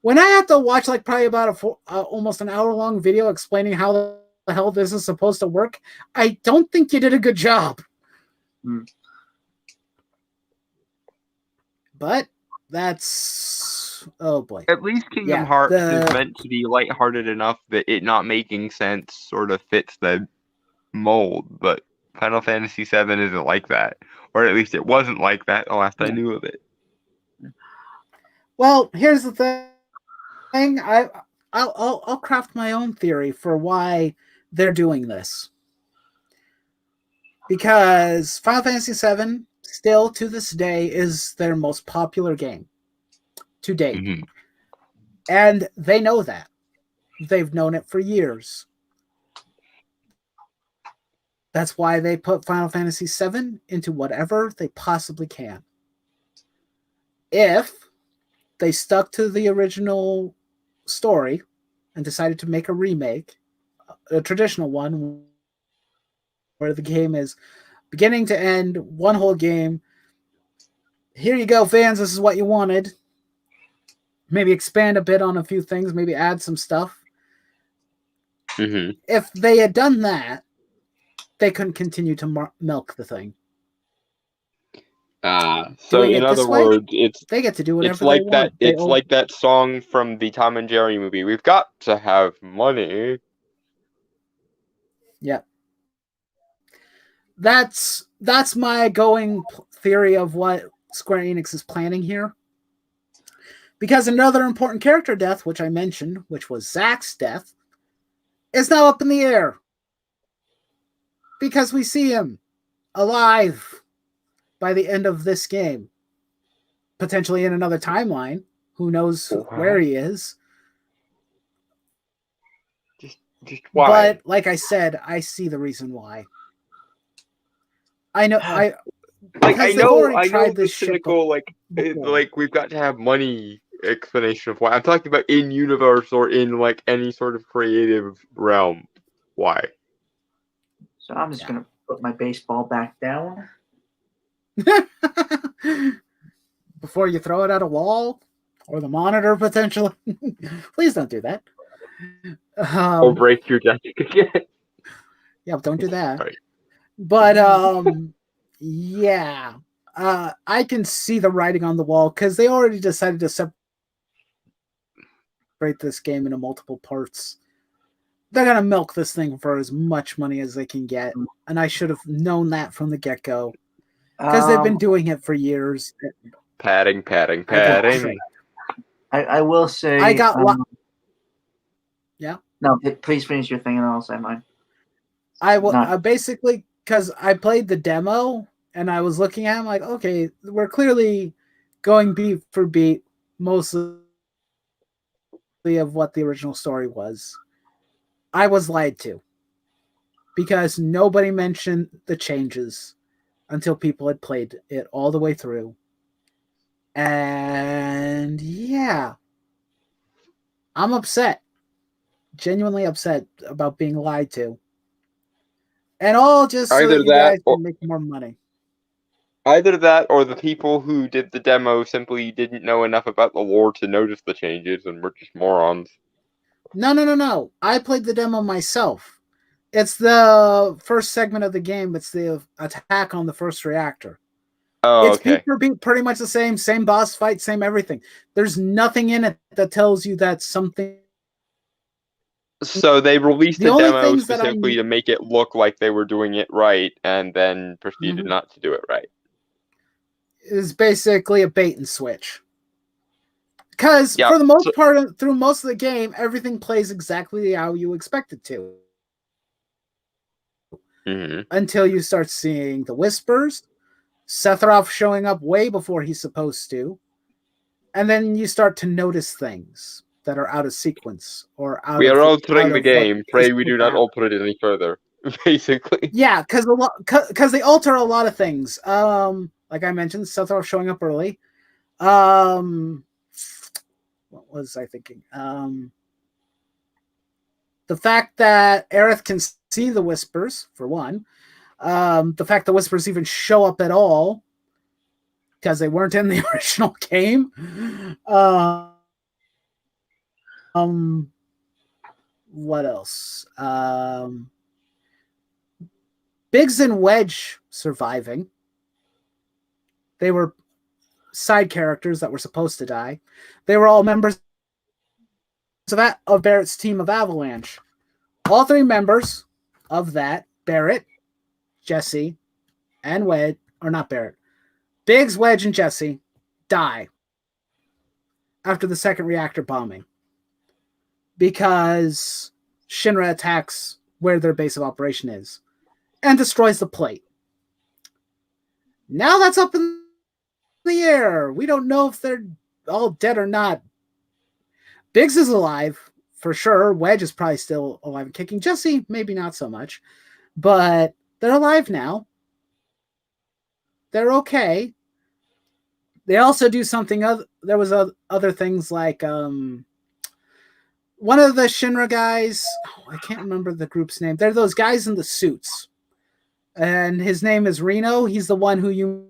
when I have to watch like probably about almost an hour-long video explaining how the hell this is supposed to work, I don't think you did a good job. But that's boy. At least Kingdom Hearts is meant to be lighthearted enough that it not making sense sort of fits the mold. But Final Fantasy VII isn't like that, or at least it wasn't like that the last I knew of it. Well, here's the thing. I'll craft my own theory for why they're doing this. Because Final Fantasy VII, still to this day, is their most popular game to date. Mm-hmm. And they know that. They've known it for years. That's why they put Final Fantasy VII into whatever they possibly can. If they stuck to the original story and decided to make a remake, a traditional one, where the game is beginning to end, one whole game. Here you go, fans. This is what you wanted. Maybe expand a bit on a few things. Maybe add some stuff. Mm-hmm. If they had done that, they couldn't continue to milk the thing. So in other words, they get to do whatever it's like they that. want. It's like that song from the Tom and Jerry movie. We've got to have money. Yeah. That's my going theory of what Square Enix is planning here. Because another important character death, which I mentioned, which was Zack's death, is now up in the air. Because we see him alive by the end of this game. Potentially in another timeline. Who knows where he is. Just why? But like I said, I see the reason why. I know I know the cynical like we've got to have money explanation of why. I'm talking about in universe or in like any sort of creative realm. Why? So I'm just gonna put my baseball back down. Before you throw it at a wall or the monitor potentially. Please don't do that. Or break your desk again. Yeah, don't do that. Right. But yeah. I can see the writing on the wall because they already decided to separate this game into multiple parts. They're gonna milk this thing for as much money as they can get, and I should have known that from the get-go because they've been doing it for years. Padding. I will say I got yeah. No, please finish your thing and I'll say mine. I basically, because I played the demo and I was looking at it, I'm like, okay, we're clearly going beat for beat mostly of what the original story was. I was lied to because nobody mentioned the changes until people had played it all the way through. And yeah, I'm upset, genuinely upset about being lied to. And all just so that you guys can make more money. Either that or the people who did the demo simply didn't know enough about the lore to notice the changes and were just morons. No. I played the demo myself. It's the first segment of the game. It's the attack on the first reactor. Oh, it's beat for beat, pretty much the same boss fight, same everything. There's nothing in it that tells you that something. So they released the demo specifically to make it look like they were doing it right, and then proceeded not to do it right. It's basically a bait and switch. Because for the most part, through most of the game, everything plays exactly how you expect it to. Until you start seeing the whispers, Sephiroth showing up way before he's supposed to, and then you start to notice things that are out of sequence or out. We are altering the game. Pray we do not alter it any further. Basically. Yeah, because they alter a lot of things. Like I mentioned, Sephiroth showing up early. What was I thinking? The fact that Aerith can see the whispers, for one. The fact the whispers even show up at all, because they weren't in the original game. What else? Biggs and Wedge surviving. They were side characters that were supposed to die. They were all members of Barrett's team of Avalanche. All three members of that, Barrett, Jesse, and Wedge, or not Barrett, Biggs, Wedge, and Jesse die after the second reactor bombing because Shinra attacks where their base of operation is and destroys the plate. Now that's up in the air. We don't know if they're all dead or not. Biggs is alive for sure. Wedge is probably still alive and kicking. Jesse, maybe not so much, but they're alive now. They're okay. They also do something other. There was other things like one of the Shinra guys. I can't remember the group's name. They're those guys in the suits, and his name is Reno. He's the one who you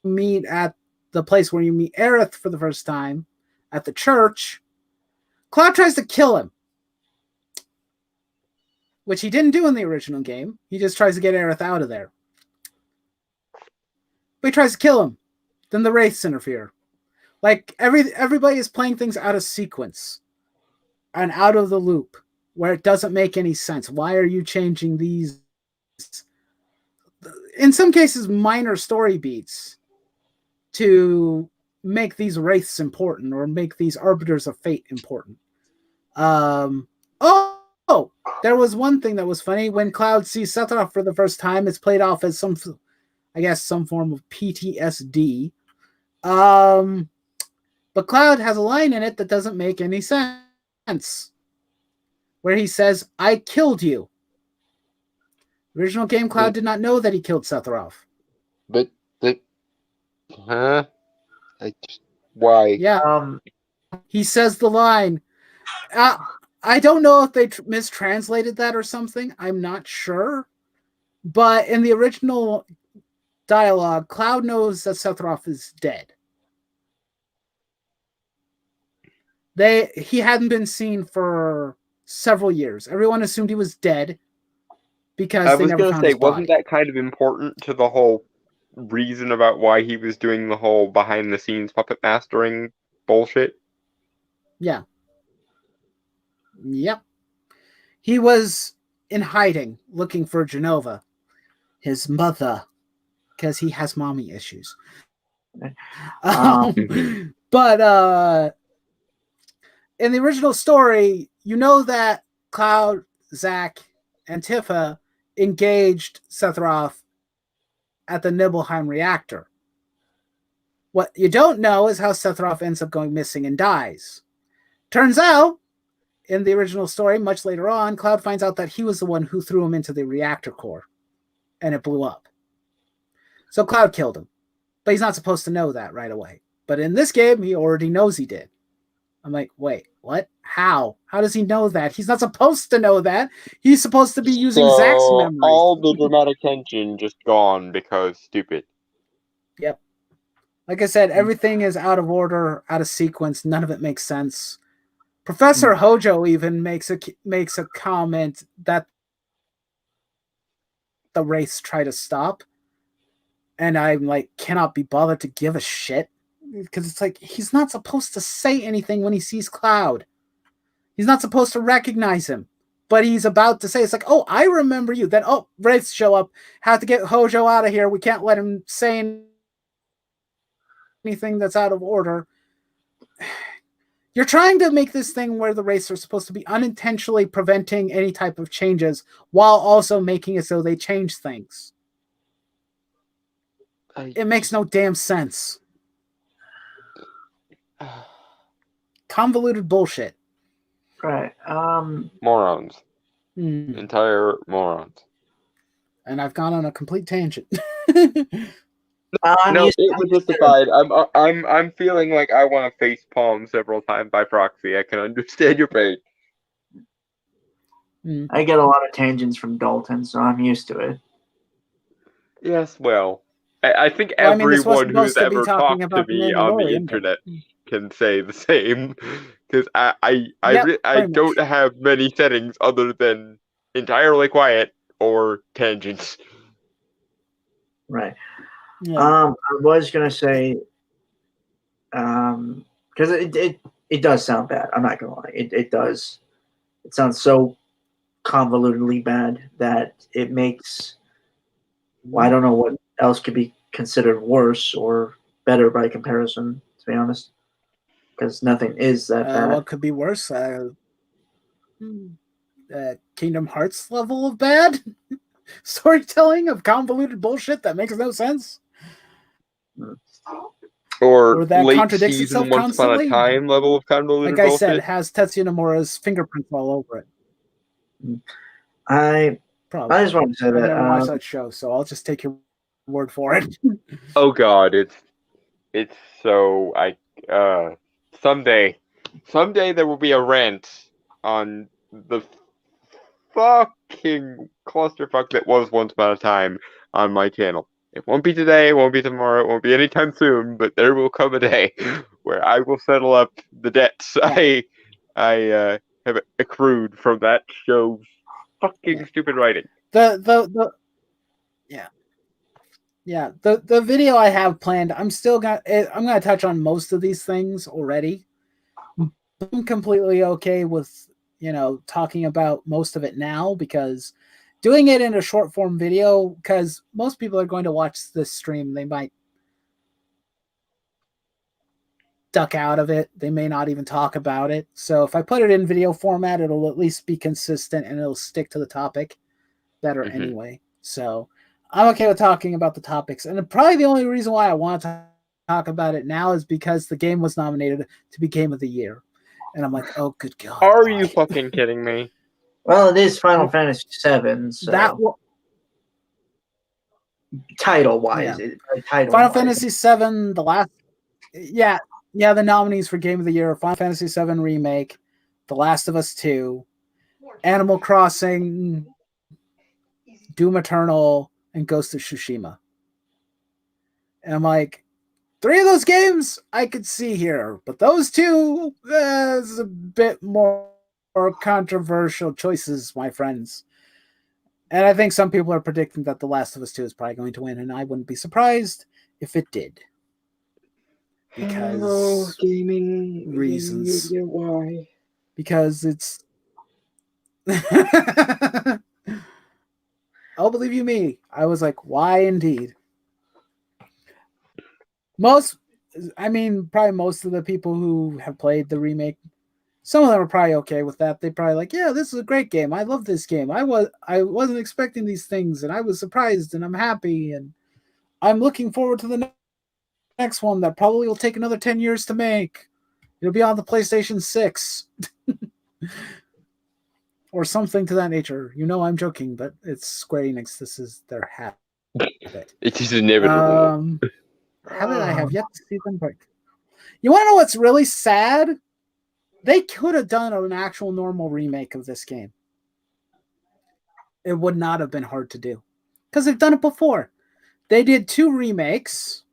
meet at the place where you meet Aerith for the first time at the church. Cloud tries to kill him, which he didn't do in the original game. He just tries to get Aerith out of there. But he tries to kill him. Then the Wraiths interfere. Like, everybody is playing things out of sequence and out of the loop where it doesn't make any sense. Why are you changing these, in some cases, minor story beats to make these Wraiths important or make these Arbiters of Fate important? There was one thing that was funny. When Cloud sees Sephiroth for the first time, it's played off as some form of PTSD. But Cloud has a line in it that doesn't make any sense, where he says, "I killed you." Original game, Cloud did not know that he killed Sephiroth. But why? Yeah. He says the line. I don't know if they mistranslated that or something. I'm not sure. But in the original dialogue, Cloud knows that Sephiroth is dead. He hadn't been seen for several years. Everyone assumed he was dead because they never found his body. Wasn't that kind of important to the whole reason about why he was doing the whole behind-the-scenes puppet mastering bullshit? Yeah. Yep. He was in hiding, looking for Genova, his mother, because he has mommy issues. But in the original story, you know that Cloud, Zack, and Tifa engaged Sephiroth at the Nibelheim reactor. What you don't know is how Sephiroth ends up going missing and dies. Turns out, in the original story, much later on, Cloud finds out that he was the one who threw him into the reactor core, and it blew up. So Cloud killed him, but he's not supposed to know that right away. But in this game, he already knows he did. I'm like, wait, what? How? How does he know that? He's not supposed to know that. He's supposed to be using Zack's memory. All the dramatic tension just gone because stupid. Yep. Like I said, everything is out of order, out of sequence. None of it makes sense. Professor Hojo even makes a comment that the Wraiths try to stop. And I'm like, cannot be bothered to give a shit. Because it's like, he's not supposed to say anything when he sees Cloud. He's not supposed to recognize him. But he's about to say, it's like, oh, I remember you. Then, Wraiths show up. Have to get Hojo out of here. We can't let him say anything that's out of order. You're trying to make this thing where the Wraiths are supposed to be unintentionally preventing any type of changes while also making it so they change things. It makes no damn sense. Convoluted bullshit. Right. Morons. Entire morons. And I've gone on a complete tangent. No, it was justified. I'm feeling like I want to face palm several times by proxy. I can understand your pain. I get a lot of tangents from Dalton, so I'm used to it. Yes, well, I think everyone who's ever talked to me on the internet can say the same, because I don't have many settings other than entirely quiet or tangents. Right. Yeah. I was gonna say, because it does sound bad. I'm not gonna lie. It does. It sounds so convolutedly bad that it makes Well, I don't know what else could be considered worse or better by comparison, to be honest, because nothing is that bad. What could be worse? Kingdom Hearts level of bad storytelling of convoluted bullshit that makes no sense. Or that late contradicts season itself Once constantly. Upon a Time level of convoluted like I bullshit. said, has Tetsuya Nomura's fingerprints all over it. I just wanted to say that I never watched that show, so I'll just take your word for it. Oh god, it's so someday there will be a rant on the fucking clusterfuck that was Once Upon a Time on my channel. It won't be today, it won't be tomorrow, it won't be anytime soon, but there will come a day where I will settle up the debts I have accrued from that show's fucking stupid writing. The video I have planned, I'm gonna touch on most of these things already. I'm completely okay with talking about most of it now, because doing it in a short form video, because most people are going to watch this stream, they might duck out of it, they may not even talk about it. So if I put it in video format, it'll at least be consistent and it'll stick to the topic better anyway. So I'm okay with talking about the topics, and probably the only reason why I want to talk about it now is because the game was nominated to be Game of the Year. And I'm like, oh, good God. Are you fucking kidding me? Well, it is Final Fantasy VII, so title-wise. Yeah. Final Fantasy VII, the last... Yeah, the nominees for Game of the Year: Final Fantasy VII Remake, The Last of Us 2, Animal Crossing, Doom Eternal, and Ghost of Tsushima. And I'm like, 3 of those games I could see here, but those 2 is a bit more controversial choices, my friends. And I think some people are predicting that The Last of Us 2 is probably going to win, and I wouldn't be surprised if it did. Because gaming reasons. Why? Because it's... Oh, believe you me, I was like, why indeed? Probably most of the people who have played the remake, some of them are probably okay with that. They probably like, yeah, this is a great game. I love this game. I wasn't expecting these things, and I was surprised, and I'm happy, and I'm looking forward to the next one that probably will take another 10 years to make. It'll be on the PlayStation 6. Or something to that nature. I'm joking, but it's Square Enix. This is their habit. It is inevitable. Habit I have yet to see them break. You want to know what's really sad? They could have done an actual normal remake of this game. It would not have been hard to do, because they've done it before. They did 2 remakes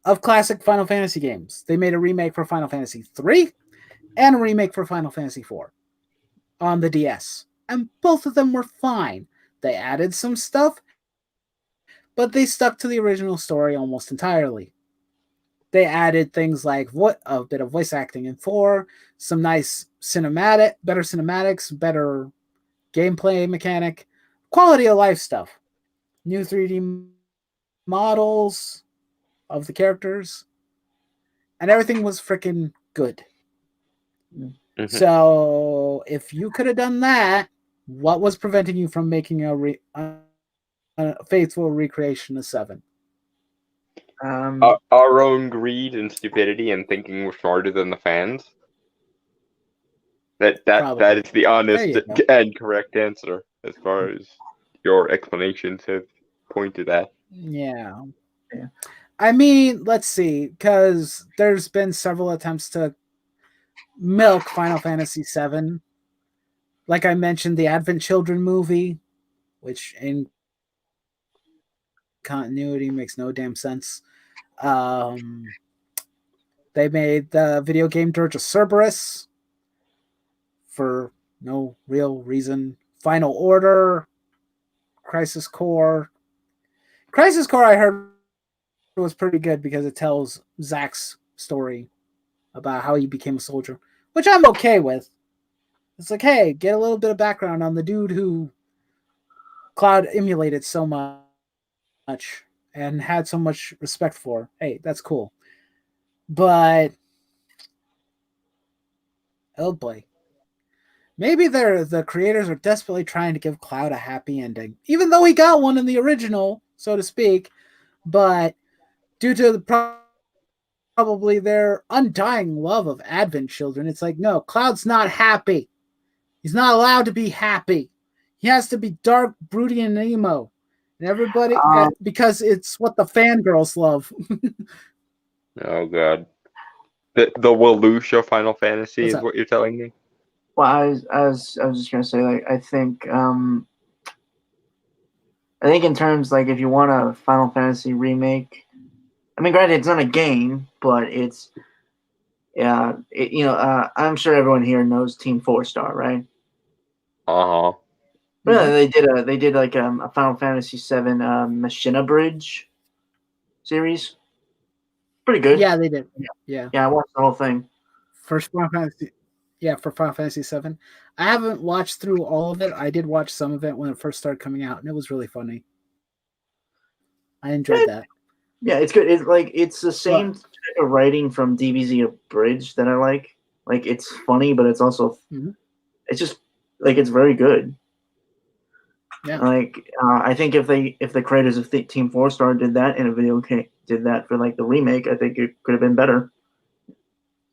of classic Final Fantasy games. They made a remake for Final Fantasy 3 and a remake for Final Fantasy 4 on the DS. And both of them were fine. They added some stuff, but they stuck to the original story almost entirely. They added things like a bit of voice acting in 4, some nice better cinematics, better gameplay mechanic, quality of life stuff, new 3D models of the characters, and everything was freaking good. Mm-hmm. So if you could have done that, what was preventing you from making a faithful recreation of 7? Our own greed and stupidity and thinking we're smarter than the fans. That is the honest and correct answer as far as your explanations have pointed at. Yeah. Let's see, because there's been several attempts to milk Final Fantasy VII. Like I mentioned, the Advent Children movie, which in continuity makes no damn sense. They made the video game Dirge of Cerberus for no real reason. Final Order, Crisis Core. Crisis Core, I heard, was pretty good because it tells Zack's story about how he became a soldier, which I'm okay with. It's like, hey, get a little bit of background on the dude who Cloud emulated so much. much and had so much respect for. Hey, that's cool. But oh boy. Maybe the creators are desperately trying to give Cloud a happy ending, even though he got one in the original, so to speak. But due to probably their undying love of Advent children, it's like, no, Cloud's not happy. He's not allowed to be happy. He has to be dark, broody, and emo. And everybody, because it's what the fangirls love. Oh god, the Walusha Final Fantasy What's is up? what you're telling me. Well, I was just gonna say, like, I think in terms, like, if you want a Final Fantasy remake, I mean, granted, it's not a game, but it's I'm sure everyone here knows Team 4-Star, right? Uh huh. Yeah, they did like a Final Fantasy VII Machina Bridge series. Pretty good. Yeah, they did. Yeah, I watched the whole thing. First Final Fantasy. Yeah, for Final Fantasy VII. I haven't watched through all of it. I did watch some of it when it first started coming out, and it was really funny. I enjoyed that. Yeah, it's good. It's the same type of writing from DBZ Abridged that I like. Like, it's funny, but it's also it's just like, it's very good. Yeah. Like, I think if the creators of Team 4-Star did that in a video game, did that for like the remake, I think it could have been better.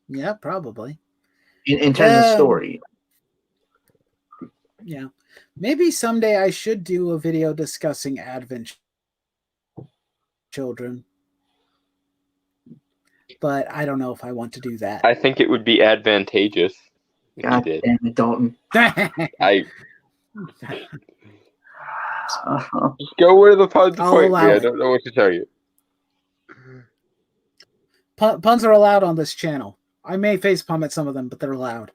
Yeah, probably. In terms of story. Yeah. Maybe someday I should do a video discussing Advent children. But I don't know if I want to do that. I think it would be advantageous if God you did. damn it, Dalton. Just go where the puns point me. I don't know what to tell you. Puns are allowed on this channel. I may facepalm at some of them, but they're allowed.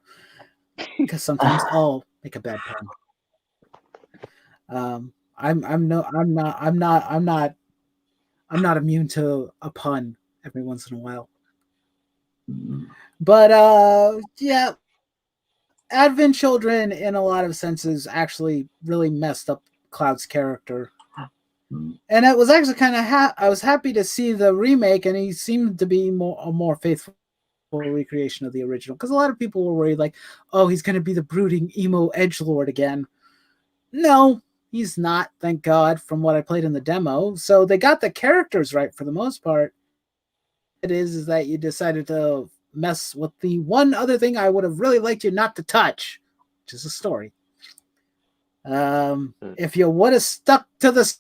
Because sometimes I'll make a bad pun. I'm not immune to a pun every once in a while. But yeah, Advent children in a lot of senses actually really messed up Cloud's character. And it was actually kind of I was happy to see the remake, and he seemed to be a more faithful recreation of the original, because a lot of people were worried, like, oh, he's going to be the brooding emo edgelord again. No, he's not, thank God, from what I played in the demo. So they got the characters right for the most part. It is that you decided to mess with the one other thing I would have really liked you not to touch, which is the story. If you would have stuck to the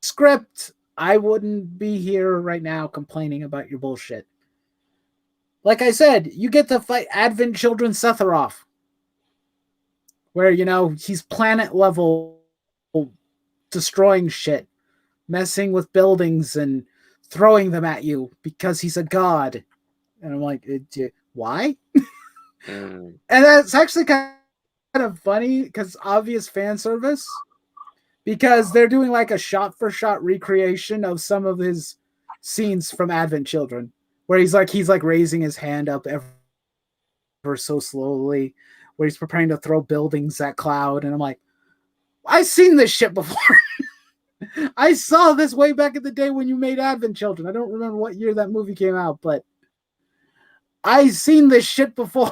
script, I wouldn't be here right now complaining about your bullshit. Like I said, you get to fight Advent Children Sephiroth, where, he's planet level destroying shit, messing with buildings and throwing them at you because he's a god. And I'm like, why? And that's actually kind of funny, because obvious fan service, because they're doing like a shot-for-shot recreation of some of his scenes from Advent Children, where he's like raising his hand up ever so slowly, where he's preparing to throw buildings at Cloud. And I'm like, I've seen this shit before. I saw this way back in the day when you made Advent Children. I don't remember what year that movie came out, but I've seen this shit before.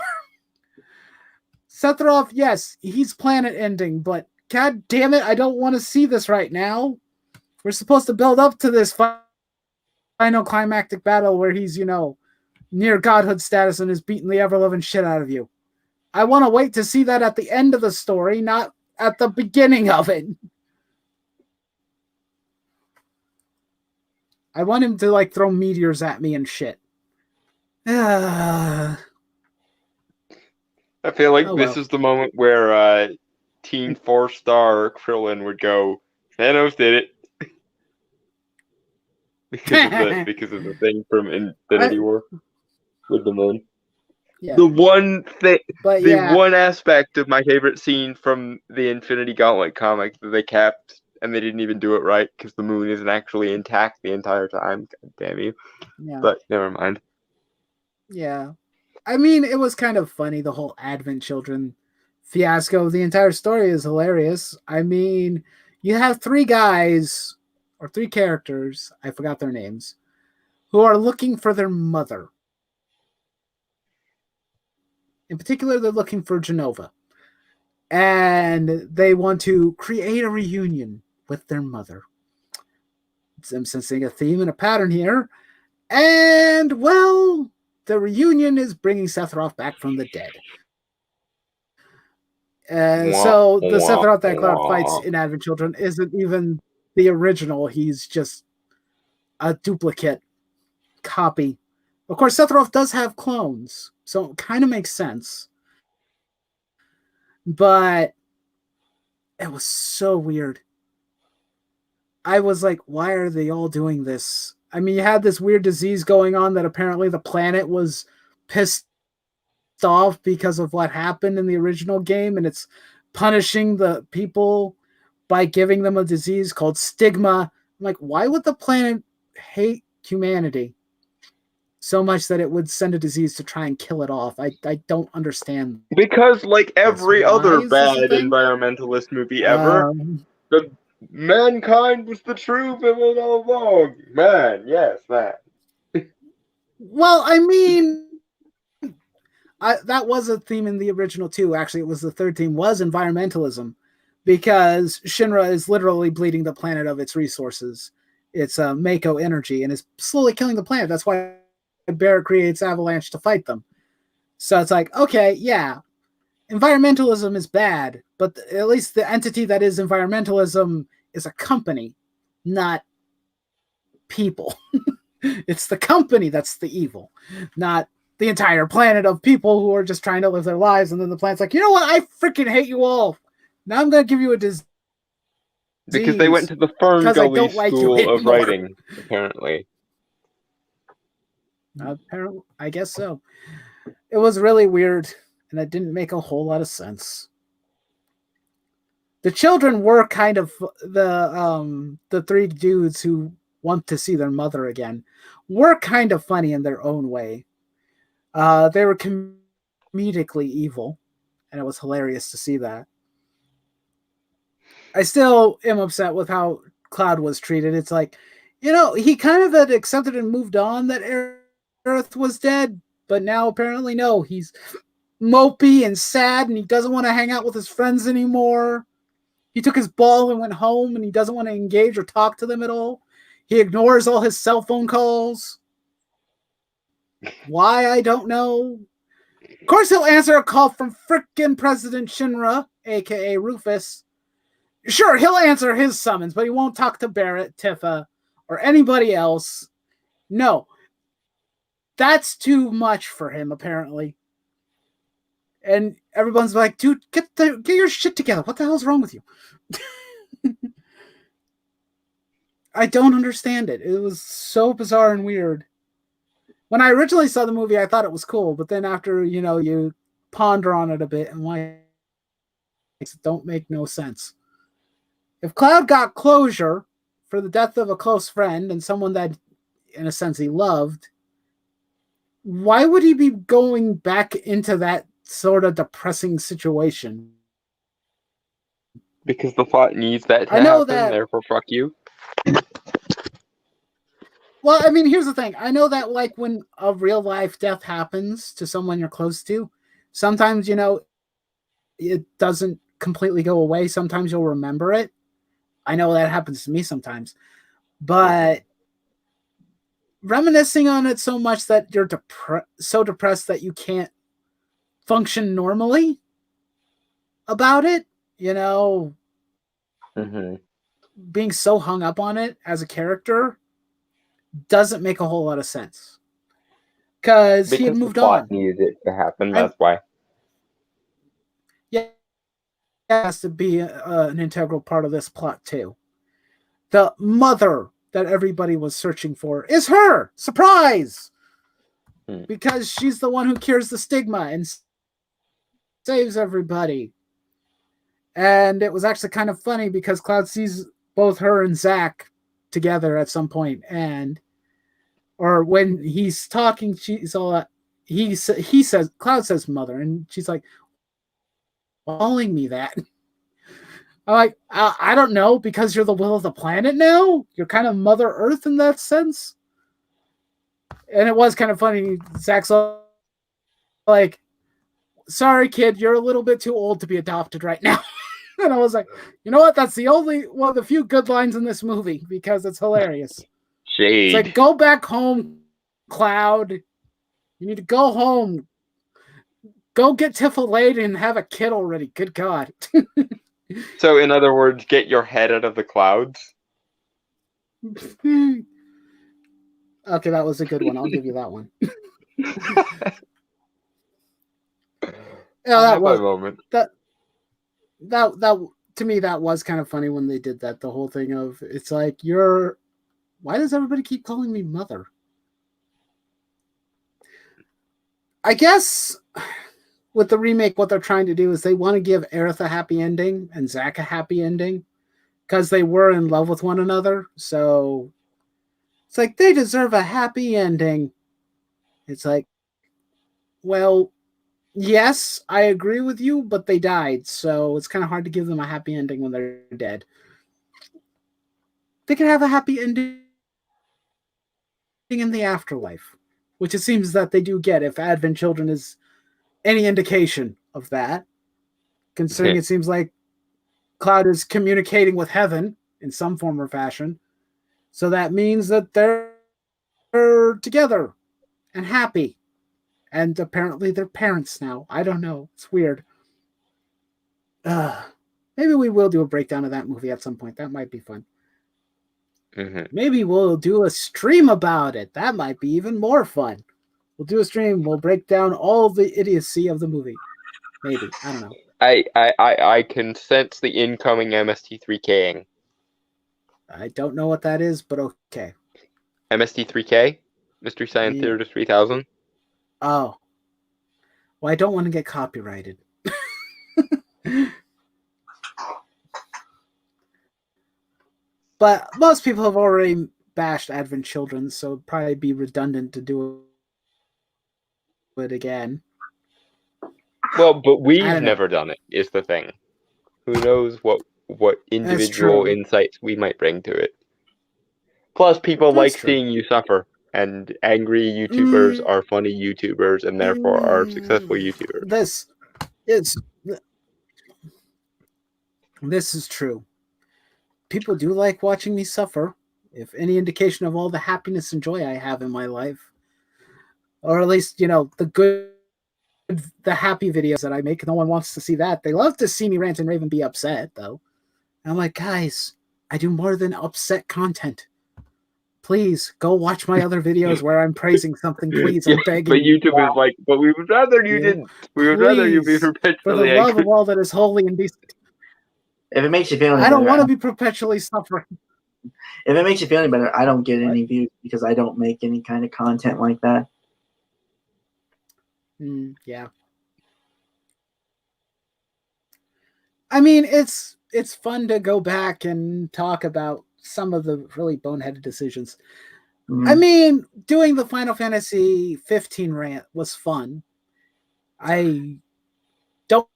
Sephiroth, yes, he's planet ending, but god damn it, I don't want to see this right now. We're supposed to build up to this final climactic battle where he's, near godhood status and is beating the ever-loving shit out of you. I want to wait to see that at the end of the story, not at the beginning of it. I want him to, like, throw meteors at me and shit. I feel like this is the moment where Team 4-Star Krillin would go, Thanos did it. because of the thing from Infinity War with the moon. Yeah. The one thing, one aspect of my favorite scene from the Infinity Gauntlet comic that they kept, and they didn't even do it right because the moon isn't actually intact the entire time. God damn you. Yeah. But never mind. Yeah. I mean, it was kind of funny, the whole Advent Children fiasco. The entire story is hilarious. I mean, you have three guys or 3 characters, I forgot their names, who are looking for their mother. In particular, they're looking for Genova. And they want to create a reunion with their mother. I'm sensing a theme and a pattern here. And, well, the reunion is bringing Sephiroth back from the dead. So the Sephiroth that Cloud fights in Advent Children isn't even the original. He's just a duplicate copy. Of course, Sephiroth does have clones, so it kind of makes sense. But it was so weird. I was like, why are they all doing this? I mean, you had this weird disease going on that apparently the planet was pissed off because of what happened in the original game, and it's punishing the people by giving them a disease called stigma. I'm like, why would the planet hate humanity so much that it would send a disease to try and kill it off? I don't understand. Because like every other bad environmentalist movie ever, the mankind was the true villain all along. Man, yes, that. Well, I mean, that was a theme in the original too. Actually, it was the third theme was environmentalism, because Shinra is literally bleeding the planet of its resources. It's Mako energy and is slowly killing the planet. That's why Barret creates Avalanche to fight them. So it's like, okay, yeah, environmentalism is bad, but at least the entity that is environmentalism is a company, not people. It's the company that's the evil, not the entire planet of people who are just trying to live their lives. And then the planet's like, you know what? I freaking hate you all. Now I'm going to give you a disease. Because they went to the Fern Gully School of Writing, apparently. Apparently, I guess so. It was really weird, and it didn't make a whole lot of sense. The children were kind of the 3 dudes who want to see their mother again were kind of funny in their own way. They were comedically evil, and it was hilarious to see that. I still am upset with how Cloud was treated. It's like, he kind of had accepted and moved on that Aerith was dead, but now apparently no, he's mopey and sad, and he doesn't want to hang out with his friends anymore. He took his ball and went home, and he doesn't want to engage or talk to them at all. He ignores all his cell phone calls. Why, I don't know. Of course, he'll answer a call from frickin' President Shinra, a.k.a. Rufus. Sure, he'll answer his summons, but he won't talk to Barret, Tifa, or anybody else. No. That's too much for him, apparently. And everyone's like, dude, get your shit together. What the hell's wrong with you? I don't understand it. It was so bizarre and weird. When I originally saw the movie, I thought it was cool, but then after, you ponder on it a bit, and why it don't make no sense. If Cloud got closure for the death of a close friend and someone that, in a sense, he loved, why would he be going back into that sort of depressing situation? Because the plot needs that to happen, therefore fuck you. Well, I mean, here's the thing. I know that, like, when a real-life death happens to someone you're close to, sometimes, it doesn't completely go away. Sometimes you'll remember it. I know that happens to me sometimes. But reminiscing on it so much that you're so depressed that you can't function normally about it, being so hung up on it as a character doesn't make a whole lot of sense. Because he had moved on. Needed it to happen, that's why. Yeah, it has to be an integral part of this plot too. The mother that everybody was searching for is her! Surprise! Because she's the one who cures the stigma and saves everybody. And it was actually kind of funny because Cloud sees both her and Zack together at some point, or when he's talking, she's all he says, Cloud says mother, and she's like, calling me that. I'm like, I don't know, because you're the will of the planet now? You're kind of Mother Earth in that sense? And it was kind of funny. Zach's like, sorry, kid, you're a little bit too old to be adopted right now. And I was like, you know what? That's the only one of the few good lines in this movie because it's hilarious. Shade. It's like, go back home, Cloud. You need to go home. Go get Tifa laid and have a kid already. Good God. So, in other words, get your head out of the clouds. Okay, that was a good one. I'll give you that one. Yeah, that was moment. That to me, that was kind of funny when they did that. The whole thing of, it's like, why does everybody keep calling me mother? I guess with the remake, what they're trying to do is they want to give Aerith a happy ending and Zack a happy ending because they were in love with one another. So it's like, they deserve a happy ending. It's like, well, yes, I agree with you, but they died, so it's kind of hard to give them a happy ending when they're dead. They can have a happy ending in the afterlife, which it seems that they do get if Advent Children is any indication of that, considering it seems like Cloud is communicating with heaven in some form or fashion. So that means that they're together and happy. And apparently they're parents now. I don't know. It's weird. Maybe we will do a breakdown of that movie at some point. That might be fun. Mm-hmm. Maybe we'll do a stream about it. That might be even more fun. We'll do a stream. We'll break down all the idiocy of the movie. Maybe. I don't know. I can sense the incoming MST3King. I don't know what that is, but okay. MST3K? Mystery Science Theater 3000? Oh. Well, I don't want to get copyrighted. But most people have already bashed Advent Children, so it'd probably be redundant to do it again. Well, but we've never done it, is the thing. Who knows what individual insights we might bring to it. Plus, people like seeing you suffer, and angry YouTubers are funny YouTubers, and therefore are successful YouTubers. This is true. People do like watching me suffer, if any indication of all the happiness and joy I have in my life. Or at least, the happy videos that I make. No one wants to see that. They love to see me rant and rave and be upset, though. And I'm like, guys, I do more than upset content. Please, go watch my other videos where I'm praising something, please. I'm begging. But YouTube is like, but we would rather you didn't. We would rather you be perpetually for the love of all that is holy and decent. If it makes you feel any better, I don't want to be perpetually suffering. If it makes you feel any better, I don't get any views because I don't make any kind of content like that. Yeah. I mean, it's fun to go back and talk about some of the really boneheaded decisions. Mm-hmm. I mean, doing the Final Fantasy 15 rant was fun. I don't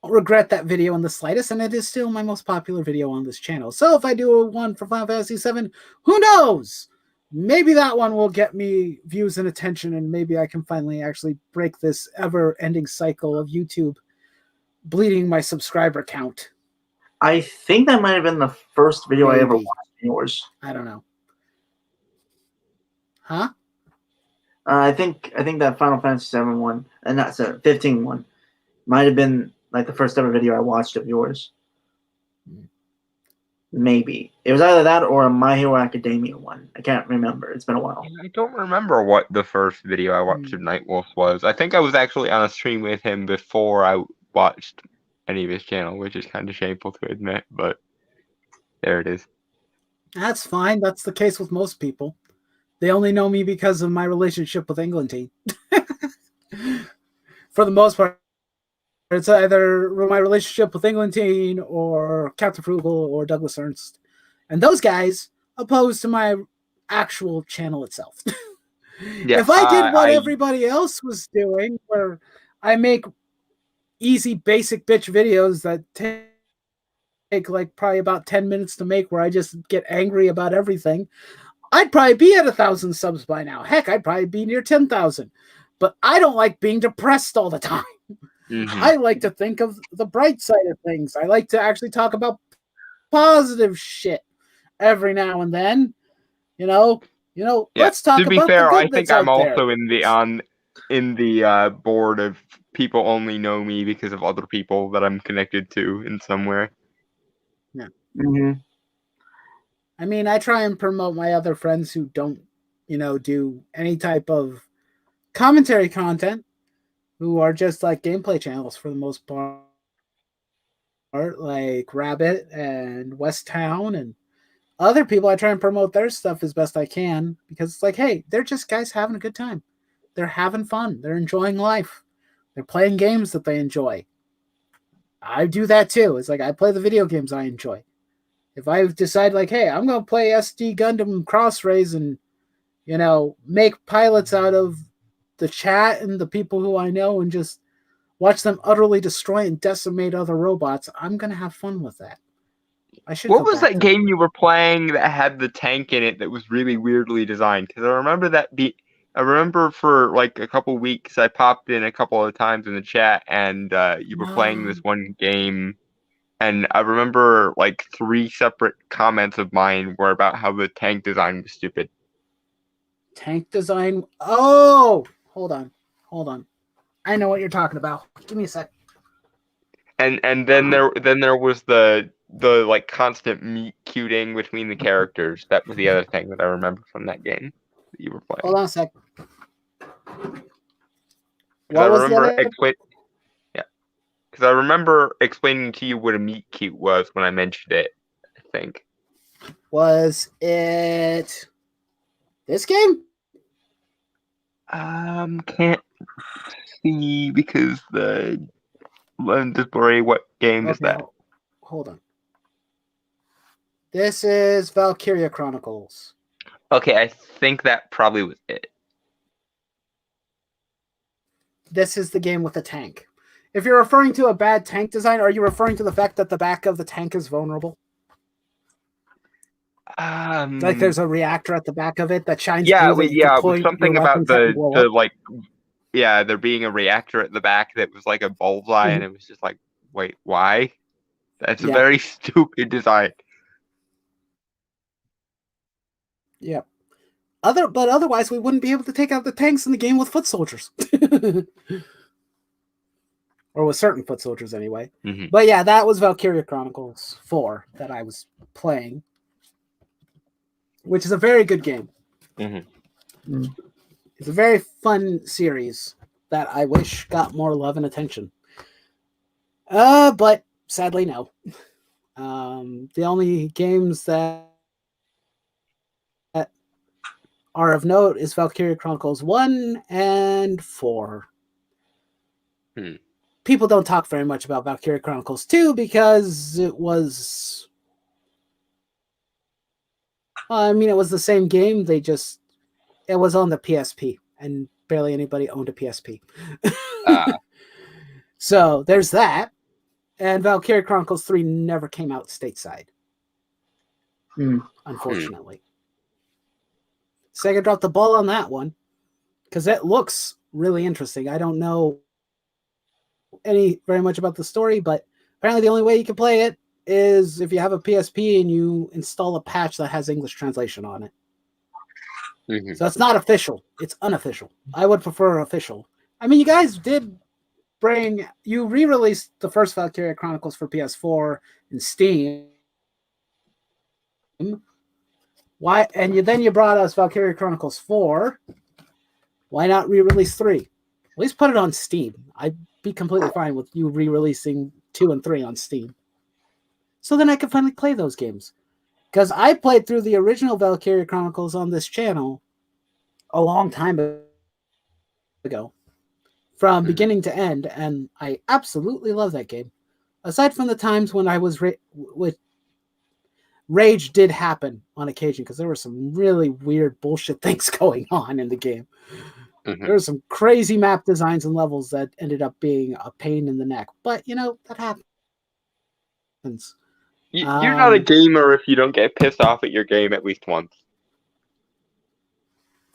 regret that video in the slightest, and it is still my most popular video on this channel. So if I do one for Final Fantasy 7, who knows? Maybe that one will get me views and attention, and maybe I can finally actually break this ever-ending cycle of YouTube bleeding my subscriber count. I think that might have been the first video I ever watched of yours. I don't know. Huh? I think that Final Fantasy 7 one, and not 15 one, might have been like the first ever video I watched of yours. Maybe. It was either that or a My Hero Academia one. I can't remember. It's been a while. I don't remember what the first video I watched of Nightwolf was. I think I was actually on a stream with him before I watched any of his channel, which is kind of shameful to admit, but there it is. That's fine. That's the case with most people. They only know me because of my relationship with Englentine. For the most part, it's either my relationship with Englentine or Captain Frugal or Douglas Ernst. And those guys opposed to my actual channel itself. Yeah, if I did what everybody else was doing, where I make easy, basic bitch videos that take take like probably about 10 minutes to make, where I just get angry about everything, I'd probably be at 1,000 subs by now. Heck, I'd probably be near 10,000. But I don't like being depressed all the time. Mm-hmm. I like to think of the bright side of things. I like to actually talk about positive shit every now and then. Let's talk To be about fair, the I good think that's I'm out there. also in the board of people only know me because of other people that I'm connected to in some way. Yeah. Mm-hmm. I mean, I try and promote my other friends who don't, do any type of commentary content, who are just like gameplay channels for the most part, like Rabbit and West Town and other people. I try and promote their stuff as best I can, because it's like, hey, they're just guys having a good time. They're having fun. They're enjoying life. They're playing games that they enjoy. I do that too. It's like I play the video games I enjoy. If I decide like, hey, I'm going to play SD Gundam Cross Rays and, make pilots out of the chat and the people who I know and just watch them utterly destroy and decimate other robots, I'm going to have fun with that. I should. What was that game you were playing that had the tank in it that was really weirdly designed? Because I remember for like a couple weeks I popped in a couple of times in the chat and you were playing this one game, and I remember like 3 separate comments of mine were about how the tank design was stupid. Tank design? Oh, hold on. I know what you're talking about. Give me a sec. And then there was the like constant meet cuting between the characters. That was the other thing that I remember from that game that you were playing. Hold on a sec. What was the other? Yeah, because I remember explaining to you what a meet cute was when I mentioned it. I think. Was it this game? Can't see because I'm just worried. What game is that? Hold on. This is Valkyria Chronicles. Okay, I think that probably was it. This is the game with the tank. If you're referring to a bad tank design, are you referring to the fact that the back of the tank is vulnerable? Like there's a reactor at the back of it that shines blue. It was something about the like, yeah, there being a reactor at the back that was like a bullseye, and it was just like, wait, why? That's a very stupid design. Yeah. But otherwise, we wouldn't be able to take out the tanks in the game with foot soldiers. Or with certain foot soldiers, anyway. Mm-hmm. But yeah, that was Valkyria Chronicles 4 that I was playing, which is a very good game. Mm-hmm. It's a very fun series that I wish got more love and attention. But sadly, no. The only games that are of note is Valkyria Chronicles 1 and 4. People don't talk very much about Valkyria Chronicles 2 because it was... it was the same game. It was on the PSP, and barely anybody owned a PSP. So there's that. And Valkyria Chronicles 3 never came out stateside. Unfortunately. Sega dropped the ball on that one because it looks really interesting. I don't know very much about the story, but apparently the only way you can play it is if you have a PSP and you install a patch that has English translation on it. Mm-hmm. So it's not official. It's unofficial. I would prefer official. I mean, you guys did you re-released the first Valkyria Chronicles for PS4 and Steam. Why? And then you brought us Valkyria Chronicles 4. Why not re-release 3? At least put it on Steam. I'd be completely fine with you re-releasing 2 and 3 on Steam. So then I can finally play those games. Because I played through the original Valkyria Chronicles on this channel a long time ago. From beginning to end, and I absolutely love that game. Aside from the times when I was rage did happen on occasion, because there were some really weird bullshit things going on in the game. Mm-hmm. There were some crazy map designs and levels that ended up being a pain in the neck. But, that happens. You're not a gamer if you don't get pissed off at your game at least once.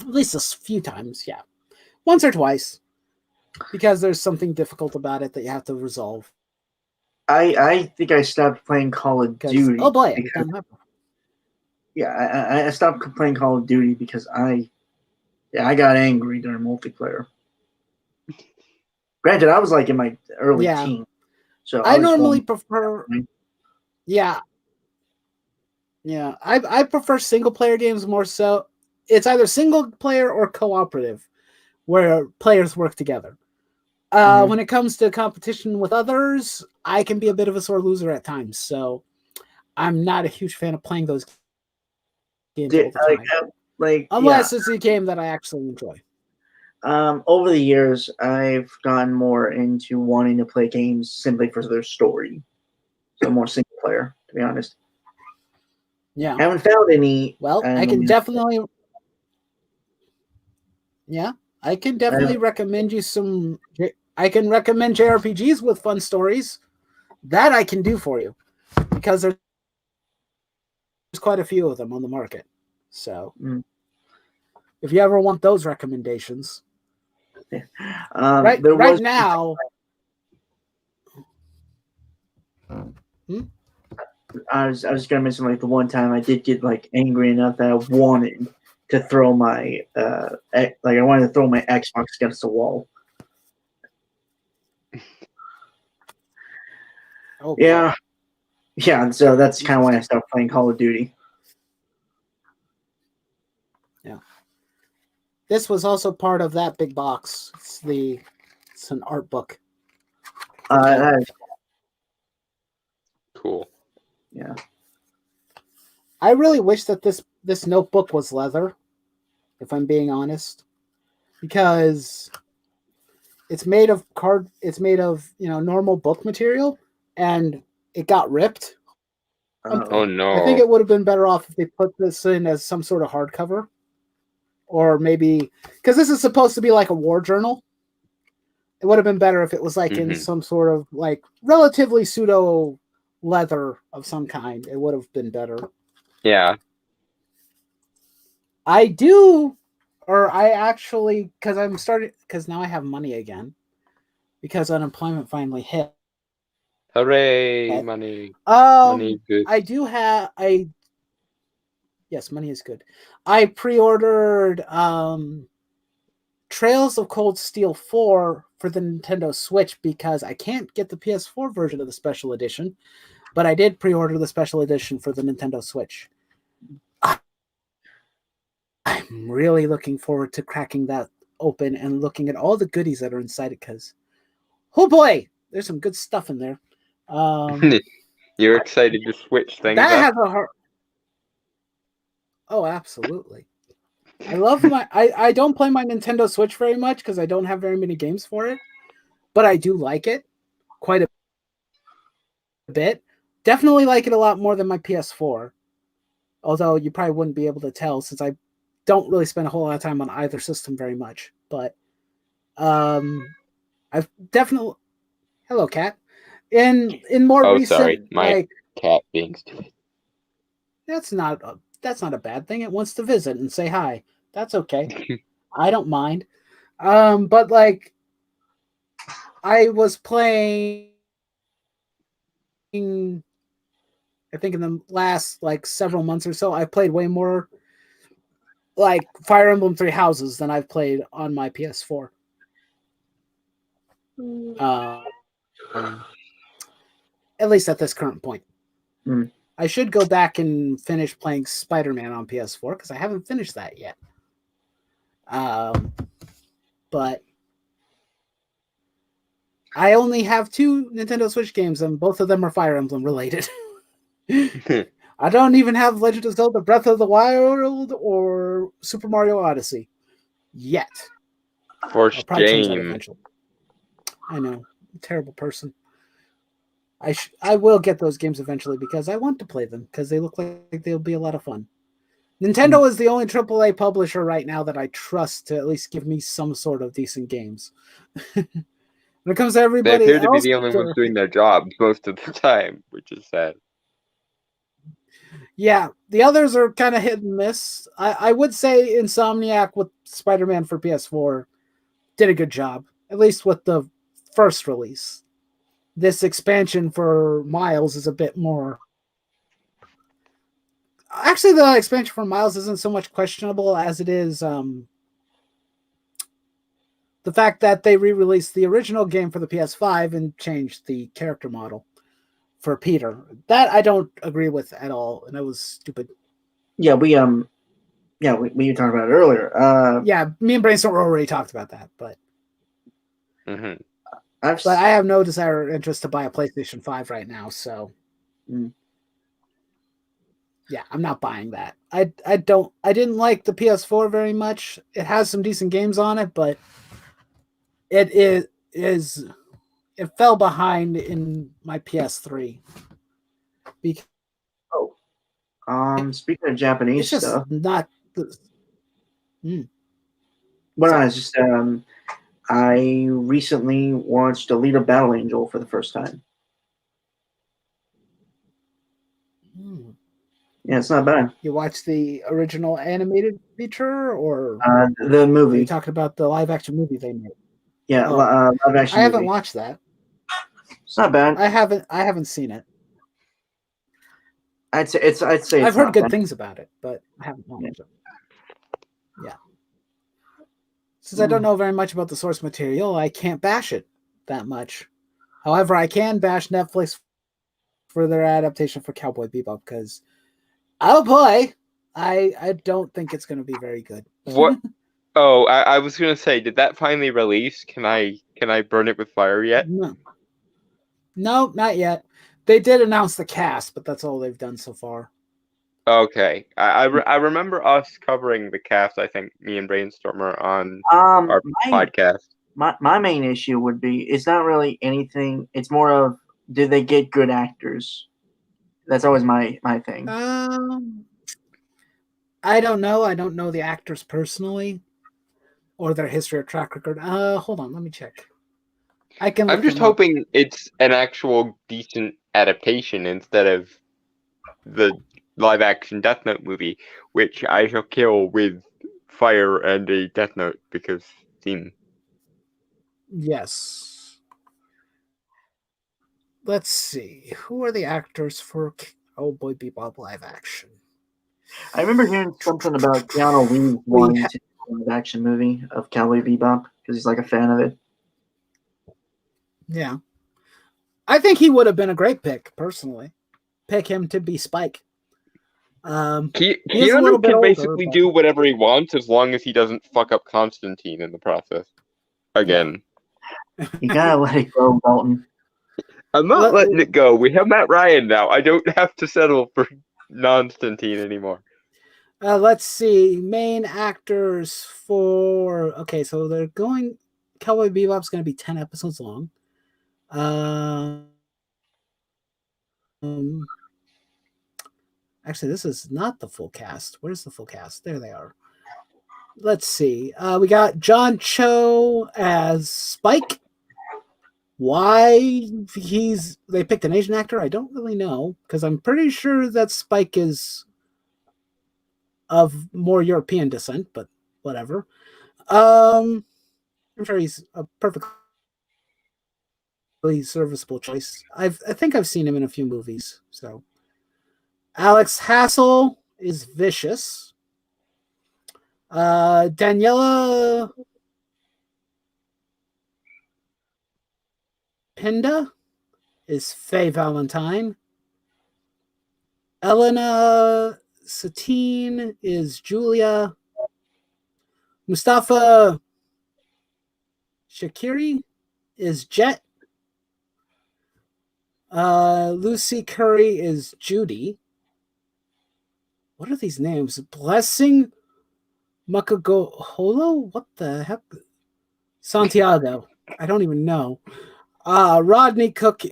At least a few times, yeah. Once or twice. Because there's something difficult about it that you have to resolve. I think I stopped playing Call of Duty. Oh boy, I stopped playing Call of Duty because I got angry during multiplayer. Granted, I was like in my early teens, so I normally prefer. Yeah, I prefer single player games more so. It's either single player or cooperative, where players work together. When it comes to competition with others, I can be a bit of a sore loser at times, so I'm not a huge fan of playing those games all the time. Unless it's a game that I actually enjoy. Over the years, I've gotten more into wanting to play games simply for their story, so more single player, to be honest. Yeah, I haven't found any. Well, I can definitely. Yeah, I can definitely recommend you some. I can recommend JRPGs with fun stories. That I can do for you, because there's quite a few of them on the market. So, if you ever want those recommendations, right now. I was gonna mention like the one time I did get like angry enough that I wanted to throw my I wanted to throw my Xbox against the wall. Oh, yeah. And so that's kind of why I stopped playing Call of Duty. Yeah. This was also part of that big box. It's an art book. Cool. Yeah. I really wish that this notebook was leather, if I'm being honest, because it's made of normal book material, and it got ripped. Oh no! I think it would have been better off if they put this in as some sort of hardcover, or maybe because this is supposed to be like a war journal. It would have been better if it was like in some sort of like relatively pseudo leather of some kind. It would have been better. Yeah. Because now I have money again, because unemployment finally hit. Hooray, money. Money good. Yes, money is good. I pre-ordered Trails of Cold Steel 4 for the Nintendo Switch because I can't get the PS4 version of the special edition, but I did pre-order the special edition for the Nintendo Switch. I'm really looking forward to cracking that open and looking at all the goodies that are inside it, because, oh boy, there's some good stuff in there. You're excited to switch things that up? Has a heart. Oh, absolutely. I don't play my Nintendo Switch very much because I don't have very many games for it, but I do like it quite a bit. Definitely like it a lot more than my PS4. Although you probably wouldn't be able to tell since I don't really spend a whole lot of time on either system very much. But I've definitely hello, cat. In more recent, sorry, my cat being stupid. That's not a bad thing. It wants to visit and say hi. That's okay. I don't mind. But like, I was playing. I think in the last like several months or so, I played way more like Fire Emblem Three Houses than I've played on my PS4. At least at this current point. I should go back and finish playing Spider-Man on PS4 because I haven't finished that yet. But I only have 2 Nintendo Switch games, and both of them are Fire Emblem related. I don't even have Legend of Zelda Breath of the Wild or Super Mario Odyssey yet. For shame. I know, terrible person. I will get those games eventually because I want to play them because they look like they'll be a lot of fun. Nintendo is the only AAA publisher right now that I trust to at least give me some sort of decent games. When it comes to everybody, they appear to be the only ones doing their jobs most of the time, which is sad. Yeah, the others are kind of hit and miss. I would say Insomniac with Spider-Man for PS4 did a good job, at least with the first release. This expansion for Miles is a bit more. Actually, the expansion for Miles isn't so much questionable as it is the fact that they re-released the original game for the PS5 and changed the character model for Peter. That I don't agree with at all, and it was stupid. Yeah, we talked about it earlier. Yeah, me and Brainstorm already talked about that, but Mm-hmm. but I have no desire or interest to buy a PlayStation 5 right now, so yeah, I'm not buying that. I didn't like the PS4 very much. It has some decent games on it, but it fell behind in my PS3. Because speaking of Japanese it's just stuff, not. Well, it's just I recently watched Alita Battle Angel for the first time. Yeah, it's not bad. You watched the original animated feature, or the movie? Are you talking about the live action movie they made? Yeah, live action. I haven't watched that. It's not bad. I haven't seen it. I'd say I've heard good things about it, but I haven't watched it. Yeah. Since I don't know very much about the source material, I can't bash it that much. However, I can bash Netflix for their adaptation for Cowboy Bebop because, oh boy, I don't think it's going to be very good. What? Oh, I was going to say, did that finally release? Can I burn it with fire yet? No, not yet. They did announce the cast, but that's all they've done so far. Okay, I remember us covering the cast. I think me and Brainstormer on our podcast. My main issue would be it's not really anything. It's more of do they get good actors? That's always my thing. I don't know. I don't know the actors personally or their history or track record. Hold on, let me check. I'm just hoping it's an actual decent adaptation instead of the live action Death Note movie, which I shall kill with fire and a Death Note because theme. Yes. Let's see. Who are the actors for Cowboy Bebop live action? I remember hearing something about Keanu Reeves wanting to do a live action movie of Cowboy Bebop because he's like a fan of it. Yeah. I think he would have been a great pick, personally. Pick him to be Spike. Keanu can basically do whatever he wants as long as he doesn't fuck up Constantine in the process. Again. Yeah. You gotta let it go, Dalton. I'm not letting it go. We have Matt Ryan now. I don't have to settle for Constantine anymore. Let's see. Main actors for... Okay, so they're going... Cowboy Bebop's going to be 10 episodes long. Actually, this is not the full cast. Where's the full cast? There they are. Let's see. We got John Cho as Spike. Why they picked an Asian actor, I don't really know, because I'm pretty sure that Spike is of more European descent, but whatever. I'm sure he's a perfectly serviceable choice. I think I've seen him in a few movies. So Alex Hassel is Vicious. Daniela Pinda is Faye Valentine. Elena Satine is Julia. Mustafa Shakiri is Jet. Lucy Curry is Judy. What are these names? Blessing Makagoholo? What the heck? Santiago. I don't even know. Rodney Cook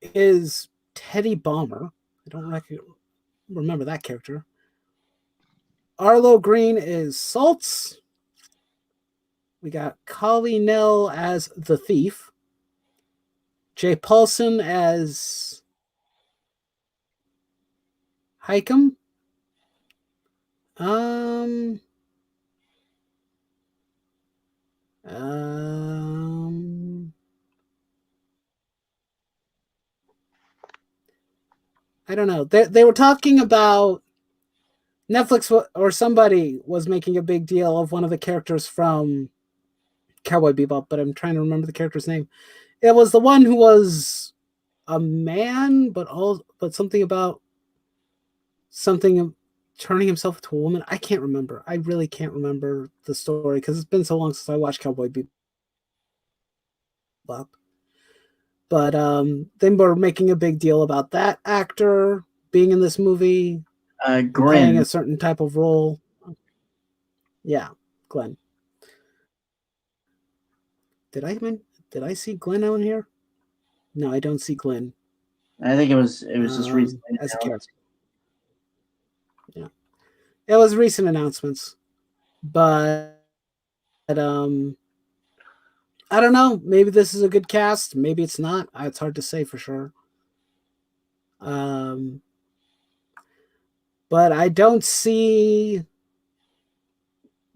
is Teddy Bomber. I don't remember that character. Arlo Green is Salts. We got Collie Nell as the Thief. Jay Paulson as Hikem. Um. I don't know. They were talking about Netflix or somebody was making a big deal of one of the characters from Cowboy Bebop, but I'm trying to remember the character's name. It was the one who was a man, but something about something turning himself into a woman. I can't remember. I really can't remember the story because it's been so long since I watched Cowboy Bebop. But they were making a big deal about that actor being in this movie, playing a certain type of role. Yeah, Glenn. Did I see Glenn out here? No, I don't see Glenn. I think it was just recently as a character. Yeah, it was recent announcements, but I don't know. Maybe this is a good cast. Maybe it's not. It's hard to say for sure. But I don't see.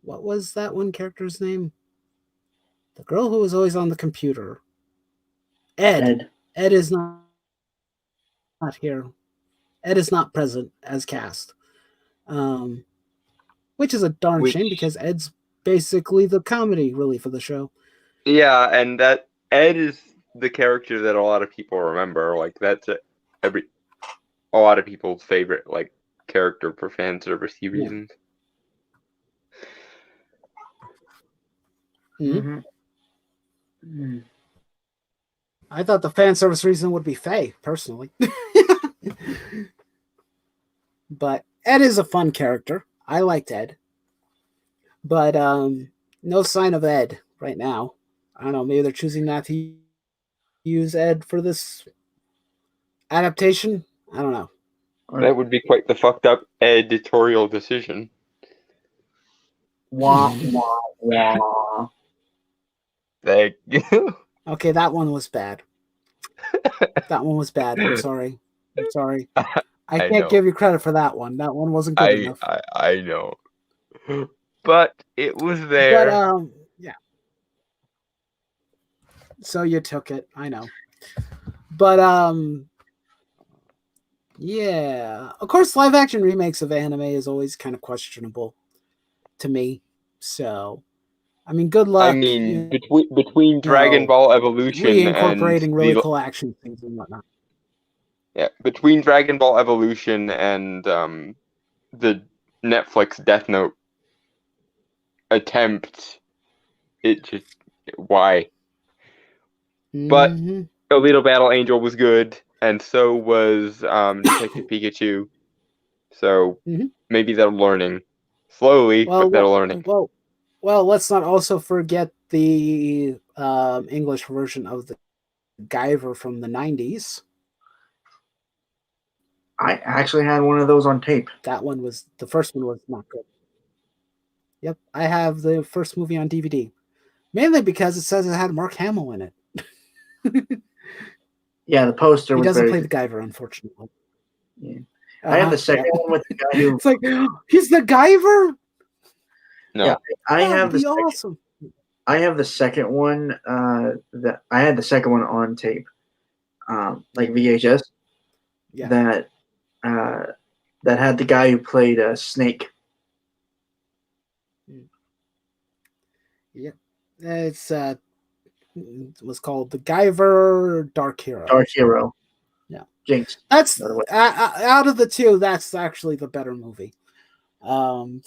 What was that one character's name? The girl who was always on the computer. Ed. Ed is not here. Ed is not present as cast. Which is a darn shame because Ed's basically the comedy relief of the show. Yeah, and that Ed is the character that a lot of people remember. Like that's a lot of people's favorite like character for fan service reasons. Mm-hmm. Mm. I thought the fan service reason would be Faye, personally. But Ed is a fun character. I liked Ed. But no sign of Ed right now. I don't know, maybe they're choosing not to use Ed for this adaptation. I don't know. That would be quite the fucked up editorial decision. Wah, wah, wah. Thank you. Okay, that one was bad. That one was bad. I'm sorry. I can't give you credit for that one. That one wasn't good enough. I know. But it was there. But yeah. So you took it. I know. But yeah. Of course, live action remakes of anime is always kind of questionable to me. So I mean, good luck. I mean, between Dragon Ball Evolution reincorporating really cool action things and whatnot. Yeah, between Dragon Ball Evolution and the Netflix Death Note attempt, it just why? But Alita Battle Angel was good, and so was Detective Pikachu. So maybe they're learning slowly, but they're learning. Well, let's not also forget the English version of the Guyver from the 90s. I actually had one of those on tape. The first one was not good. Yep, I have the first movie on DVD. Mainly because it says it had Mark Hamill in it. Yeah, the poster he doesn't play the Guyver, unfortunately. Yeah. I have the second one with the guy who... It's like, he's the Guyver? No. Yeah, I have the awesome. I have the second one. I had the second one on tape, like VHS. Yeah. That had the guy who played Snake. Yeah, it was called The Guyver Dark Hero. Dark Hero. Yeah, Jinx. That's out of the two. That's actually the better movie. From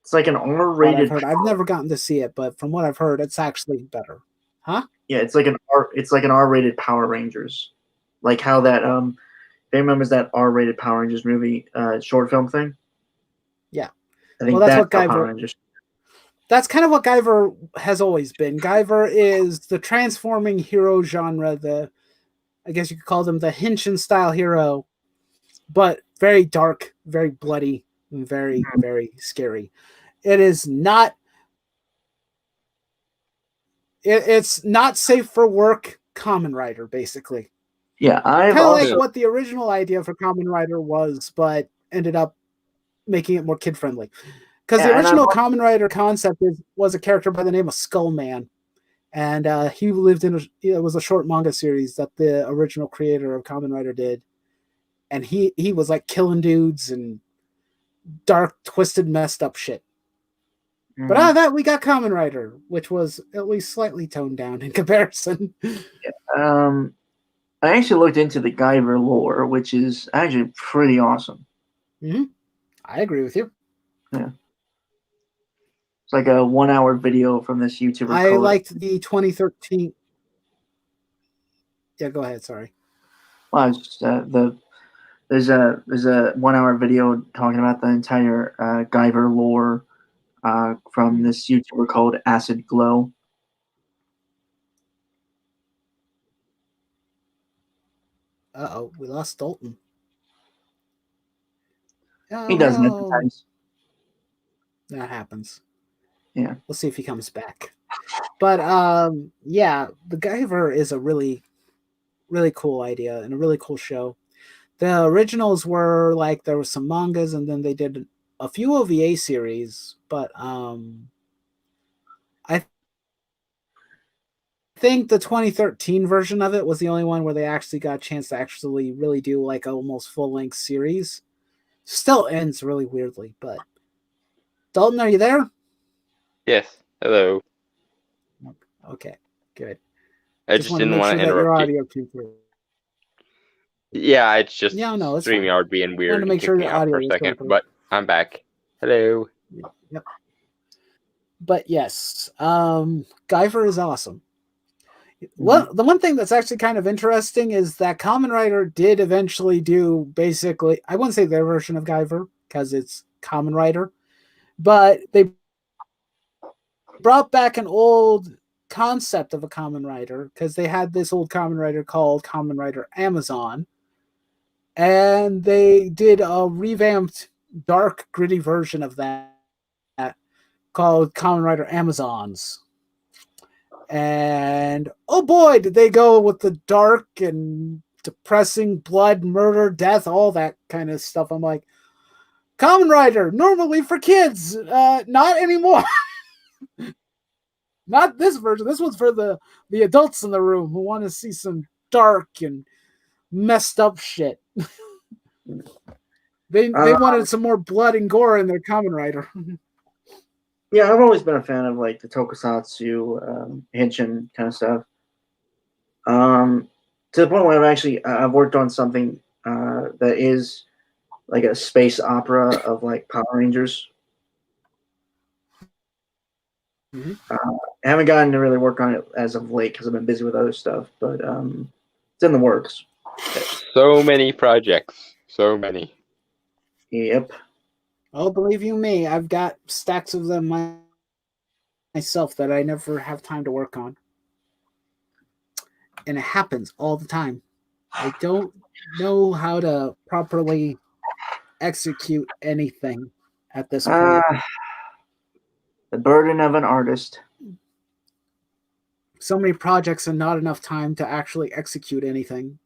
it's like an R-rated. I've never gotten to see it, but from what I've heard, it's actually better. Huh? Yeah, it's like an R-rated Power Rangers, like how that Anyone remembers that R-rated Power Rangers movie short film thing? Yeah, I think that's what Power Rangers. That's kind of what Guyver has always been. Guyver is the transforming hero genre. I guess you could call them the Henshin style hero, but very dark, very bloody, and very, very scary. It is not. It's not safe for work. Kamen Rider, basically. Yeah, kind of like what the original idea for Kamen Rider was, but ended up making it more kid friendly. Because the original Kamen Rider concept was a character by the name of Skullman, and he lived in it was a short manga series that the original creator of Kamen Rider did, and he was like killing dudes and dark, twisted, messed up shit. But out of that, we got Kamen Rider, which was at least slightly toned down in comparison. I actually looked into the Guyver lore, which is actually pretty awesome. Mm-hmm. I agree with you. Yeah. It's like a 1-hour video from this YouTuber. I liked the 2013. Yeah, go ahead. Sorry. Well, it's just, there's a 1-hour video talking about the entire Guyver lore from this YouTuber called Acid Glow. Uh-oh, we lost Dalton. Oh, he doesn't advertise. That happens. Yeah. We'll see if he comes back. But yeah, the Guyver is a really, really cool idea and a really cool show. The originals were like there were some mangas and then they did a few OVA series, but I think the 2013 version of it was the only one where they actually got a chance to actually really do like almost full-length series. Still ends really weirdly, but Dalton, are you there? Yes. Hello. Okay, good. I just didn't want to interrupt you. Yeah, it's just StreamYard being weird. To make sure your audio for a second, but I'm back. Hello. Yep. But yes, Guyver is awesome. Well, the one thing that's actually kind of interesting is that Kamen Rider did eventually do basically, I wouldn't say their version of Guyver because it's Kamen Rider, but they brought back an old concept of a Kamen Rider because they had this old Kamen Rider called Kamen Rider Amazon, and they did a revamped, dark, gritty version of that called Kamen Rider Amazons. And oh boy, did they go with the dark and depressing blood, murder, death, all that kind of stuff. I'm like, Kamen Rider, normally for kids, not anymore. Not this version. This one's for the adults in the room who want to see some dark and messed up shit. They wanted some more blood and gore in their Kamen Rider. Yeah, I've always been a fan of like the tokusatsu, henshin kind of stuff. To the point where I've worked on something that is like a space opera of like Power Rangers. Mm-hmm. I haven't gotten to really work on it as of late because I've been busy with other stuff, but it's in the works. So many projects. So many. Yep. Oh, believe you me, I've got stacks of them myself that I never have time to work on. And it happens all the time. I don't know how to properly execute anything at this point. The burden of an artist. So many projects and not enough time to actually execute anything.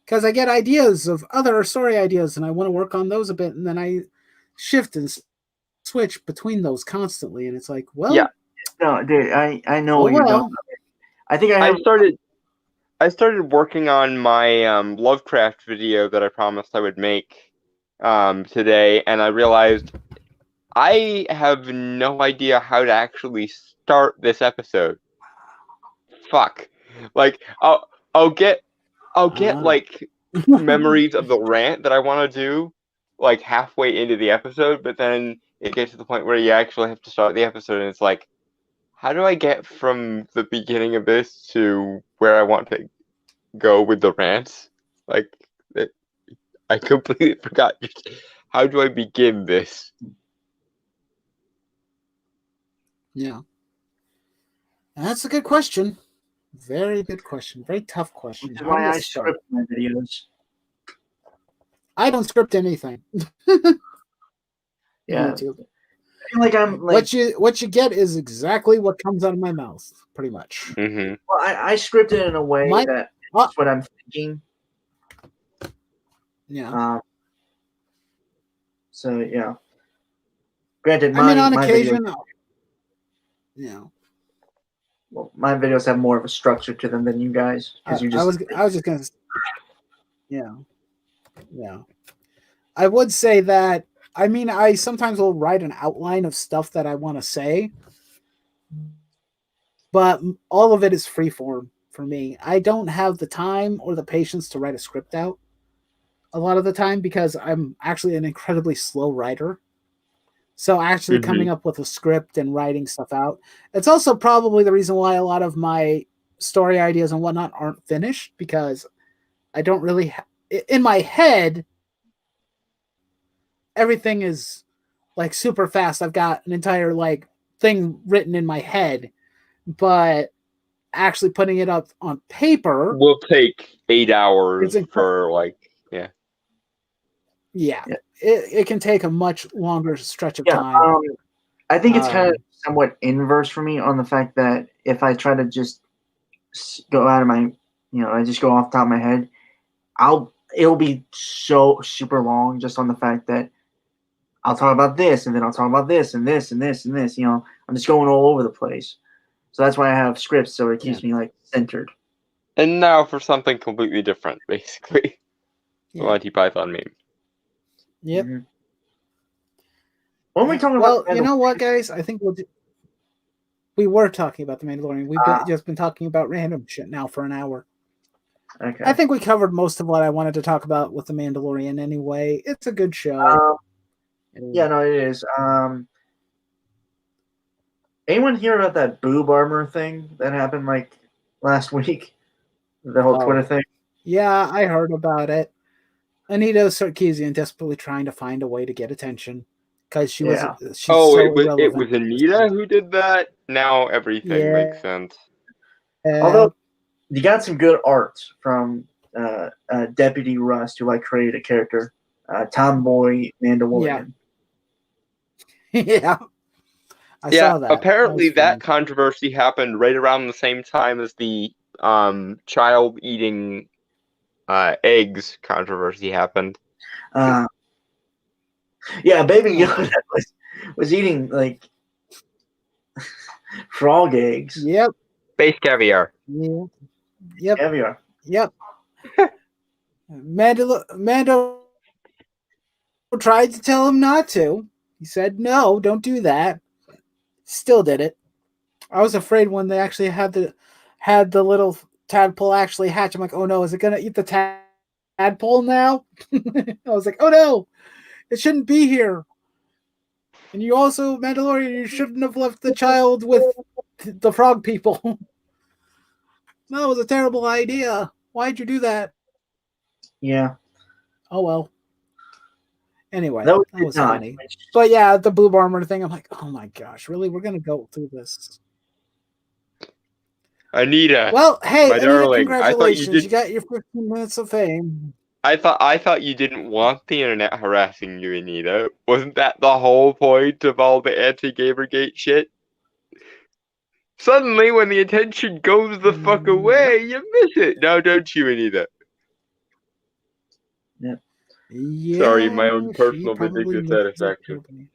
Because I get ideas of other story ideas and I want to work on those a bit, and then I shift and switch between those constantly, and it's like, well, yeah, no, dude, I know what you're doing. I think I started working on my Lovecraft video that I promised I would make today, and I realized I have no idea how to actually start this episode. Fuck, like I'll get like memories of the rant that I want to do like halfway into the episode, but then it gets to the point where you actually have to start the episode, and it's like, how do I get from the beginning of this to where I want to go with the rants? Like, I completely forgot. How do I begin this? Yeah. That's a good question. Very good question. Very tough question. Which is why I script my videos. I don't script anything. Yeah. YouTube. I feel like I'm like what you get is exactly what comes out of my mouth, pretty much. Mm-hmm. Well, I script it in a way that's what I'm thinking, Yeah. So yeah. Granted, I mean, on my occasion, videos, well, my videos have more of a structure to them than you guys because you I just was just gonna, yeah, yeah. I would say that. I mean, I sometimes will write an outline of stuff that I want to say, but all of it is free form for me. I don't have the time or the patience to write a script out a lot of the time because I'm actually an incredibly slow writer. So actually coming up with a script and writing stuff out, it's also probably the reason why a lot of my story ideas and whatnot aren't finished because I don't really in my head everything is like super fast. I've got an entire like thing written in my head, but actually putting it up on paper will take 8 is hours for like, yeah. Yeah, it can take a much longer stretch of yeah. time. I think it's kind of somewhat inverse for me on the fact that if I try to just go out of my, I just go off the top of my head, it'll be so super long just on the fact that I'll talk about this and then I'll talk about this and this and this and this. I'm just going all over the place. So that's why I have scripts, so it keeps me like centered. And now for something completely different, basically. Yeah. Monty Python meme. Yep. Mm-hmm. When we talking well, about you know what, guys? I think we were talking about the Mandalorian. We've just been talking about random shit now for an hour. Okay. I think we covered most of what I wanted to talk about with the Mandalorian anyway. It's a good show. Yeah, no, it is. Anyone hear about that boob armor thing that happened like last week? The whole Twitter thing? Yeah, I heard about it. Anita Sarkeesian desperately trying to find a way to get attention because she's so irrelevant. It was Anita who did that? Now everything makes sense. Although you got some good art from Deputy Rust, who created a character, Tomboy Mandalorian. Yeah. I saw that. Apparently that controversy happened right around the same time as the child eating eggs controversy happened. Yeah, Baby Yoda was eating like frog eggs. Yep. Space caviar. Yeah. Yep. Caviar. Yep. Mando tried to tell him not to. He said, "No, don't do that." Still did it. I was afraid when they actually had the little tadpole actually hatch. I'm like, "Oh no, is it gonna eat the tadpole now?" I was like, "Oh no, it shouldn't be here." And you also, Mandalorian, you shouldn't have left the child with the frog people. That was a terrible idea. Why'd you do that? Yeah. Oh well. Anyway, that was not funny. But yeah, the blue armor thing, I'm like, oh my gosh, really? We're gonna go through this. Anita. Well, hey, my Anita, darling, congratulations. You got your 15 minutes of fame. I thought you didn't want the internet harassing you, Anita. Wasn't that the whole point of all the anti-Gamergate shit? Suddenly, when the attention goes the fuck away, you miss it. Now, don't you, Anita? Yep. Yeah, sorry, my own personal vindictive satisfaction.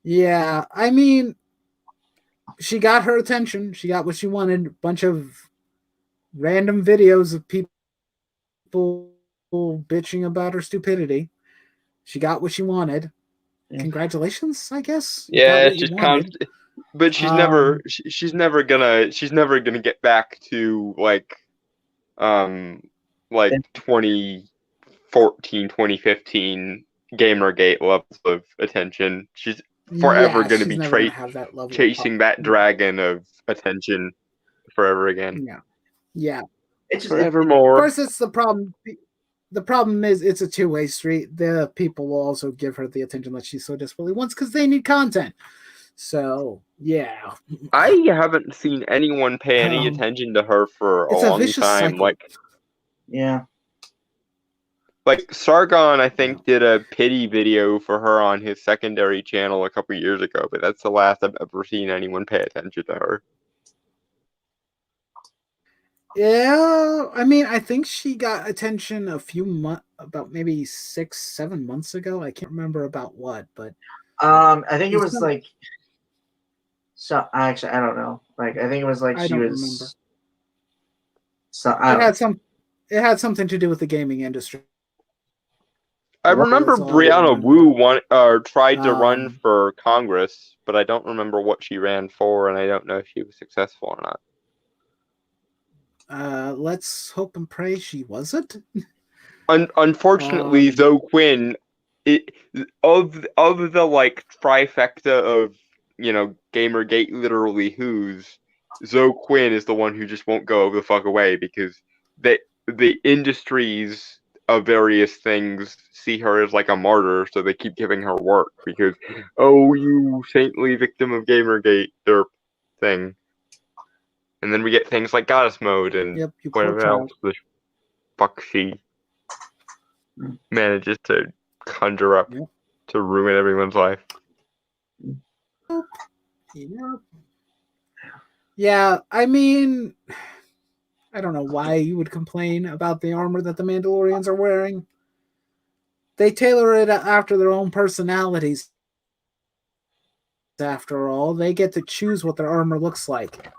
Yeah, I mean, she got her attention. She got what she wanted. A bunch of random videos of people bitching about her stupidity. She got what she wanted. Yeah. Congratulations, I guess. Yeah, she's but she's she's never gonna get back to like 2014, 2015 Gamergate levels of attention. She's forever going to be chasing that dragon of attention forever again. Yeah. It's forevermore. Of course, it's the problem. The problem is it's a two-way street. The people will also give her the attention that she so desperately wants because they need content. So, yeah. I haven't seen anyone pay any attention to her for a long time. Cycle. Yeah. Like Sargon, I think, did a pity video for her on his secondary channel a couple years ago, but that's the last I've ever seen anyone pay attention to her. Yeah, I mean, I think she got attention a few months, about maybe 6, 7 months ago. I can't remember about what, but I think it it's was not, like so. Actually, I don't know. Like, I think it was like I she don't remember. was. So I It don't had know. some, it had something to do with the gaming industry. I remember That's all I Brianna Wu remember. tried to run Um, for Congress, but I don't remember what she ran for, and I don't know if she was successful or not. let's hope and pray she wasn't. Unfortunately, Um, Zoe Quinn, it, of the like trifecta of Gamergate literally who's, Zoe Quinn is the one who just won't go the fuck away because the industries of various things see her as like a martyr, so they keep giving her work because, oh, you saintly victim of Gamergate, derp thing. And then we get things like Goddess Mode and yep, you poor whatever else child. the fuck she manages to conjure up Yep. to ruin everyone's life. Yeah. Yeah, I mean, I don't know why you would complain about the armor that the Mandalorians are wearing. They tailor it after their own personalities. After all, they get to choose what their armor looks like.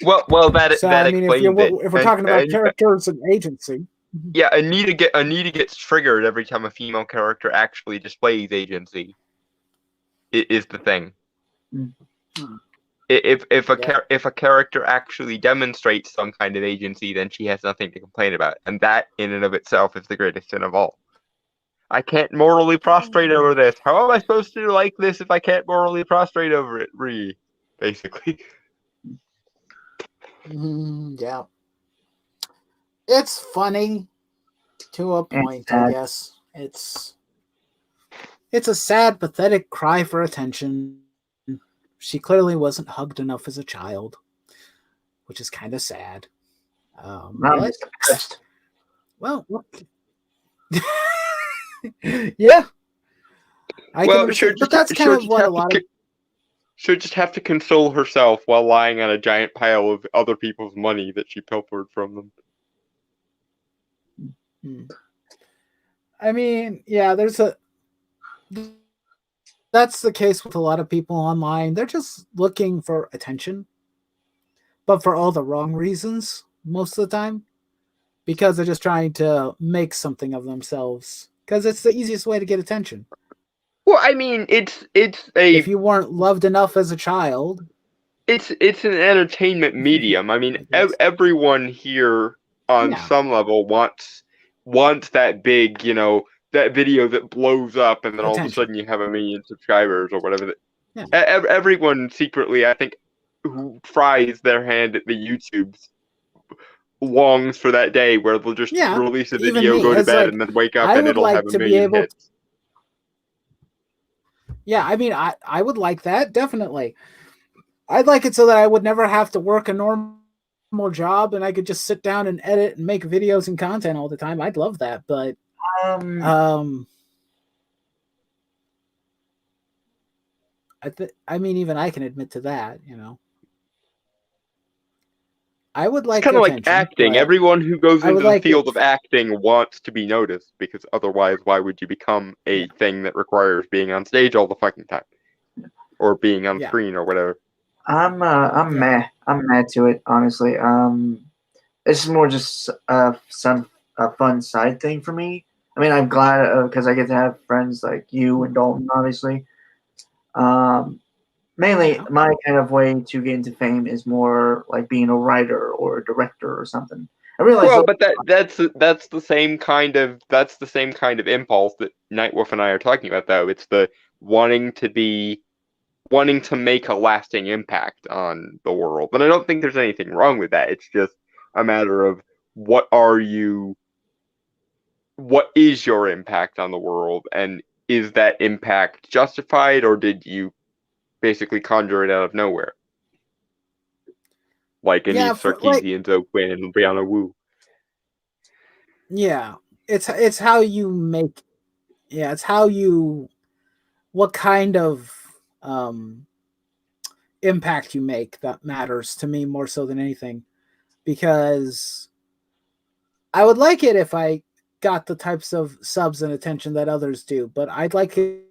Well, that So, that I mean, explains it. if we're talking about And characters and agency, yeah, Anita gets triggered every time a female character actually displays agency. Is the thing. mm-hmm. If a character actually demonstrates some kind of agency, then she has nothing to complain about, and that in and of itself is the greatest sin of all. I can't morally prostrate over this. How am I supposed to like this if I can't morally prostrate over it? Basically. Yeah, it's funny to a And point, I guess. It's a sad, pathetic cry for attention. She clearly wasn't hugged enough as a child, which is kind of sad. now I'm But just depressed. well, yeah, I can Well, understand. But that's kind of what a lot of she'll just have to console herself while lying on a giant pile of other people's money that she pilfered from them. I mean, yeah, that's the case with a lot of people online. They're just looking for attention, but for all the wrong reasons most of the time, because they're just trying to make something of themselves because it's the easiest way to get attention. Well, I mean, If you weren't loved enough as a child, it's an entertainment medium. I mean, I guess. everyone here on Yeah, some level wants that big, that video that blows up, and then all of a attention. sudden you have 1 million subscribers or whatever. Yeah, Everyone secretly, I think, who fries their hand at the YouTubes longs for that day where they'll just yeah. release a Even video, me, go to it's bed, like and then wake up I and would it'll have like a to be million able. hits. Yeah, I mean, I would like that definitely. I'd like it so that I would never have to work a normal job and I could just sit down and edit and make videos and content all the time. I'd love that, but Um, I mean, even I can admit to that. I would It's like kind of like attention, acting. but Everyone who goes I would into the like field it. of acting wants to be noticed because otherwise, why would you become Yeah, a thing that requires being on stage all the fucking time or being on yeah, screen or whatever? I'm yeah. meh. I'm meh to it, honestly. It's more just some a fun side thing for me. I mean, I'm glad because I get to have friends like you and Dalton, obviously. Um, Mainly, Yeah. my kind of way to get into fame is more like being a writer or a director or something. I realize, Well, but that's the same kind of impulse that Nightwolf and I are talking about, though. It's the wanting wanting to make a lasting impact on the world, and I don't think there's anything wrong with that. It's just a matter of what are you what is your impact on the world, and is that impact justified, or did you basically conjure it out of nowhere, like Yeah, Anith for like Sarkeesian, Zoe Quinn, and Brianna Wu? yeah. It's how you make it's how you what kind of um impact you make that matters to me more so than anything. because I would like it if I got the types of subs and attention that others do, but I'd like it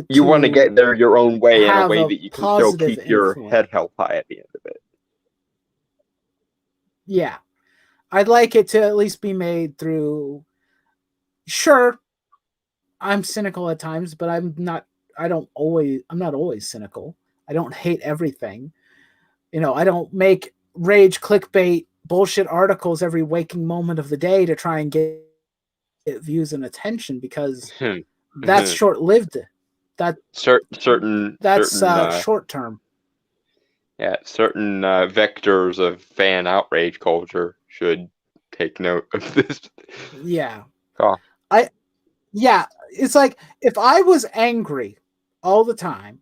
You want to get there your own way in a have way a that you can still positive keep your influence. head held high at the end of it. Yeah. I'd like it to at least be made through. Sure, I'm cynical at times, but I'm not always cynical. I don't hate everything. I don't make rage clickbait bullshit articles every waking moment of the day to try and get views and attention, because that's short-lived. That's short term. Yeah, certain vectors of fan outrage culture should take note of this. Yeah. Oh. It's like, if I was angry all the time,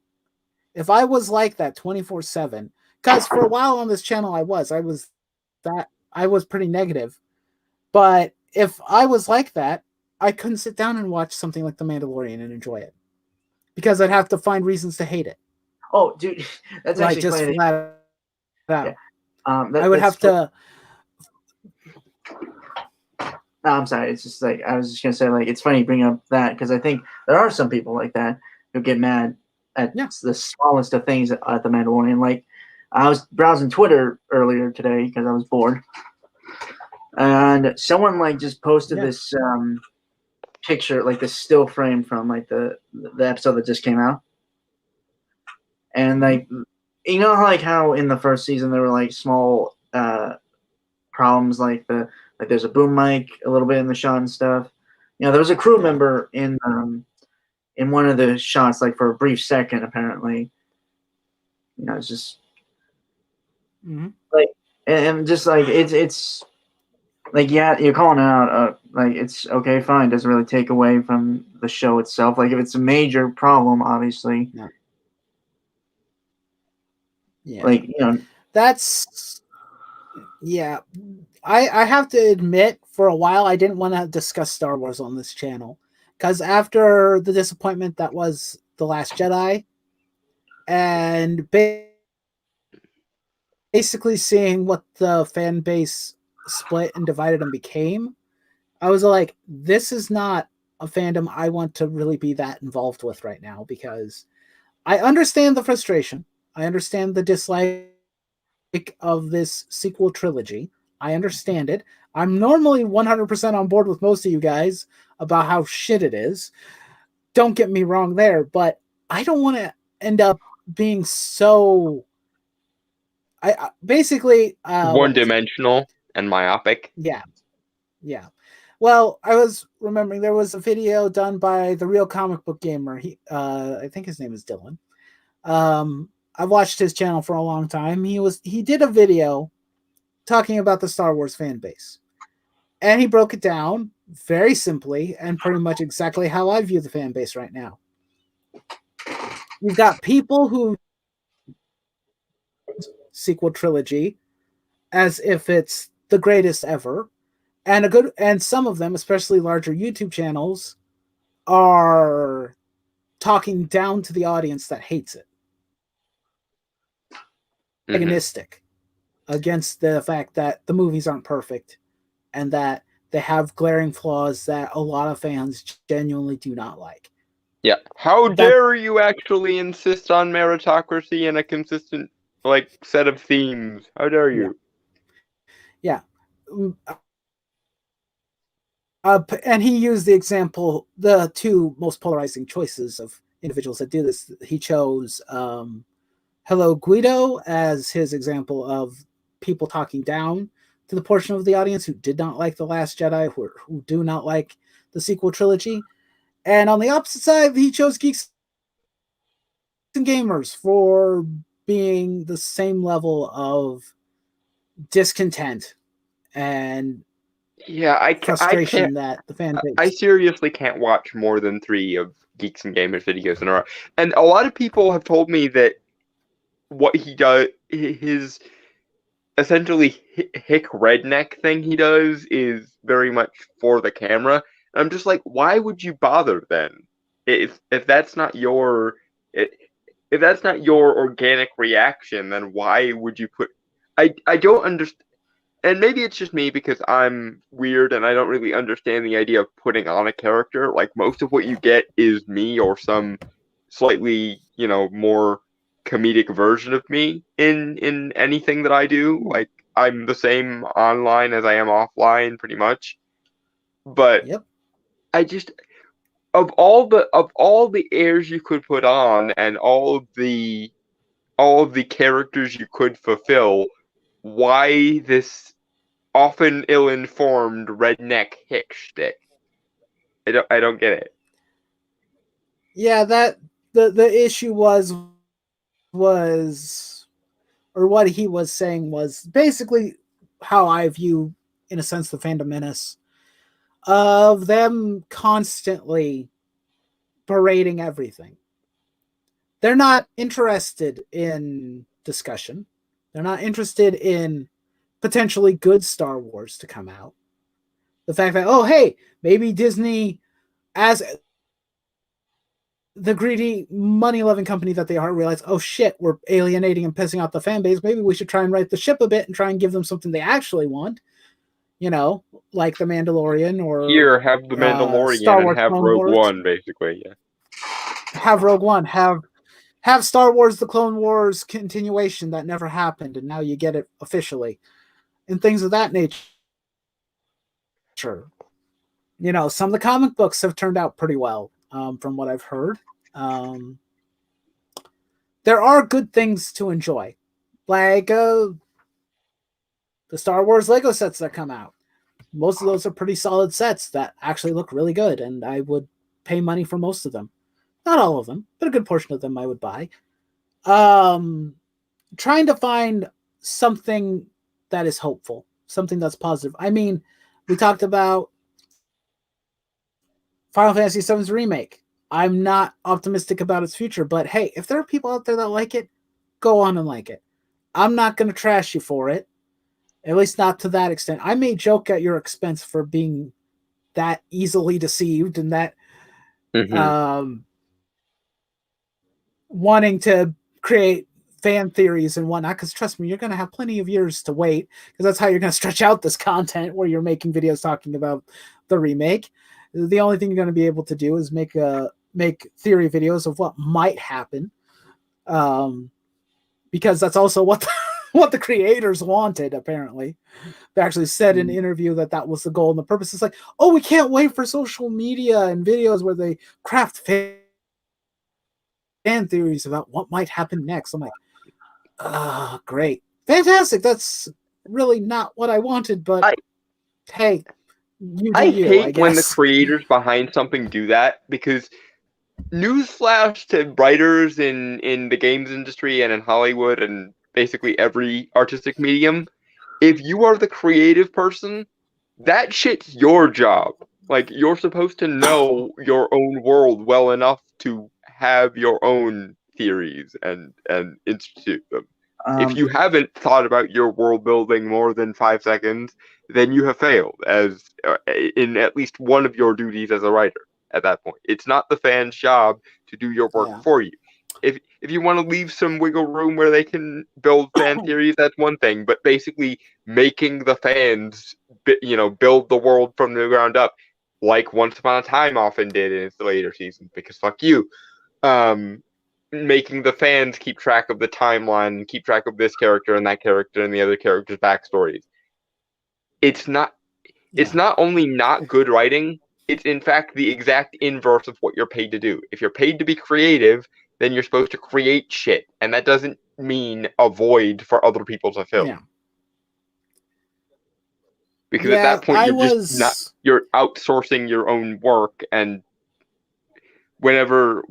if I was like that 24/7, because for a while on this channel I was pretty negative, but if I was like that, I couldn't sit down and watch something like The Mandalorian and enjoy it, because I'd have to find reasons to hate it. Oh, dude, that's like, actually just funny. flat out. Yeah. I would have to. No, I'm sorry. It's just like, I was just gonna say, like, it's funny you bring up that, because I think there are some people like that who get mad at the smallest of things at The Mandalorian. Like, I was browsing Twitter earlier today because I was bored, and someone like just posted this picture, like this still frame from like the episode that just came out, and like, like how in the first season there were like small problems, like there's a boom mic a little bit in the shot and stuff. There was a crew member in one of the shots, like for a brief second, apparently. It's just like, and just like it's like, you're calling it out. Like, it's okay, fine. Doesn't really take away from the show itself. Like, if it's a major problem, obviously. Yeah. Like, that's. Yeah. I have to admit, for a while, I didn't want to discuss Star Wars on this channel, because after the disappointment that was The Last Jedi, and basically seeing what the fan base split and divided and became, I was like, this is not a fandom I want to really be that involved with right now, because I understand the frustration. I understand the dislike of this sequel trilogy. I understand it. I'm normally 100% on board with most of you guys about how shit it is. Don't get me wrong there, but I don't want to end up being so... I basically... one-dimensional and myopic. Yeah. Well, I was remembering there was a video done by The Real Comic Book Gamer. I think his name is Dylan. I watched his channel for a long time. He did a video talking about the Star Wars fan base, and he broke it down very simply and pretty much exactly how I view the fan base right now. You've got people who sequel trilogy as if it's the greatest ever, and some of them, especially larger YouTube channels, are talking down to the audience that hates it. Antagonistic against the fact that the movies aren't perfect and that they have glaring flaws that a lot of fans genuinely do not like. Yeah. How dare you actually insist on meritocracy and a consistent set of themes? How dare you? Yeah. And he used the example, the two most polarizing choices of individuals that do this. He chose Hello Guido as his example of people talking down to the portion of the audience who did not like The Last Jedi, who do not like the sequel trilogy. And on the opposite side, he chose Geeks and Gamers for being the same level of discontent and frustration that the fan base. I seriously can't watch more than 3 of Geeks and Gamers videos in a row. And a lot of people have told me that what he does, his essentially hick redneck thing he does, is very much for the camera. And I'm just like, why would you bother then? If that's not your if that's not your organic reaction, then why would you put? I don't understand, and maybe it's just me because I'm weird and I don't really understand the idea of putting on a character. Like most of what you get is me or some slightly, more comedic version of me in anything that I do. Like I'm the same online as I am offline, pretty much. But Yep. I just of all the airs you could put on and all of the characters you could fulfill, why this often ill-informed redneck hick shtick? I don't get it. Yeah, that the issue was or what he was saying was basically how I view, in a sense, the fandom menace of them constantly berating everything. They're not interested in discussion. They're not interested in potentially good Star Wars to come out. The fact that, oh, hey, maybe Disney, as the greedy, money-loving company that they are, realize, oh shit, we're alienating and pissing off the fan base. Maybe we should try and right the ship a bit and try and give them something they actually want. Like the Mandalorian or Here, have the Star Mandalorian and Wars have Clone Rogue Wars. One, basically. Yeah. Have Rogue One. Have Star Wars: The Clone Wars continuation that never happened, and now you get it officially, and things of that nature. Some of the comic books have turned out pretty well, from what I've heard. There are good things to enjoy, like the Star Wars Lego sets that come out. Most of those are pretty solid sets that actually look really good, and I would pay money for most of them. Not all of them, but a good portion of them I would buy. Trying to find something that is hopeful, something that's positive. I mean, we talked about Final Fantasy VII's remake. I'm not optimistic about its future, but hey, if there are people out there that like it, go on and like it. I'm not going to trash you for it, at least not to that extent. I may joke at your expense for being that easily deceived and that wanting to create fan theories and whatnot, because trust me, you're going to have plenty of years to wait, because that's how you're going to stretch out this content where you're making videos talking about the remake. The only thing you're going to be able to do is make theory videos of what might happen, because that's also what the creators wanted. Apparently, they actually said in an interview that was the goal and the purpose. Is like, oh, we can't wait for social media and videos where they craft fan theories about what might happen next. I'm like, great, fantastic. That's really not what I wanted, but hey, I hate I guess. when the creators behind something do that, because newsflash to writers in the games industry and in Hollywood and basically every artistic medium, if you are the creative person, that shit's your job. Like, you're supposed to know your own world well enough to have your own theories and institute them. If you haven't thought about your world building more than 5 seconds, then you have failed as in at least one of your duties as a writer. At that point, it's not the fan's job to do your work for you. If you want to leave some wiggle room where they can build fan theories, that's one thing. But basically, making the fans, build the world from the ground up, like Once Upon a Time often did in its later seasons, because fuck you. Making the fans keep track of the timeline and keep track of this character and that character and the other characters' backstories. It's not only not good writing, it's in fact the exact inverse of what you're paid to do. If you're paid to be creative, then you're supposed to create shit, and that doesn't mean a void for other people to fill. Yeah. Because at that point you're outsourcing your own work, and whenever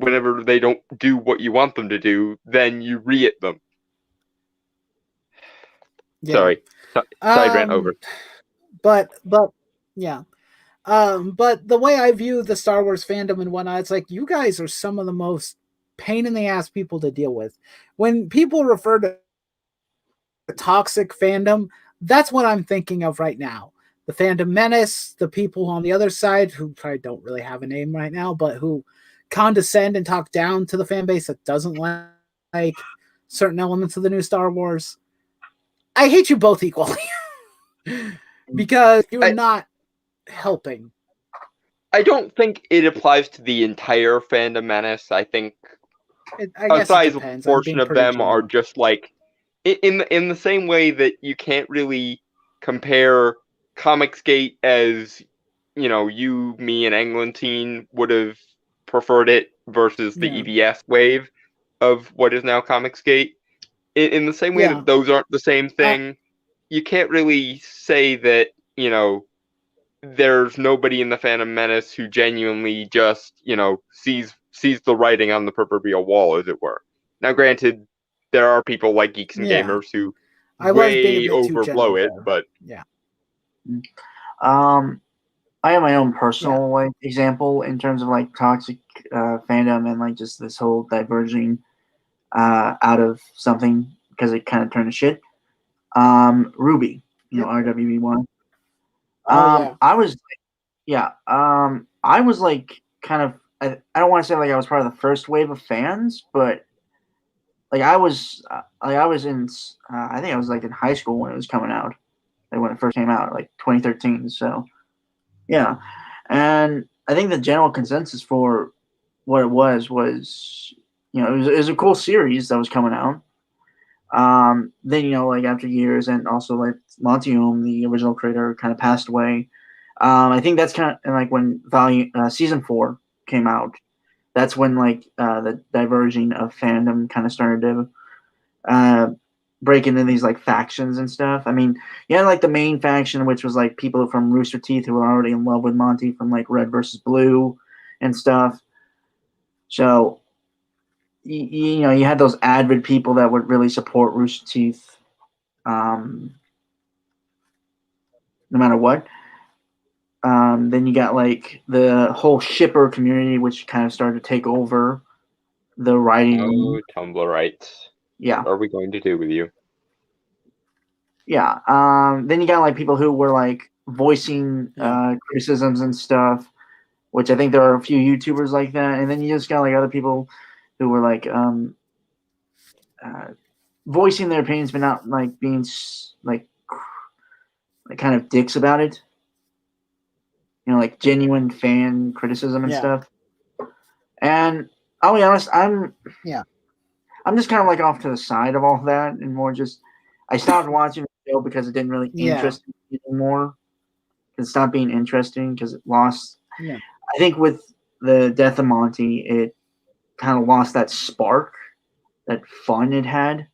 they don't do what you want them to do, then you re-it them. Yeah. Sorry. Side rant over. But yeah. But the way I view the Star Wars fandom and whatnot, it's like, you guys are some of the most pain in the ass people to deal with. When people refer to toxic fandom, that's what I'm thinking of right now. The fandom menace, the people on the other side who probably don't really have a name right now, but who condescend and talk down to the fan base that doesn't like certain elements of the new Star Wars. I hate you both equally because you are not helping. I don't think it applies to the entire fandom menace. I think a sizable portion of them are just like in the same way that you can't really compare Comicsgate as you, me, and Englentine would have preferred it versus the EBS wave of what is now Comicsgate. In the same way that those aren't the same thing, you can't really say that there's nobody in the Phantom Menace who genuinely just sees the writing on the proverbial wall, as it were. Now, granted, there are people like Geeks and Gamers who way overblow it, but I have my own personal example in terms of like toxic fandom and like just this whole diverging out of something because it kind of turned to shit. Ruby, RWB1. I was like kind of I don't want to say like I was part of the first wave of fans, but like I was in I think I was like in high school when it was coming out, like when it first came out, like 2013. So yeah, and I think the general consensus for what it was it was a cool series that was coming out. Then like after years, and also like Monty Oum, the original creator, kind of passed away. I think that's kind of like when season 4 came out. That's when like the diverging of fandom kind of started to break into these like factions and stuff. I mean, you had like the main faction, which was like people from Rooster Teeth who were already in love with Monty from like Red versus Blue and stuff. So you had those avid people that would really support Rooster Teeth, no matter what. Then you got like the whole shipper community, which kind of started to take over the writing. Oh, Tumblrites. Yeah. What are we going to do with you? Yeah. Then you got like people who were like voicing criticisms and stuff, which I think there are a few YouTubers like that. And then you just got like other people who were like voicing their opinions, but not like being like kind of dicks about it. Like genuine fan criticism and stuff. And I'll be honest, I'm just kind of like off to the side of all that, and more just I stopped watching the show because it didn't really interest me anymore. It stopped being interesting because it lost. Yeah. I think with the death of Monty, it kind of lost that spark, that fun it had.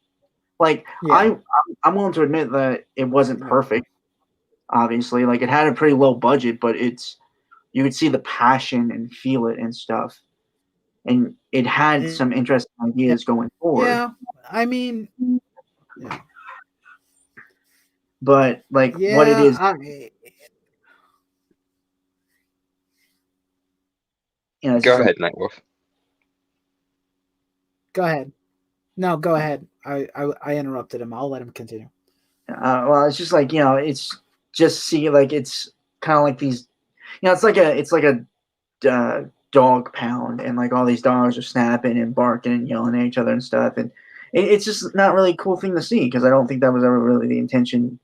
Like I'm willing to admit that it wasn't perfect. Obviously, like it had a pretty low budget, but you could see the passion and feel it and stuff, and it had some interesting ideas going forward. Yeah, I mean, but like what it is, go ahead, Nightwolf. Go ahead. No, go ahead. I interrupted him. I'll let him continue. Well, it's just like it's just it's kind of like these, it's like a dog pound, and like all these dogs are snapping and barking and yelling at each other and stuff, and it's just not really a cool thing to see because I don't think that was ever really the intention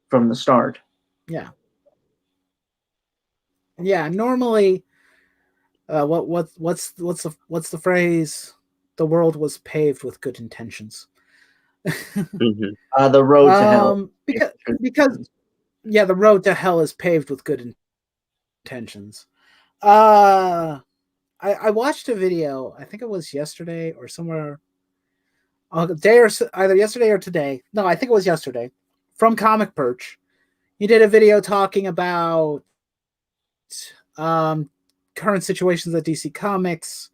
from the start. Yeah. Normally, what's the phrase? The world was paved with good intentions. The road to hell. Because the road to hell is paved with good intentions. I watched a video. I think it was yesterday or somewhere. A day or either yesterday or today. No, I think it was yesterday. From Comic Perch, he did a video talking about current situations at DC Comics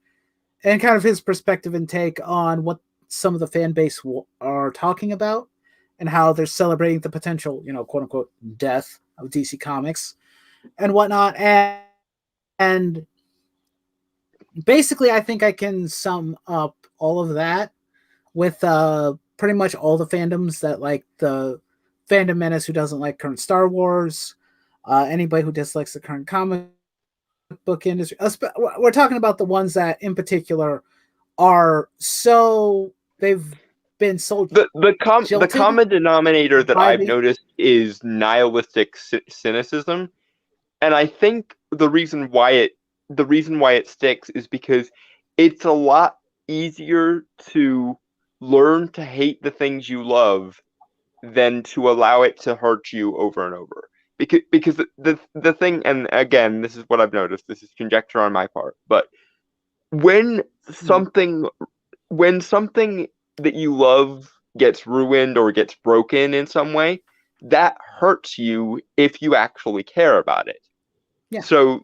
and kind of his perspective and take on what some of the fan base are talking about and how they're celebrating the potential, quote unquote, death of DC Comics and whatnot. And basically, I think I can sum up all of that with pretty much all the fandoms that like the fandom menace who doesn't like current Star Wars, anybody who dislikes the current comic book industry. We're talking about the ones that in particular are so they've been so the common denominator that I've noticed is nihilistic cynicism, and I think the reason why it sticks is because it's a lot easier to learn to hate the things you love than to allow it to hurt you over and over. Because the thing, and again, this is what I've noticed. This is conjecture on my part, but when something that you love gets ruined or gets broken in some way, that hurts you if you actually care about it. Yeah. So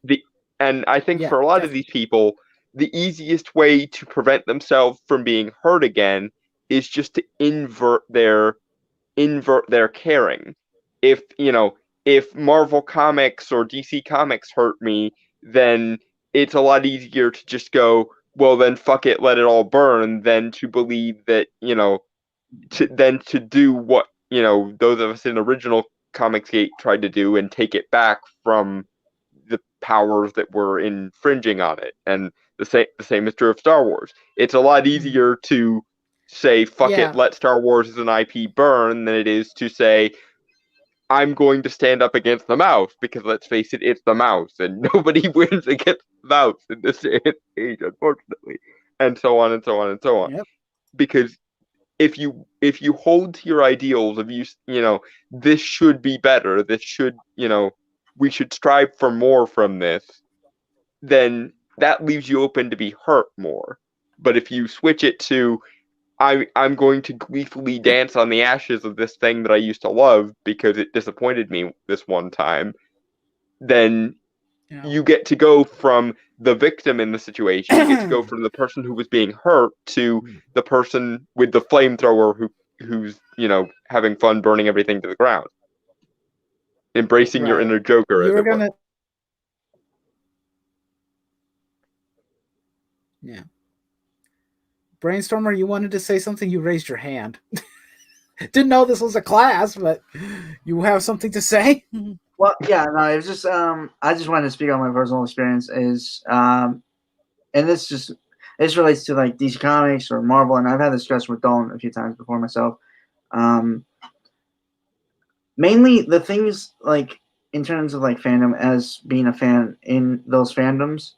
and I think for a lot of these people, the easiest way to prevent themselves from being hurt again is just to invert their caring. If Marvel Comics or DC Comics hurt me, then it's a lot easier to just go, well, then fuck it, let it all burn, than to believe that, to do what, those of us in original Comicsgate tried to do and take it back from the powers that were infringing on it. And the same is true of Star Wars. It's a lot easier to say, fuck it, let Star Wars as an IP burn, than it is to say, I'm going to stand up against the mouse, because let's face it, it's the mouse, and nobody wins against the mouse in this age, unfortunately, and so on and so on and so on. Yep. Because if you hold to your ideals of this should be better, this should, we should strive for more from this, then that leaves you open to be hurt more. But if you switch it to, I'm going to gleefully dance on the ashes of this thing that I used to love because it disappointed me this one time, then you get to go from the victim in the situation, you get to go from the person who was being hurt to the person with the flamethrower who's having fun burning everything to the ground. Embracing your inner Joker, as it were. Yeah. Brainstormer, you wanted to say something? You raised your hand. Didn't know this was a class, but you have something to say? Well, yeah, no, it was just I just wanted to speak on my personal experience and this relates to like DC Comics or Marvel, and I've had this discussion with Dalton a few times before myself. Mainly the things like in terms of like fandom, as being a fan in those fandoms,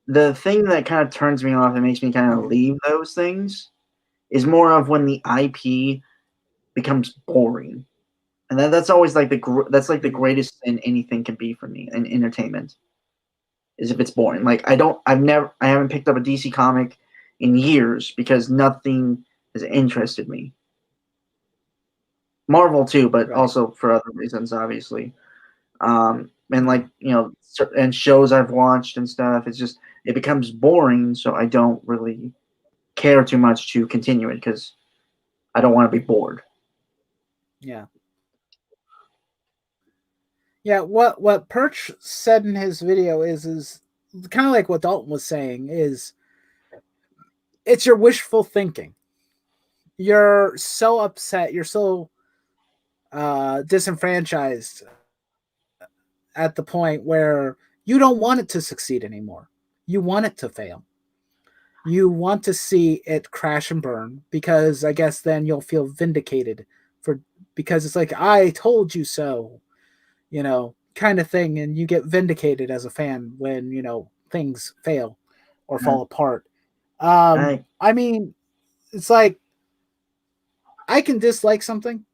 the thing that kind of turns me off and makes me kind of leave those things is more of when the IP becomes boring, and that's always like the greatest sin anything can be for me in entertainment, is if it's boring. Like I haven't picked up a DC comic in years because nothing has interested me. Marvel too, but also for other reasons, obviously. And like, and shows I've watched and stuff, it becomes boring, so I don't really care too much to continue it because I don't want to be bored. Yeah. Yeah, what Perch said in his video is kind of like what Dalton was saying, is it's your wishful thinking. You're so upset, you're so disenfranchised at the point where you don't want it to succeed anymore. You want it to fail. You want to see it crash and burn, because I guess then you'll feel vindicated because it's like, I told you so, kind of thing, and you get vindicated as a fan when, things fail or fall apart. I mean, it's like, I can dislike something,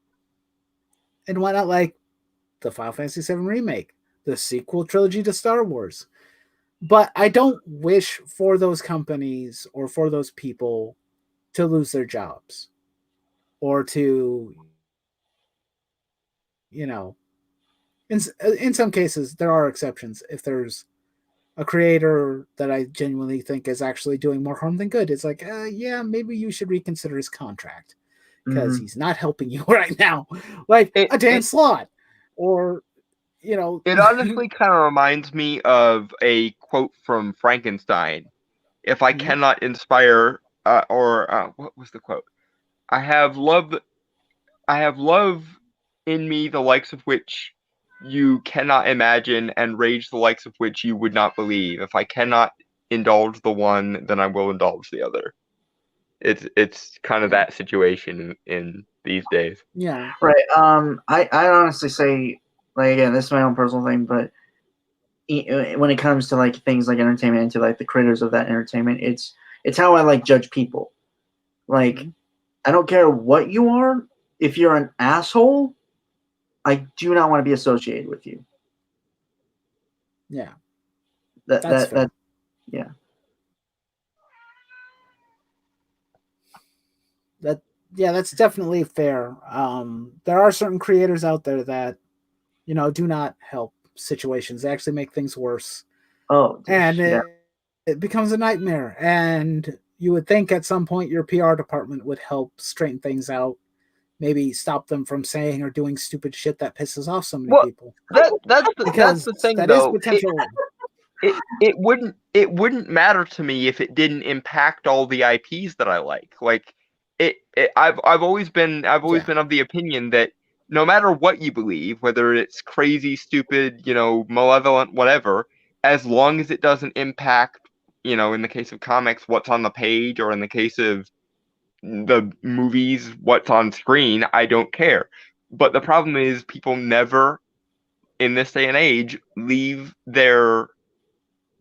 and why not like the Final Fantasy VII Remake, the sequel trilogy to Star Wars? But I don't wish for those companies or for those people to lose their jobs, or to, in some cases, there are exceptions. If there's a creator that I genuinely think is actually doing more harm than good, it's like, yeah, maybe you should reconsider his contract, because he's not helping you right now. Like a Dan Slott, or, It honestly kind of reminds me of a quote from Frankenstein. If I cannot inspire, what was the quote? I have love in me the likes of which you cannot imagine, and rage the likes of which you would not believe. If I cannot indulge the one, then I will indulge the other. It's kind of that situation in these days. Yeah. Right. I honestly say, like, again, this is my own personal thing, but when it comes to like things like entertainment and to like the creators of that entertainment, it's how I like judge people. Like, I don't care what you are. If you're an asshole, I do not want to be associated with you. Yeah. That yeah. That's definitely fair. There are certain creators out there that, do not help situations. They actually make things worse. Oh, and yeah. it becomes a nightmare. And you would think at some point your PR department would help straighten things out, maybe stop them from saying or doing stupid shit that pisses off so many people. That's Because the thing, that though. is potential. It wouldn't matter to me if it didn't impact all the IPs that I like. Like I've always been of the opinion that no matter what you believe, whether it's crazy, stupid, malevolent, whatever, as long as it doesn't impact, in the case of comics, what's on the page, or in the case of the movies, what's on screen, I don't care. But the problem is people never, in this day and age, leave their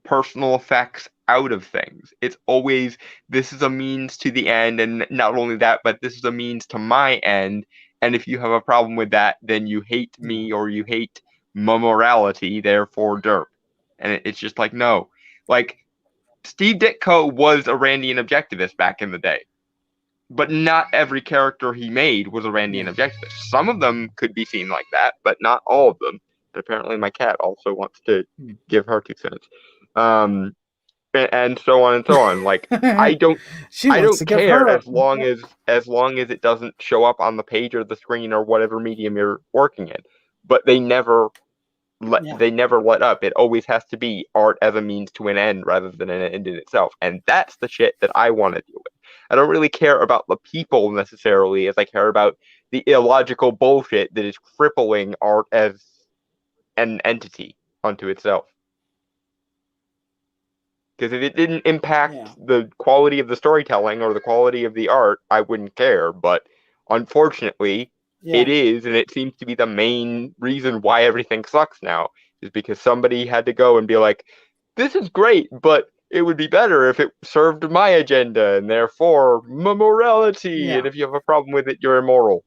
personal effects out of things. It's always, this is a means to the end, and not only that, but this is a means to my end. And if you have a problem with that, then you hate me, or you hate my morality, therefore derp. And it's just like, no. Like, Steve Ditko was a Randian objectivist back in the day. But not every character he made was a Randian objectivist. Some of them could be seen like that, but not all of them. But apparently my cat also wants to give her 2 cents. And so on and so on. Like, I don't care as long as it doesn't show up on the page or the screen or whatever medium you're working in. But they never let up. It always has to be art as a means to an end rather than an end in itself. And that's the shit that I want to deal with. I don't really care about the people necessarily as I care about the illogical bullshit that is crippling art as an entity unto itself. Because if it didn't impact the quality of the storytelling or the quality of the art, I wouldn't care. But unfortunately, it is, and it seems to be the main reason why everything sucks now, is because somebody had to go and be like, this is great, but it would be better if it served my agenda, and therefore my morality. And if you have a problem with it, you're immoral.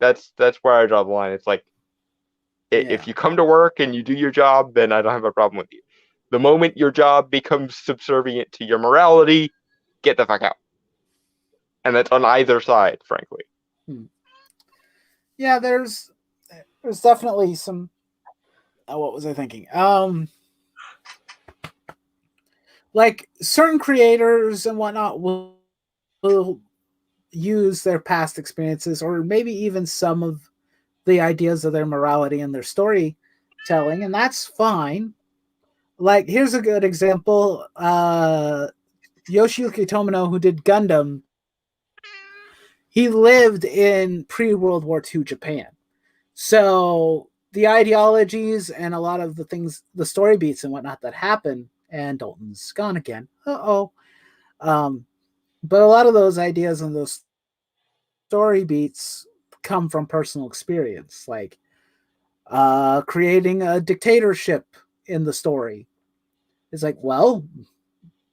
That's where I draw the line. It's like, if you come to work and you do your job, then I don't have a problem with you. The moment your job becomes subservient to your morality, get the fuck out. And that's on either side, frankly. Yeah, there's definitely some. What was I thinking? Like certain creators and whatnot will use their past experiences, or maybe even some of the ideas of their morality and their storytelling, and that's fine. Like, here's a good example. Yoshiyuki Tomino, who did Gundam, he lived in pre-World War II Japan. So the ideologies and a lot of the things, the story beats and whatnot that happen, and Dalton's gone again. But a lot of those ideas and those story beats come from personal experience, like creating a dictatorship in the story. It's like, well,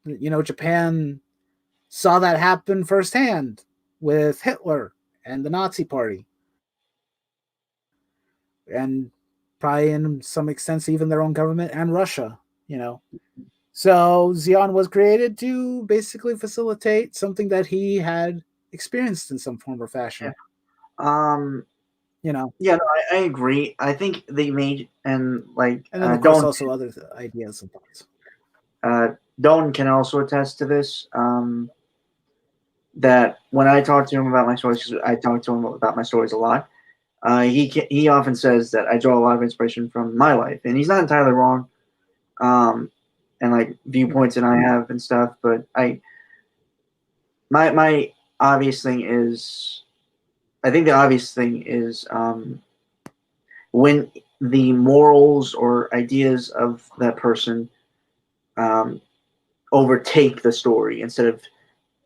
Japan saw that happen firsthand with Hitler and the Nazi Party. And probably in some extent, even their own government and Russia, So Xeon was created to basically facilitate something that he had experienced in some form or fashion. Yeah, no, I agree. I think they made, and then of course also other ideas and thoughts. Don can also attest to this. That when I talk to him about my stories, because I talk to him about my stories a lot, he often says that I draw a lot of inspiration from my life, and he's not entirely wrong. And like viewpoints that I have and stuff, but my obvious thing is, I think the obvious thing is when the morals or ideas of that person overtake the story instead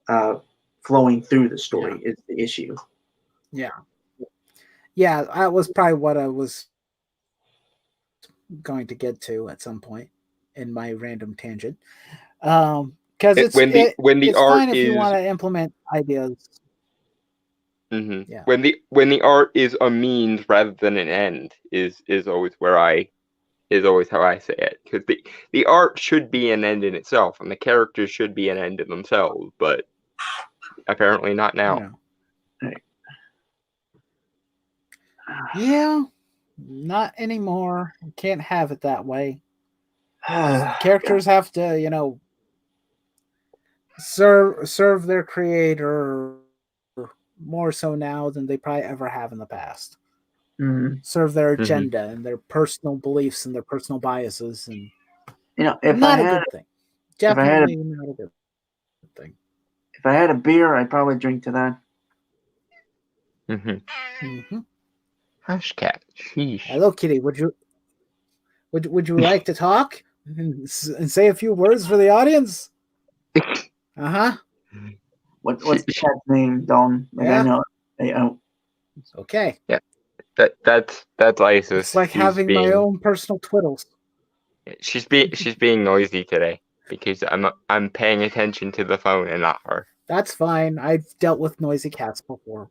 of flowing through the story is the issue. Yeah, that was probably what I was going to get to at some point in my random tangent. Because it's art fine if is, you want to implement ideas. Mm-hmm. Yeah. When the art is a means rather than an end is always how I say it, because the art should be an end in itself and the characters should be an end in themselves, but apparently not now. Yeah, not anymore. Can't have it that way. Characters have to, serve their creator more so now than they probably ever have in the past. Mm-hmm. Serve their agenda and their personal beliefs and their personal biases, and if not I a had, good thing. Definitely not a good thing. If I had a beer, I'd probably drink to that. Hush, cat. Sheesh. Hello, Kitty. Would you like to talk and say a few words for the audience? What's the cat's name, Don? I know. Okay. Yeah. That's Isis. It's like having my own personal twiddles. She's being noisy today because I'm paying attention to the phone and not her. That's fine. I've dealt with noisy cats before.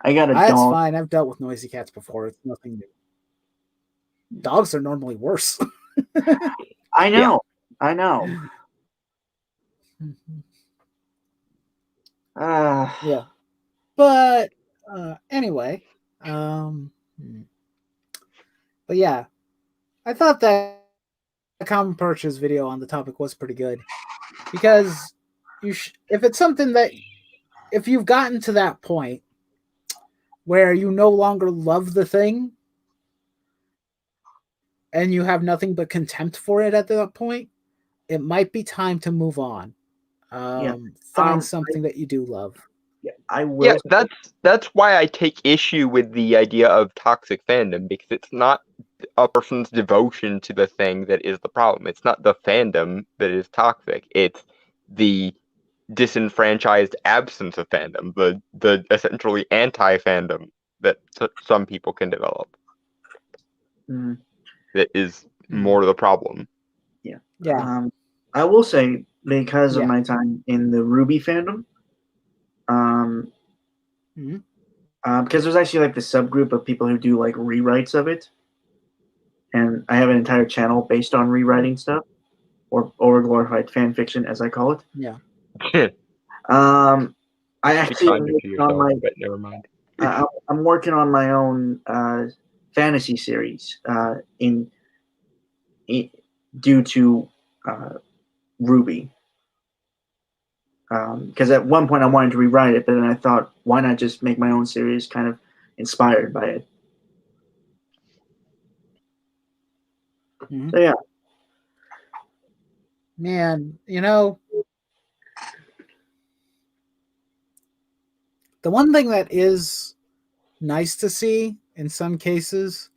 I got a dog. That's fine. I've dealt with noisy cats before. It's nothing new. Dogs are normally worse. I know. Yeah. I know. Yeah. But anyway, but yeah, I thought that Common Purchase video on the topic was pretty good, because if it's something that, if you've gotten to that point where you no longer love the thing and you have nothing but contempt for it at that point, it might be time to move on. Find something that you do love. Yeah, I will. Yeah, that's why I take issue with the idea of toxic fandom, because it's not a person's devotion to the thing that is the problem. It's not the fandom that is toxic. It's the disenfranchised absence of fandom, the essentially anti-fandom that some people can develop. That is more the problem. Yeah. I will say, because of my time in the Ruby fandom, because there's actually like the subgroup of people who do like rewrites of it, and I have an entire channel based on rewriting stuff, or glorified fan fiction, as I call it. Yeah. I actually am working on my. But never mind. I'm working on my own fantasy series due to Ruby. Because at one point I wanted to rewrite it, but then I thought, why not just make my own series kind of inspired by it? So yeah. Man, the one thing that is nice to see in some cases,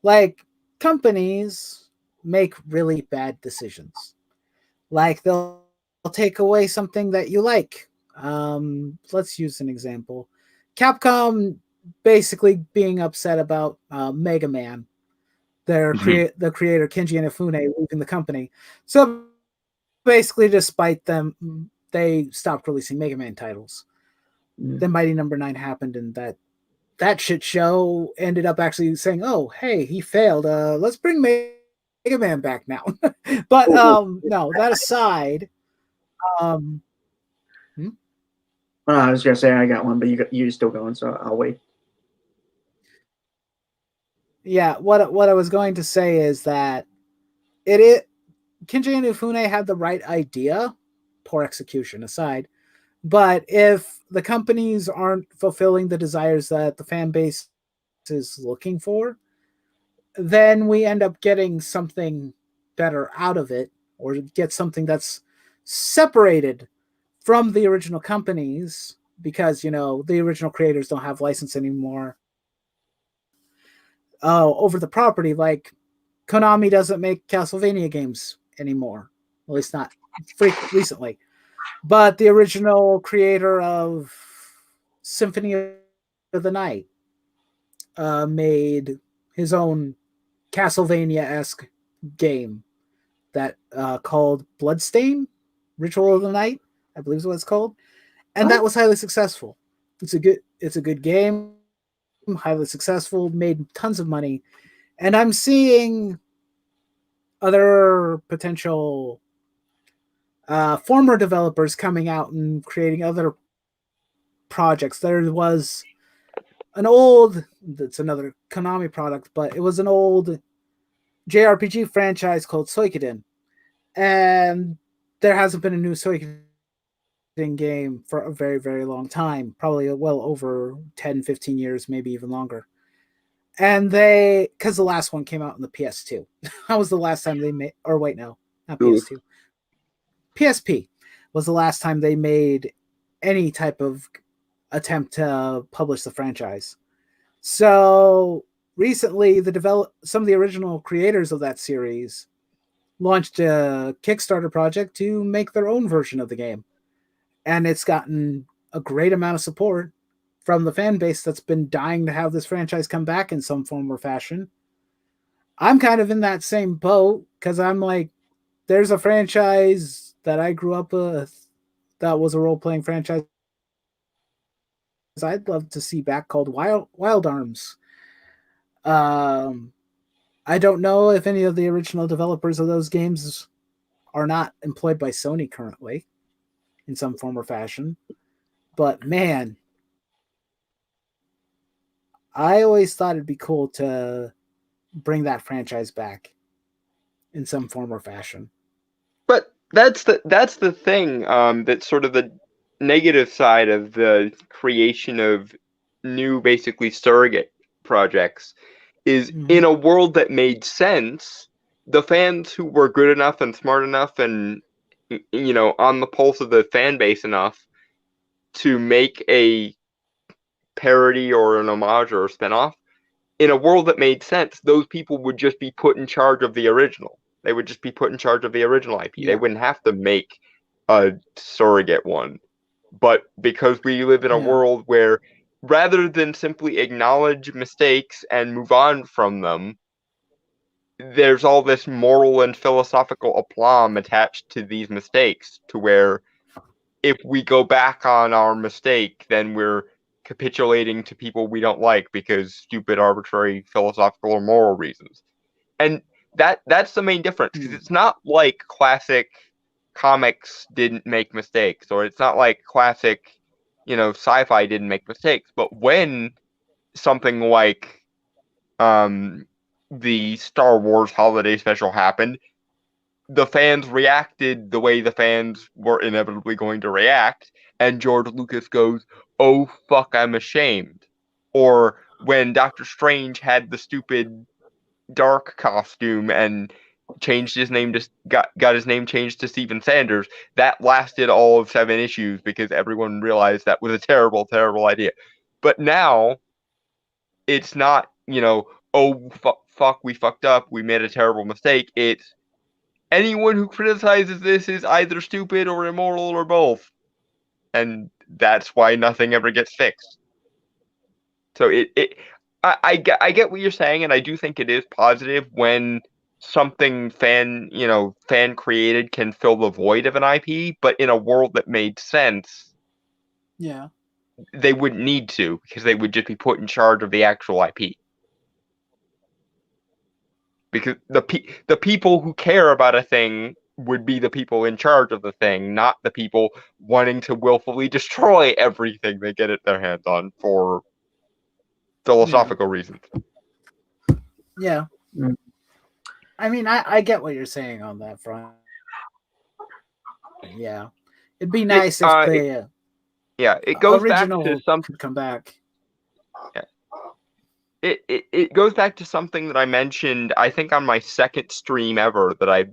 like, companies make really bad decisions. Like, they'll take away something that you like. Let's use an example. Capcom basically being upset about Mega Man. The creator Kenji Inafune leaving the company. So basically, despite them, they stopped releasing Mega Man titles. Then Mighty Number 9 happened, and that shit show ended up actually saying, "Oh, hey, he failed. Let's bring Mega Man back now." But no, that aside, I was gonna say I got one, but you're still going, so I'll wait. Yeah, what I was going to say is that Kenji Inafune had the right idea, poor execution aside. But if the companies aren't fulfilling the desires that the fan base is looking for, then we end up getting something better out of it, or get something that's separated from the original companies, because the original creators don't have license anymore over the property. Like, Konami doesn't make Castlevania games anymore, at least not recently. But the original creator of Symphony of the Night made his own Castlevania-esque game that called Bloodstain, Ritual of the Night, I believe is what it's called, and that was highly successful. It's a good game, highly successful, made tons of money, and I'm seeing other potential former developers coming out and creating other projects. There was it's another Konami product, but it was an old JRPG franchise called Suikoden, and there hasn't been a new Suikoden game for a very, very long time, probably well over 10, 15 years, maybe even longer. And because the last one came out in the PS2. That was the last time they made, or wait, no, not PS2. PSP was the last time they made any type of attempt to publish the franchise. So recently, some of the original creators of that series launched a Kickstarter project to make their own version of the game. And it's gotten a great amount of support from the fan base that's been dying to have this franchise come back in some form or fashion. I'm kind of in that same boat because I'm like, there's a franchise that I grew up with that was a role-playing franchise I'd love to see back called Wild Arms. I don't know if any of the original developers of those games are not employed by Sony currently in some form or fashion. But man, I always thought it'd be cool to bring that franchise back in some form or fashion. But that's the thing. That's sort of the negative side of the creation of new, basically surrogate projects. Is in a world that made sense, the fans who were good enough and smart enough and on the pulse of the fan base enough to make a parody or an homage or a spinoff, in a world that made sense, those people would just be put in charge of the original. They would just be put in charge of the original IP. Yeah. They wouldn't have to make a surrogate one. But because we live in a world where rather than simply acknowledge mistakes and move on from them, there's all this moral and philosophical aplomb attached to these mistakes, to where if we go back on our mistake, then we're capitulating to people we don't like because stupid, arbitrary, philosophical or moral reasons. And that's the main difference, because it's not like classic comics didn't make mistakes, or it's not like classic, sci-fi didn't make mistakes. But when something like the Star Wars holiday special happened, the fans reacted the way the fans were inevitably going to react, and George Lucas goes, "Oh fuck, I'm ashamed." Or when Doctor Strange had the stupid dark costume and changed his name to got his name changed to Stephen Sanders, that lasted all of 7 issues because everyone realized that was a terrible, terrible idea. But now it's not, oh fuck, we fucked up, we made a terrible mistake. It's anyone who criticizes this is either stupid or immoral or both, and that's why nothing ever gets fixed. So I get what you're saying, and I do think it is positive when something fan created can fill the void of an IP, but in a world that made sense, they wouldn't need to, because they would just be put in charge of the actual IP. Because the people who care about a thing would be the people in charge of the thing, not the people wanting to willfully destroy everything they get their hands on for philosophical reasons. Yeah. I mean, I get what you're saying on that front. Yeah. It'd be nice if the it goes back to something come back. Yeah. It goes back to something that I mentioned, I think, on my second stream ever that I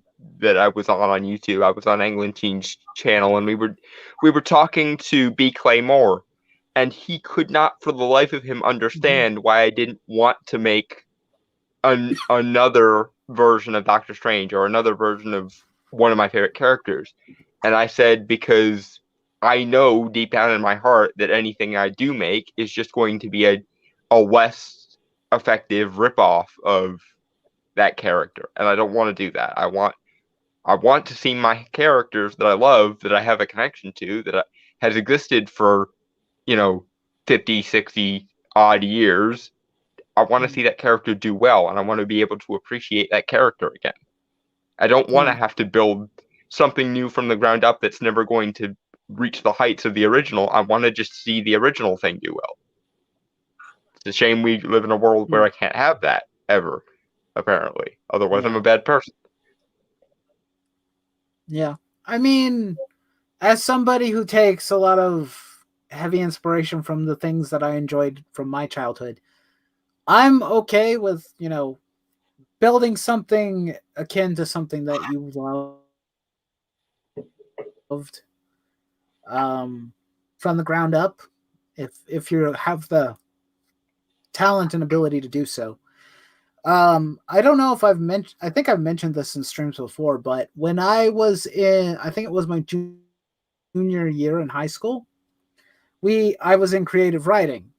was on YouTube. I was on England's channel, and we were talking to B. Claymore, and he could not for the life of him understand why I didn't want to make another version of Doctor Strange or another version of one of my favorite characters. And I said, because I know deep down in my heart that anything I do make is just going to be a less effective ripoff of that character. And I don't want to do that. I want to see my characters that I love, that I have a connection to, that has existed for, 50, 60 odd years. I want to see that character do well, and I want to be able to appreciate that character again. I don't want to have to build something new from the ground up that's never going to reach the heights of the original. I want to just see the original thing do well. It's a shame we live in a world where I can't have that ever, apparently. Otherwise, I'm a bad person. Yeah. I mean, as somebody who takes a lot of heavy inspiration from the things that I enjoyed from my childhood, I'm okay with, building something akin to something that you loved from the ground up, if you have the talent and ability to do so. I don't know if I think I've mentioned this in streams before, but when I was I think it was my junior year in high school, I was in creative writing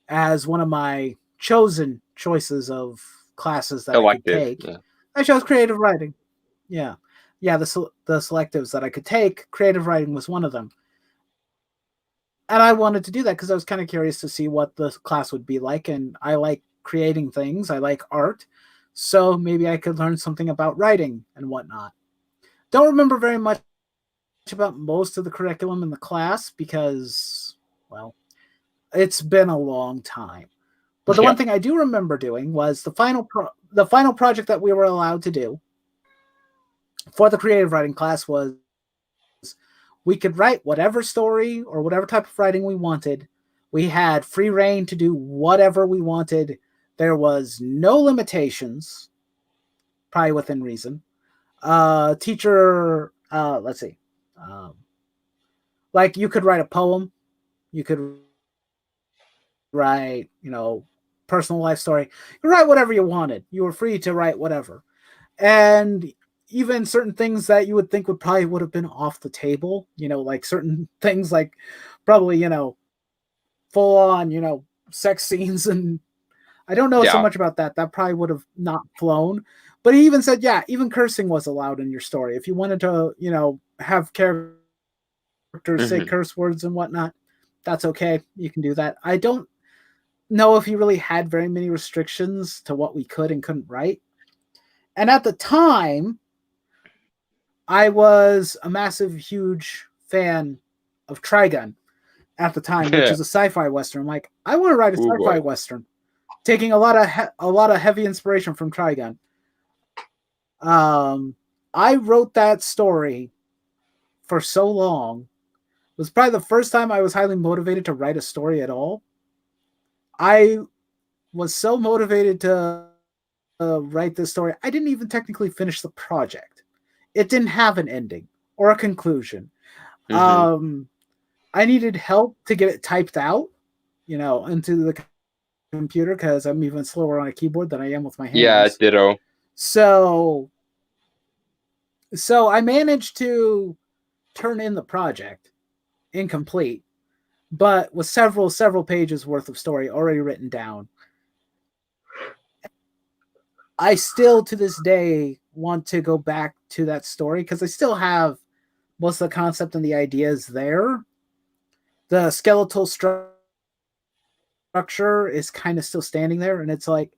as one of my chosen choices of classes that I could take. Yeah. I chose creative writing. Yeah. The selectives that I could take, creative writing was one of them. And I wanted to do that because I was kind of curious to see what the class would be like. And I like creating things. I like art. So maybe I could learn something about writing and whatnot. Don't remember very much about most of the curriculum in the class because, well, it's been a long time. But the one thing I do remember doing was the final project that we were allowed to do for the creative writing class was we could write whatever story or whatever type of writing we wanted. We had free reign to do whatever we wanted. There was no limitations, probably within reason. Teacher, let's see. Like you could write a poem. You could write, personal life story. You could write whatever you wanted. You were free to write whatever. And even certain things that you would think would have been off the table, like certain things like probably, full on, sex scenes. And I don't know so much about that. That probably would have not flown. But he even said, even cursing was allowed in your story. If you wanted to, have characters say curse words and whatnot, that's okay. You can do that. I don't know if he really had very many restrictions to what we could and couldn't write. And at the time, I was a massive, huge fan of Trigun at the time, which is a sci-fi western. I'm like, I want to write a sci-fi western, taking a lot of heavy inspiration from Trigun. I wrote that story for so long. It was probably the first time I was highly motivated to write a story at all. I was so motivated to write this story, I didn't even technically finish the project. It didn't have an ending or a conclusion. I needed help to get it typed out, into the computer because I'm even slower on a keyboard than I am with my hands. Yeah, ditto. So I managed to turn in the project incomplete, but with several pages worth of story already written down. I still, to this day, want to go back to that story because I still have most of the concept and the ideas there. The skeletal structure is kind of still standing there, and it's like,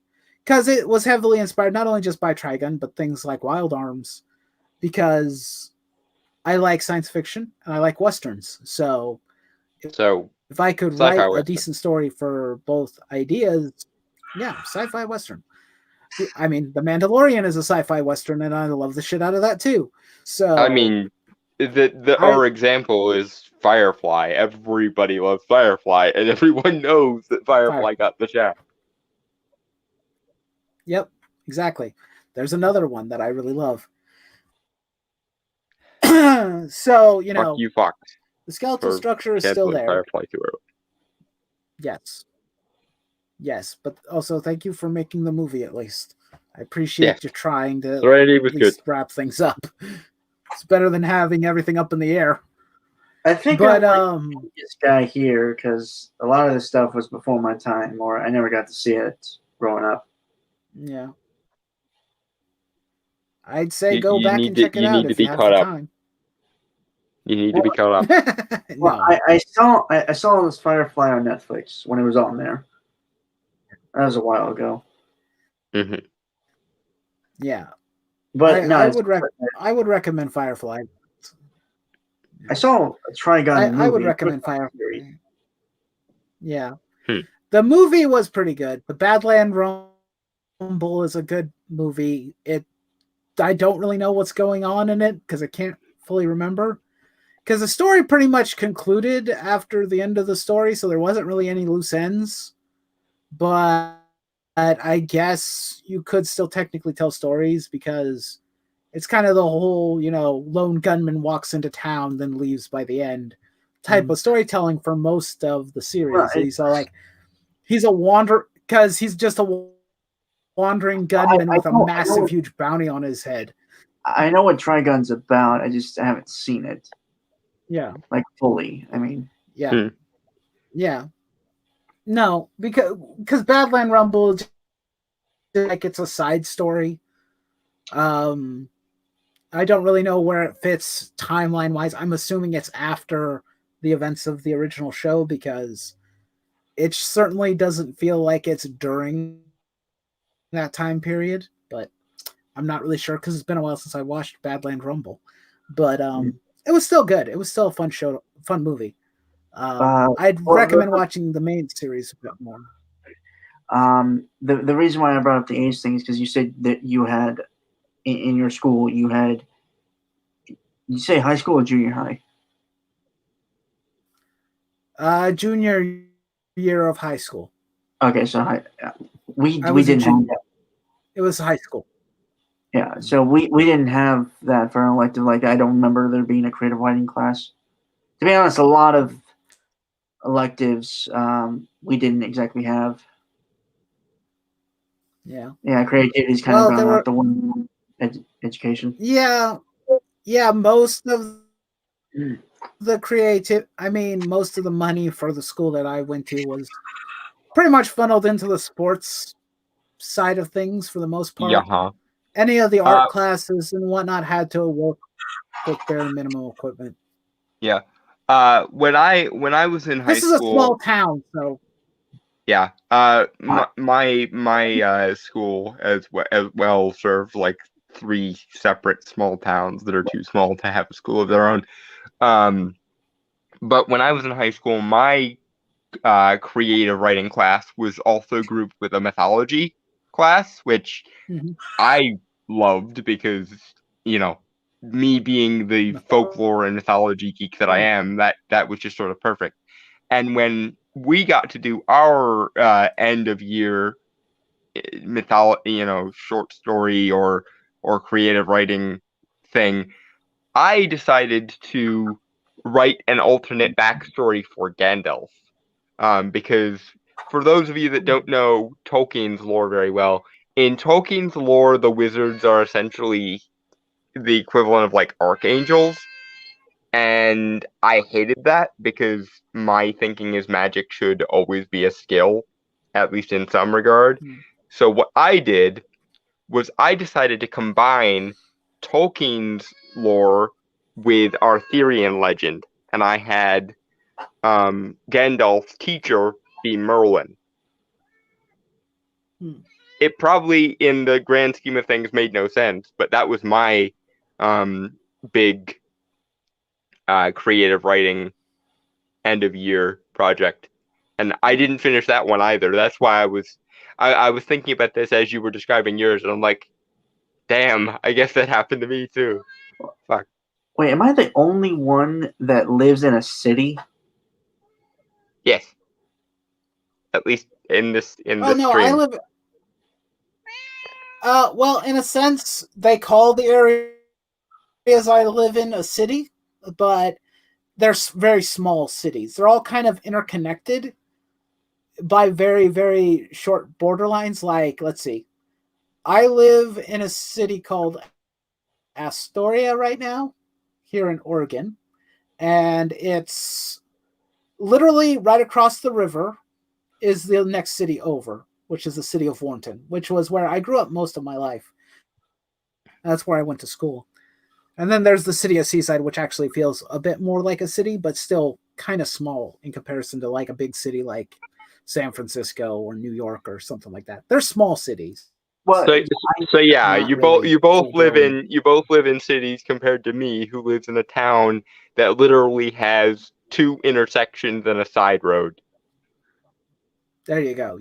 because it was heavily inspired not only just by Trigun, but things like Wild Arms, because I like science fiction and I like westerns. So if I could write a decent story for both ideas, sci-fi western. I mean, The Mandalorian is a sci-fi western, and I love the shit out of that too. So I mean, our example is Firefly. Everybody loves Firefly, and everyone knows that Firefly got the shaft. Yep, exactly. There's another one that I really love. So Fuck you, fucked. The skeletal structure is still there. Firefly too early. Yes, but also thank you for making the movie at least. I appreciate you trying to at least wrap things up. It's better than having everything up in the air. I think But this guy here because a lot of this stuff was before my time, or I never got to see it growing up. yeah, I'd say go back and check it out if you have the time. You need to be caught up. No. Well, I saw this Firefly on Netflix when it was on there. That was a while ago. Mm-hmm. Yeah, but I would recommend Firefly. I saw a Trigun movie. I would recommend Firefly. Yeah, the movie was pretty good. The Badland Rumble is a good movie. I don't really know what's going on in it because I can't fully remember. Because the story pretty much concluded after the end of the story, so there wasn't really any loose ends. But I guess you could still technically tell stories because it's kind of the whole, lone gunman walks into town, then leaves by the end type of storytelling for most of the series. Right. So, he's a because he's just a wandering gunman with a massive, huge bounty on his head. I know what Trigun's about. I just haven't seen it. Yeah. Like fully. I mean. Yeah. Yeah. No, because Badland Rumble is it's a side story. I don't really know where it fits timeline wise. I'm assuming it's after the events of the original show because it certainly doesn't feel like it's during that time period, but I'm not really sure because it's been a while since I watched Badland Rumble. But it was still good. It was still a fun movie. I'd recommend watching the main series a bit more. The reason why I brought up the age thing is because you said that you had in your school you say high school or junior high? Junior year of high school. Okay, so we didn't have that. It was high school. Yeah, so we didn't have that for an elective. Like I don't remember there being a creative writing class. To be honest, a lot of electives we didn't exactly have. Yeah. Yeah, creativity is kind of not the one education. Yeah. Yeah, most of the most of the money for the school that I went to was pretty much funneled into the sports side of things for the most part. Yeah. Any of the art classes and whatnot had to work with bare minimum equipment. Yeah. When I was in high school, this is a small town, so yeah. My school as well served like 3 separate small towns that are too small to have a school of their own. But when I was in high school, my creative writing class was also grouped with a mythology class, which I loved because, me being the folklore and mythology geek that I am, that was just sort of perfect. And when we got to do our end of year short story or creative writing thing, I decided to write an alternate backstory for Gandalf. Because for those of you that don't know Tolkien's lore very well, in Tolkien's lore, the wizards are essentially the equivalent of like archangels. And I hated that because my thinking is magic should always be a skill, at least in some regard. So what I did was I decided to combine Tolkien's lore with Arthurian legend. And I had Gandalf's teacher be Merlin. It probably, in the grand scheme of things, made no sense, but that was my big creative writing end of year project, and I didn't finish that one either. That's why I was thinking about this as you were describing yours, and I'm like, damn, I guess that happened to me too. Fuck. Wait, am I the only one that lives in a city? Yes. At least in this stream. I live. Well, in a sense, they call the areas I live in a city, but they're very small cities. They're all kind of interconnected by very, very short borderlines. Like, let's see. I live in a city called Astoria right now, here in Oregon, and it's literally right across the river is the next city over, which is the city of Warrenton, which was where I grew up most of my life. That's where I went to school. And then there's the city of Seaside, which actually feels a bit more like a city, but still kind of small in comparison to like a big city like San Francisco or New York or something like that. They're small cities. Well, so yeah, not you really both live full-blown. in cities compared to me, who lives in a town that literally has 2 intersections and a side road. There you go.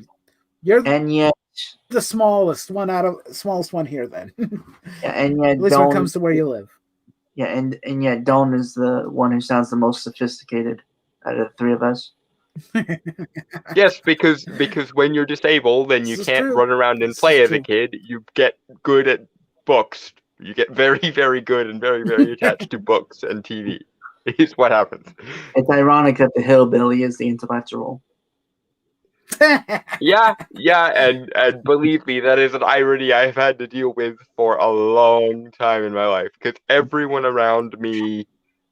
You're and yet the smallest one here then. yeah, and yet At least when it comes to where you live. Yeah, and yet Don is the one who sounds the most sophisticated out of the three of us. Yes, because when you're disabled and you can't run around and play as a kid, you get good at books. You get very, very good and very, very attached to books and TV. Is what happens. It's ironic that the hillbilly is the intellectual. Yeah, and believe me, that is an irony I've had to deal with for a long time in my life, because everyone around me,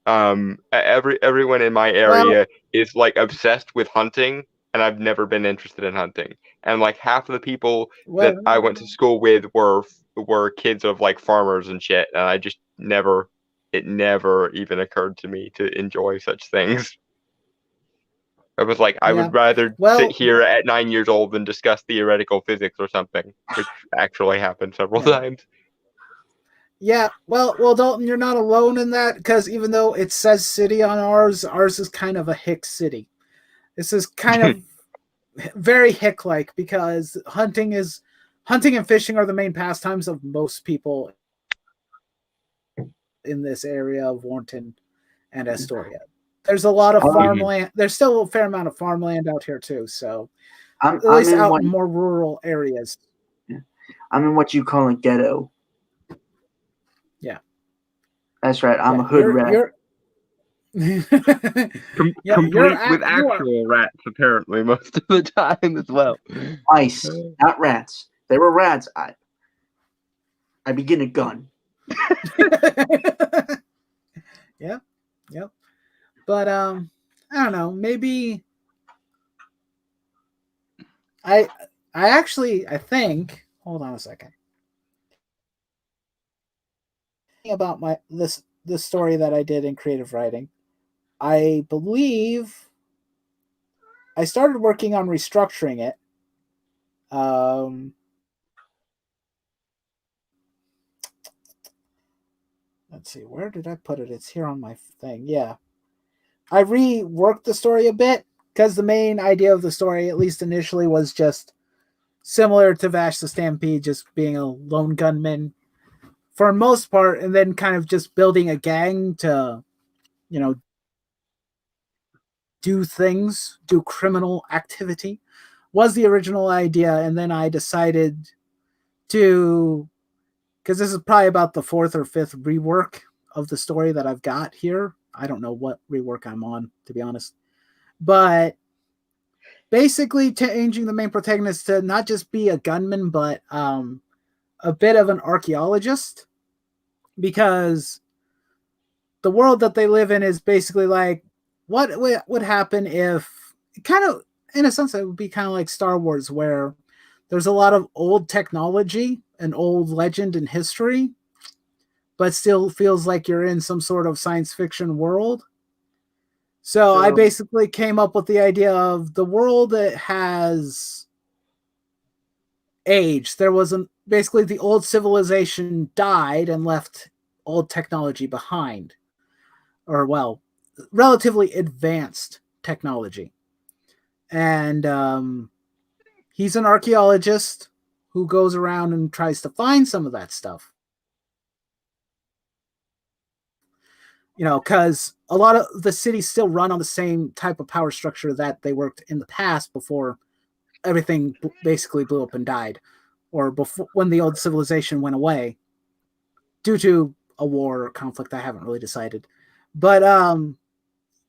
everyone in my area is like obsessed with hunting, and I've never been interested in hunting. And like half of the people that I went to school with were kids of like farmers and shit, and I just never even occurred to me to enjoy such things. I was like, I would rather sit here at 9 years old than discuss theoretical physics or something, which actually happened several times. Yeah, well, Dalton, you're not alone in that, because even though it says city on ours is kind of a hick city. This is kind of very hick-like, because hunting and fishing are the main pastimes of most people in this area of Warrenton and Astoria. There's a lot of farmland. There's still a fair amount of farmland out here too. So at least out in more rural areas. Yeah. I'm in what you call a ghetto. Yeah, that's right. I'm a hood rat. Complete with actual rats, apparently, most of the time as well. Mice, not rats. They were rats. I begin a gun. Yep. But I don't know. Maybe I think. Hold on a second. About this story that I did in creative writing, I believe I started working on restructuring it. Let's see, where did I put it? It's here on my thing. Yeah. I reworked the story a bit, because the main idea of the story, at least initially, was just similar to Vash the Stampede, just being a lone gunman for most part, and then kind of just building a gang to, do criminal activity, was the original idea. And then I decided to, because this is probably about the 4th or 5th rework of the story that I've got here. I don't know what rework I'm on, to be honest. But basically changing the main protagonist to not just be a gunman, but a bit of an archaeologist. Because the world that they live in is basically like, what would happen if, kind of, in a sense, it would be kind of like Star Wars, where there's a lot of old technology and old legend and history, but still feels like you're in some sort of science fiction world. So I basically came up with the idea of the world that has aged. There was basically the old civilization died and left old technology behind. Or, well, relatively advanced technology. And he's an archaeologist who goes around and tries to find some of that stuff. Because a lot of the cities still run on the same type of power structure that they worked in the past before everything basically blew up and died, or before, when the old civilization went away due to a war or conflict. I haven't really decided. But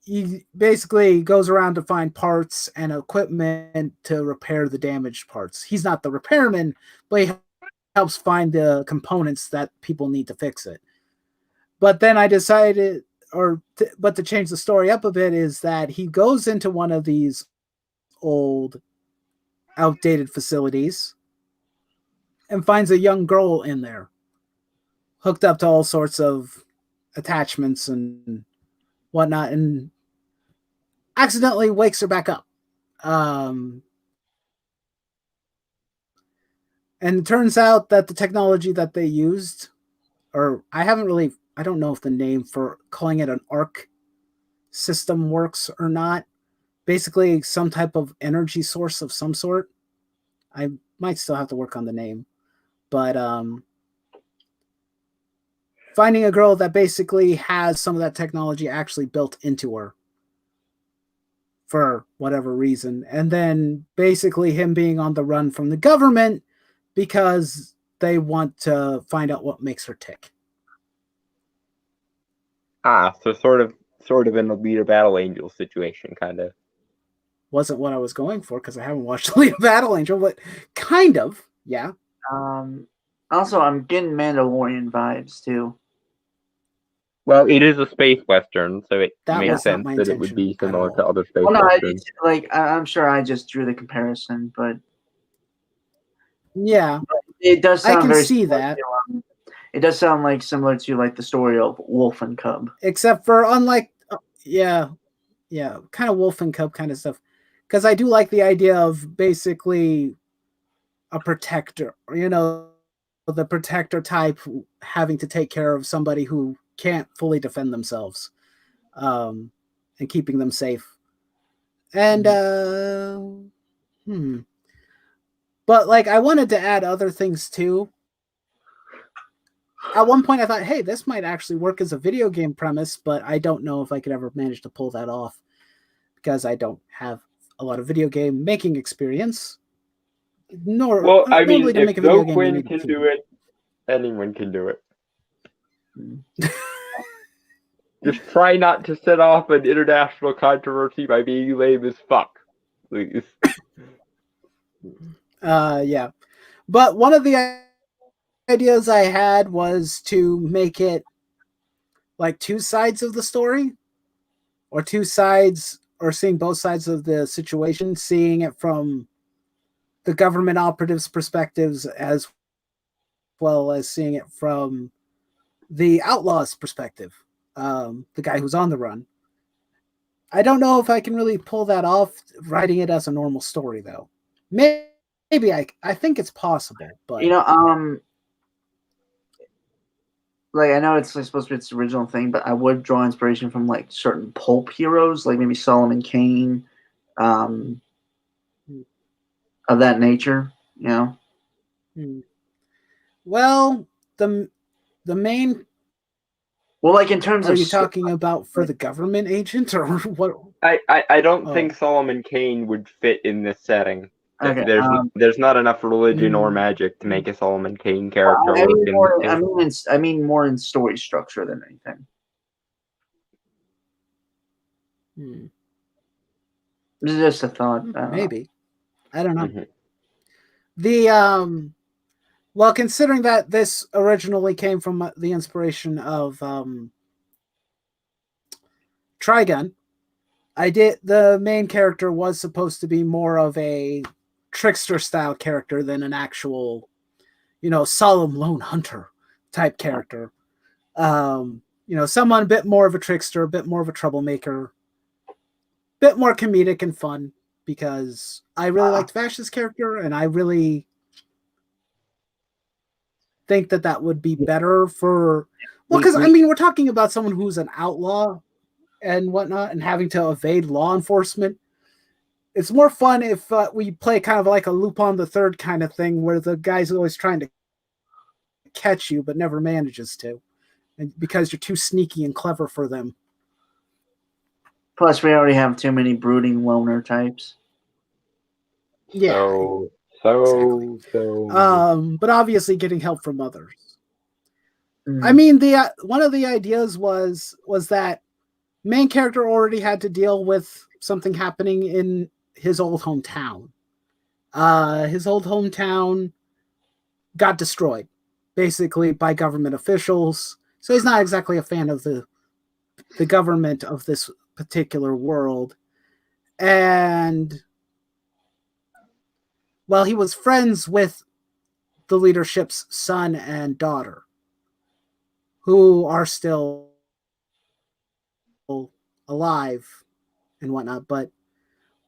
he basically goes around to find parts and equipment to repair the damaged parts. He's not the repairman, but he helps find the components that people need to fix it. But then I decided, but to change the story up a bit, is that he goes into one of these old, outdated facilities and finds a young girl in there, hooked up to all sorts of attachments and whatnot, and accidentally wakes her back up. And it turns out that the technology that they used, or I don't know if the name for calling it an arc system works or not. Basically, some type of energy source of some sort. I might still have to work on the name. But finding a girl that basically has some of that technology actually built into her for whatever reason. And then basically him being on the run from the government because they want to find out what makes her tick. So sort of an Alita Battle Angel situation, kind of. Wasn't what I was going for because I haven't watched Alita Battle Angel, but kind of, yeah. Also, I'm getting Mandalorian vibes too. Well, it is a space western, so it That makes was not sense my that it would be intention at similar all. to other space Well, no, westerns. I'm sure I just drew the comparison, but Yeah, it does sound I can very see similar that. to, it does sound like similar to like the story of Wolf and Cub. Except for unlike, yeah, kind of Wolf and Cub kind of stuff. Because I do like the idea of basically a protector, the protector type having to take care of somebody who can't fully defend themselves, and keeping them safe. And but like I wanted to add other things too. At one point I thought, hey, this might actually work as a video game premise, but I don't know if I could ever manage to pull that off because I don't have a lot of video game making experience. Well, I mean, normally to if make a video game, Quinn can do it, anyone can do it. Just try not to set off an international controversy by being lame as fuck, please. Yeah. But one of the ideas I had was to make it like two sides of the story, or two sides, or seeing both sides of the situation, seeing it from the government operatives' perspectives as well as seeing it from the outlaw's perspective, the guy who's on the run. I don't know if I can really pull that off writing it as a normal story, though. Maybe I think it's possible, but like I know it's like, supposed to be its original thing, but I would draw inspiration from like certain pulp heroes, like maybe Solomon Kane, of that nature. Well, the main. Well, like in terms are of you talking about for the government agent or what? I don't think Solomon Kane would fit in this setting. Okay, there's not enough religion or magic to make a Solomon Kane character work. I mean more in story structure than anything. This is just a thought. Maybe. I don't know. Mm-hmm. The well, considering that this originally came from the inspiration of Trigun, the main character was supposed to be more of a trickster style character than an actual, solemn lone hunter type character. Someone a bit more of a trickster, a bit more of a troublemaker, a bit more comedic and fun, because I really liked Vash's character, and I really think that would be better for, because I mean, we're talking about someone who's an outlaw and whatnot and having to evade law enforcement. It's more fun if we play kind of like a Lupin the Third kind of thing, where the guy's always trying to catch you but never manages to, and because you're too sneaky and clever for them. Plus, we already have too many brooding loner types. Yeah. So. But obviously getting help from others. I mean, the one of the ideas was that main character already had to deal with something happening in his old hometown. His old hometown got destroyed, basically by government officials So he's not exactly a fan of the government of this particular world. And well, he was friends with the leadership's son and daughter, who are still alive and whatnot, but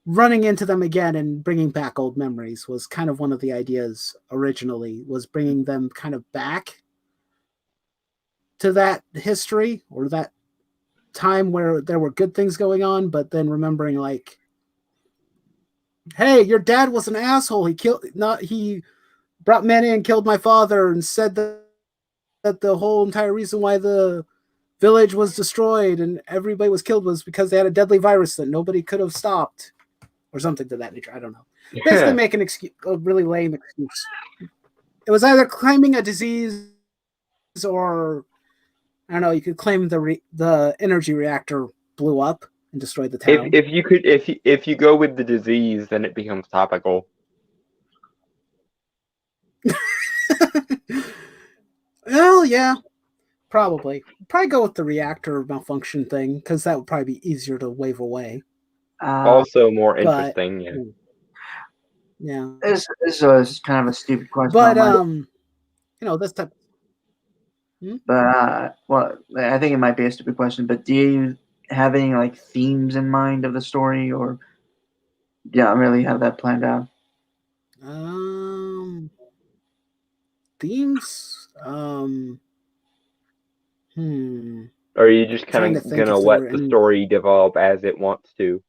running into them again and bringing back old memories was kind of one of the ideas originally, was bringing them kind of back to that history or that time where there were good things going on, but then remembering like, hey, your dad was an asshole. He brought men in, killed my father, and said that the whole entire reason why the village was destroyed and everybody was killed was because they had a deadly virus that nobody could have stopped, or something to that nature. I don't know. Basically, make an excuse, a really lame excuse. It was either claiming a disease, or I don't know. You could claim the energy reactor blew up and destroyed the town. If you go with the disease, then it becomes topical. Well, yeah, probably go with the reactor malfunction thing, because that would probably be easier to wave away. Also more interesting. Yeah. This is kind of a stupid question. But this type. But well, I think it might be a stupid question. But do you have any like themes in mind of the story, or don't really have that planned out? Themes. Or are you just kind of gonna let the story develop as it wants to?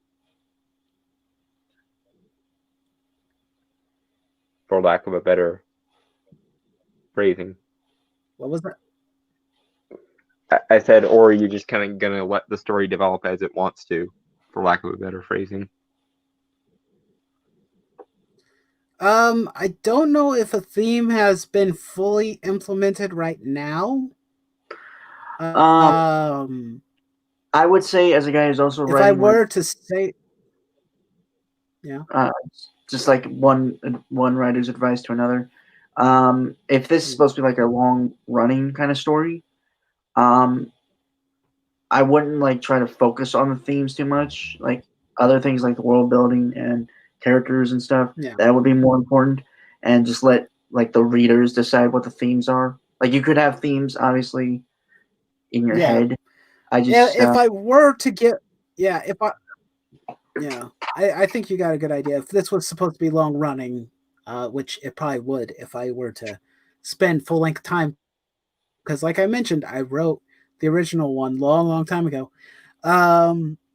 For lack of a better phrasing. What was that? I said, or are you just kind of gonna let the story develop as it wants to, for lack of a better phrasing? I don't know if a theme has been fully implemented right now. I would say, as a guy who's also writing, if I were to say, just like one writer's advice to another, if this is supposed to be like a long running kind of story, I wouldn't like try to focus on the themes too much. Like other things like the world building and characters and stuff, that would be more important, and just let like the readers decide what the themes are. Like you could have themes obviously in your head. If I were to get I think you got a good idea. If this was supposed to be long running, which it probably would if I were to spend full length time, because like I mentioned, I wrote the original one long time ago.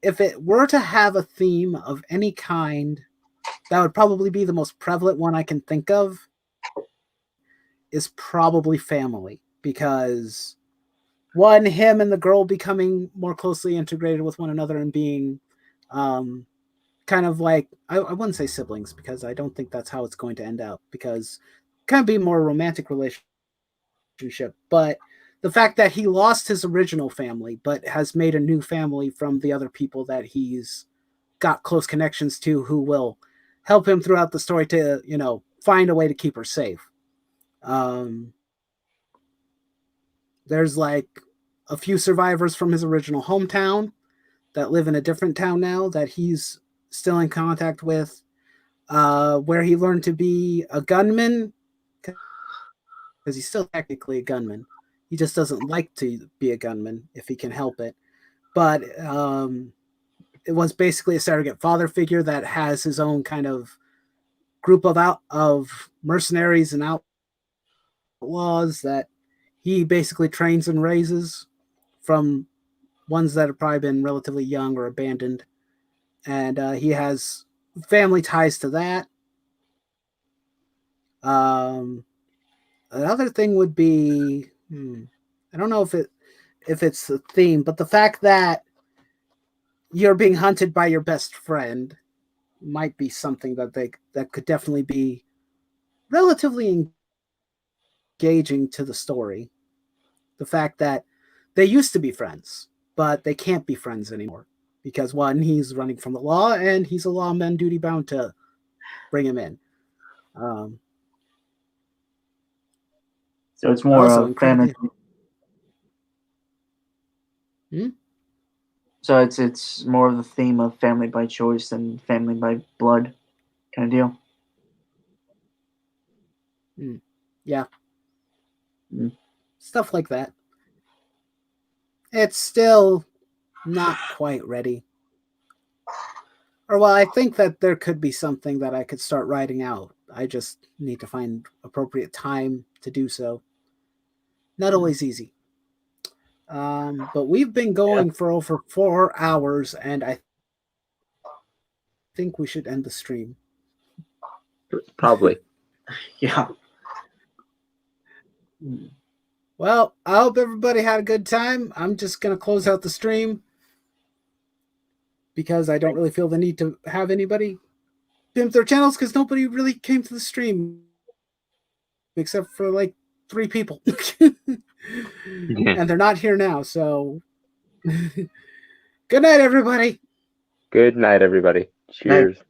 If it were to have a theme of any kind, that would probably be the most prevalent one I can think of, is probably family, because one, him and the girl becoming more closely integrated with one another and being kind of like, I wouldn't say siblings, because I don't think that's how it's going to end up, because kind of be more romantic relationship, but the fact that he lost his original family but has made a new family from the other people that he's got close connections to, who will help him throughout the story to, find a way to keep her safe. There's like a few survivors from his original hometown that live in a different town now that he's still in contact with, where he learned to be a gunman, because he's still technically a gunman. He just doesn't like to be a gunman if he can help it. But it was basically a surrogate father figure that has his own kind of group of mercenaries and outlaws that he basically trains and raises, from ones that have probably been relatively young or abandoned. And he has family ties to that. Another thing would be, I don't know if it's the theme, but the fact that you're being hunted by your best friend might be something that could definitely be relatively engaging to the story. The fact that they used to be friends, but they can't be friends anymore, because one, he's running from the law, and he's a lawman duty bound to bring him in. So it's more of family. Hmm? So it's more of the theme of family by choice than family by blood kind of deal. Yeah. Mm. Stuff like that. It's still not quite ready. Or, well, I think that there could be something that I could start writing out. I just need to find appropriate time to do so. Not always easy. But we've been going for over 4 hours, and I think we should end the stream. Probably. Yeah. Well, I hope everybody had a good time. I'm just going to close out the stream because I don't really feel the need to have anybody pimp their channels because nobody really came to the stream except for like 3 people. And they're not here now, so good night, everybody. Good night, everybody. Cheers. Night.